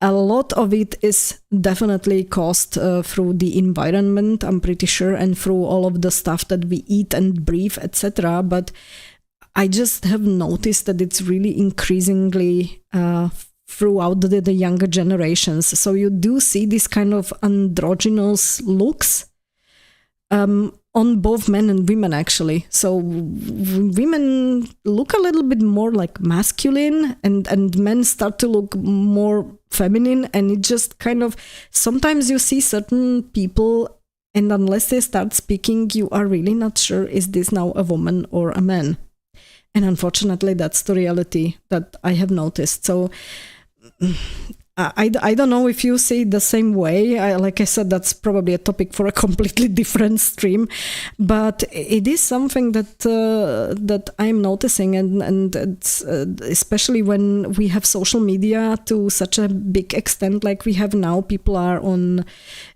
A lot of it is definitely caused through the environment, I'm pretty sure, and through all of the stuff that we eat and breathe, etc. But I just have noticed that it's really increasingly throughout the younger generations. So you do see this kind of androgynous looks on both men and women, actually. So women look a little bit more like masculine, and men start to look more feminine. And it just kind of, sometimes you see certain people, and unless they start speaking, you are really not sure, is this now a woman or a man? And unfortunately, that's the reality that I have noticed. So I don't know if you see it the same way. Like I said, that's probably a topic for a completely different stream. But it is something that I'm noticing, and it's, especially when we have social media to such a big extent like we have now. People are on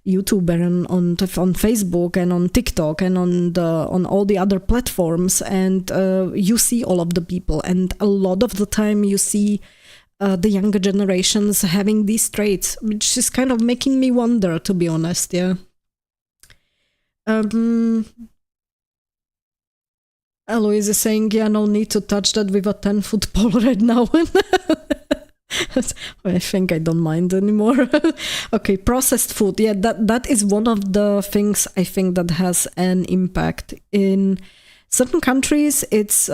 YouTube and on Facebook and on TikTok and on all the other platforms, and you see all of the people, and a lot of the time you see the younger generations having these traits, which is kind of making me wonder, to be honest. Yeah. Alois is saying, yeah, no need to touch that with a 10-foot pole right now. I think I don't mind anymore. Okay, processed food. Yeah, that is one of the things I think that has an impact. In certain countries, it's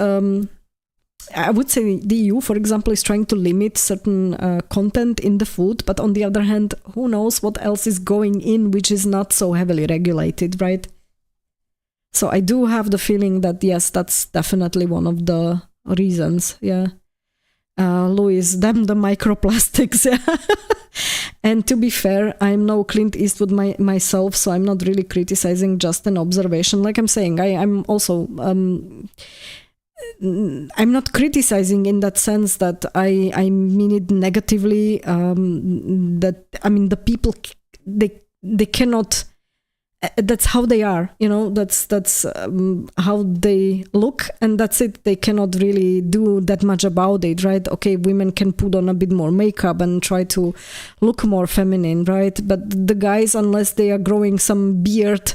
I would say the EU, for example, is trying to limit certain content in the food, but on the other hand, who knows what else is going in, which is not so heavily regulated, right? So I do have the feeling that, yes, that's definitely one of the reasons, yeah. Louis, damn the microplastics, yeah. And to be fair, I'm no Clint Eastwood myself, so I'm not really criticizing, just an observation. Like I'm saying, I'm also... I'm not criticizing in that sense that I mean it negatively. That, I mean, the people, they cannot that's how they are, you know, that's how they look, and that's it. They cannot really do that much about it, right? Okay, women can put on a bit more makeup and try to look more feminine, right? But the guys, unless they are growing some beard,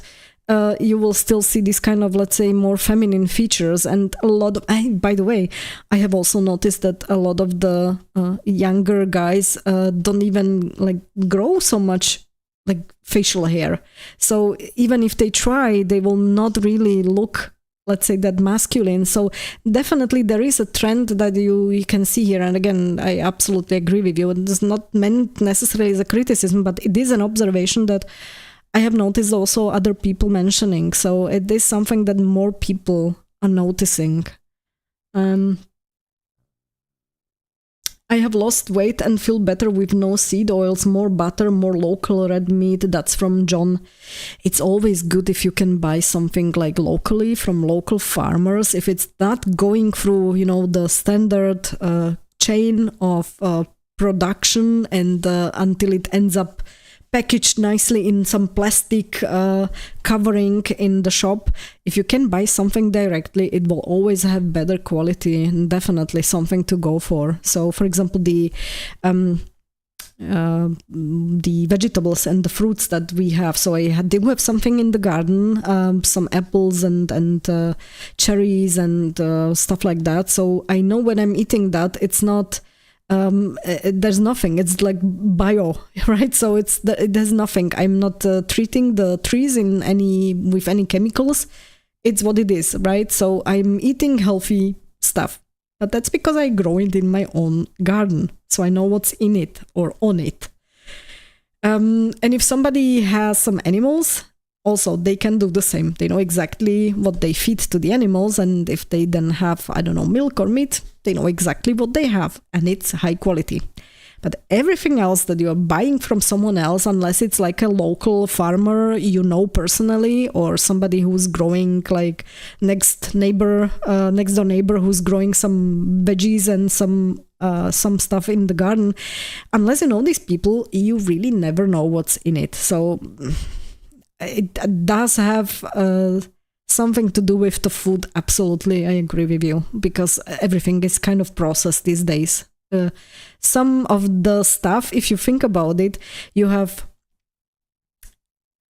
you will still see this kind of, let's say, more feminine features. And a lot of, by the way, I have also noticed that a lot of the younger guys don't even like grow so much like facial hair. So even if they try, they will not really look, let's say, that masculine. So definitely there is a trend that you can see here. And again, I absolutely agree with you. It's not meant necessarily as a criticism, but it is an observation that I have noticed also other people mentioning. So it is something that more people are noticing. I have lost weight and feel better with no seed oils, more butter, more local red meat. That's from John. It's always good if you can buy something like locally from local farmers. If it's not going through, you know, the standard chain of production and until it ends up packaged nicely in some plastic covering in the shop. If you can buy something directly, it will always have better quality and definitely something to go for. So, for example, the vegetables and the fruits that we have. So I do have something in the garden, some apples and cherries and stuff like that. So I know when I'm eating that, it's not there's nothing, it's like bio, right? So there's nothing. I'm not treating the trees with any chemicals. It's what it is, right? So I'm eating healthy stuff, but that's because I grow it in my own garden, so I know what's in it or on it. And if somebody has some animals, also they can do the same. They know exactly what they feed to the animals, and if they then have, I don't know, milk or meat, they know exactly what they have, and it's high quality. But everything else that you are buying from someone else, unless it's like a local farmer you know personally, or somebody who's growing, like next door neighbor who's growing some veggies and some stuff in the garden, unless you know these people, you really never know what's in it. So it does have something to do with the food. Absolutely, I agree with you, because everything is kind of processed these days. Some of the stuff, if you think about it, you have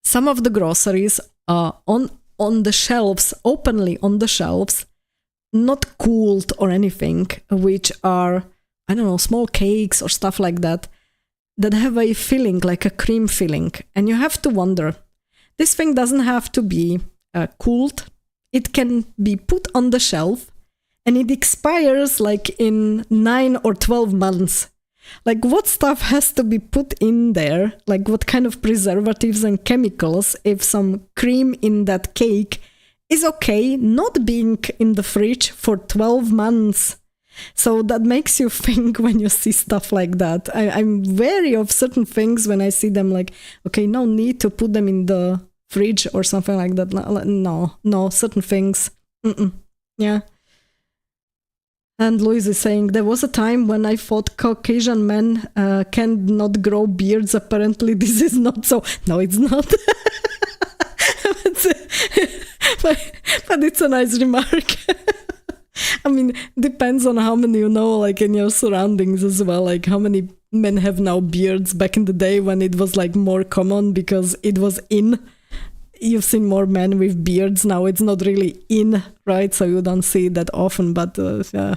some of the groceries on the shelves, openly on the shelves, not cooled or anything, which are, I don't know, small cakes or stuff like that have a filling, like a cream filling. And you have to wonder, this thing doesn't have to be cooled. It can be put on the shelf and it expires like in 9 or 12 months. Like, what stuff has to be put in there? Like, what kind of preservatives and chemicals if some cream in that cake is okay not being in the fridge for 12 months? So that makes you think when you see stuff like that. I'm wary of certain things when I see them, like, okay, no need to put them in the fridge or something like that. No, certain things. Yeah. And Louise is saying, there was a time when I thought Caucasian men cannot grow beards. Apparently this is not so. No, it's not. but it's a nice remark. I mean, depends on how many you know, like in your surroundings as well. Like how many men have now beards back in the day when it was like more common because it was in. You've seen more men with beards. Now it's not really in, right? So you don't see it that often, but yeah.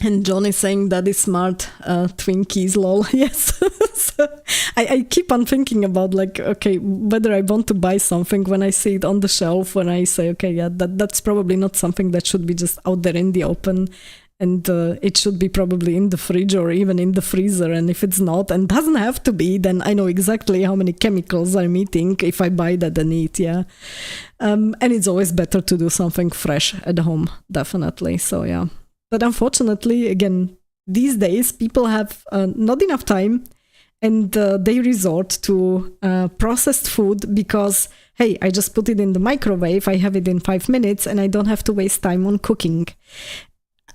And John is saying that is smart, Twinkies, lol. Yes. So I keep on thinking about, like, okay, whether I want to buy something when I see it on the shelf, when I say, okay, yeah, that's probably not something that should be just out there in the open. And it should be probably in the fridge or even in the freezer. And if it's not and doesn't have to be, then I know exactly how many chemicals I'm eating if I buy that and eat, yeah. And it's always better to do something fresh at home, definitely. So, yeah. But unfortunately, again, these days, people have not enough time and they resort to processed food because, hey, I just put it in the microwave, I have it in 5 minutes and I don't have to waste time on cooking.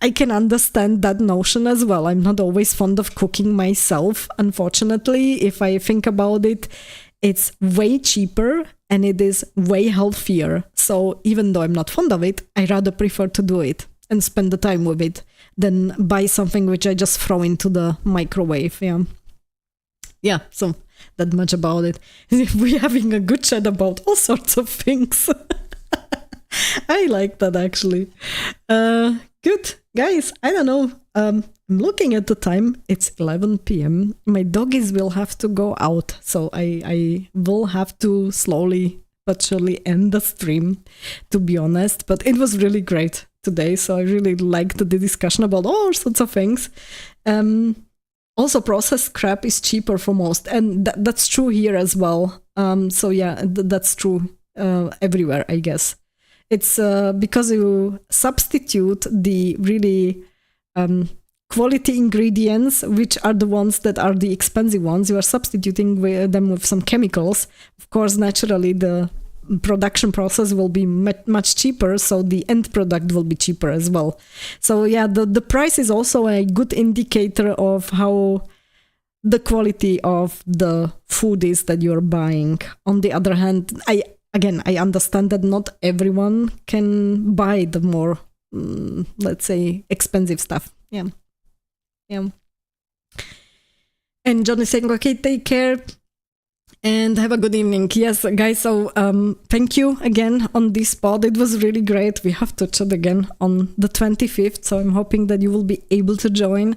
I can understand that notion as well. I'm not always fond of cooking myself, unfortunately. If I think about it, it's way cheaper and it is way healthier. So even though I'm not fond of it, I rather prefer to do it and spend the time with it than buy something which I just throw into the microwave. Yeah, so that much about it. We're having a good chat about all sorts of things. I like that, actually. Good. Guys, I don't know. I'm looking at the time. It's 11 p.m. My doggies will have to go out, so I will have to slowly but surely end the stream, to be honest. But it was really great today, so I really liked the discussion about all sorts of things. Also, processed crap is cheaper for most, and that's true here as well. So yeah, that's true everywhere, I guess. It's because you substitute the really quality ingredients, which are the ones that are the expensive ones. You are substituting them with some chemicals. Of course, naturally, the production process will be much cheaper, so the end product will be cheaper as well. So yeah, the price is also a good indicator of how the quality of the food is that you're buying. On the other hand, I understand that not everyone can buy the more, let's say, expensive stuff. Yeah. And John is saying, okay, take care and have a good evening. Yes, guys, so thank you again on this pod. It was really great. We have to chat again on the 25th, so I'm hoping that you will be able to join.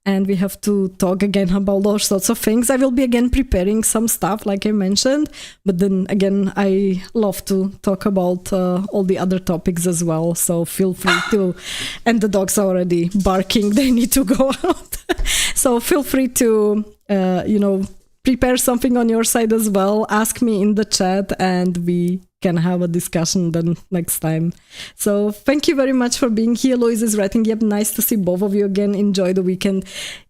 And we have to talk again about all sorts of things. I will be again preparing some stuff, like I mentioned. But then again, I love to talk about all the other topics as well. So feel free to, and the dogs are already barking. They need to go out. So feel free to, prepare something on your side as well. Ask me in the chat and we can have a discussion then next time. So thank you very much for being here. Louise is writing, yep, nice to see both of you again. Enjoy the weekend.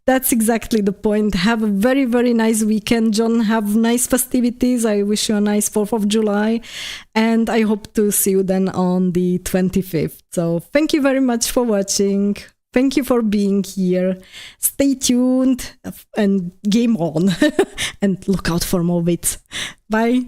That's exactly the point. Have a very, very nice weekend. John, have nice festivities. I wish you a nice 4th of July. And I hope to see you then on the 25th. So thank you very much for watching. Thank you for being here. Stay tuned and game on. And look out for more bits. Bye.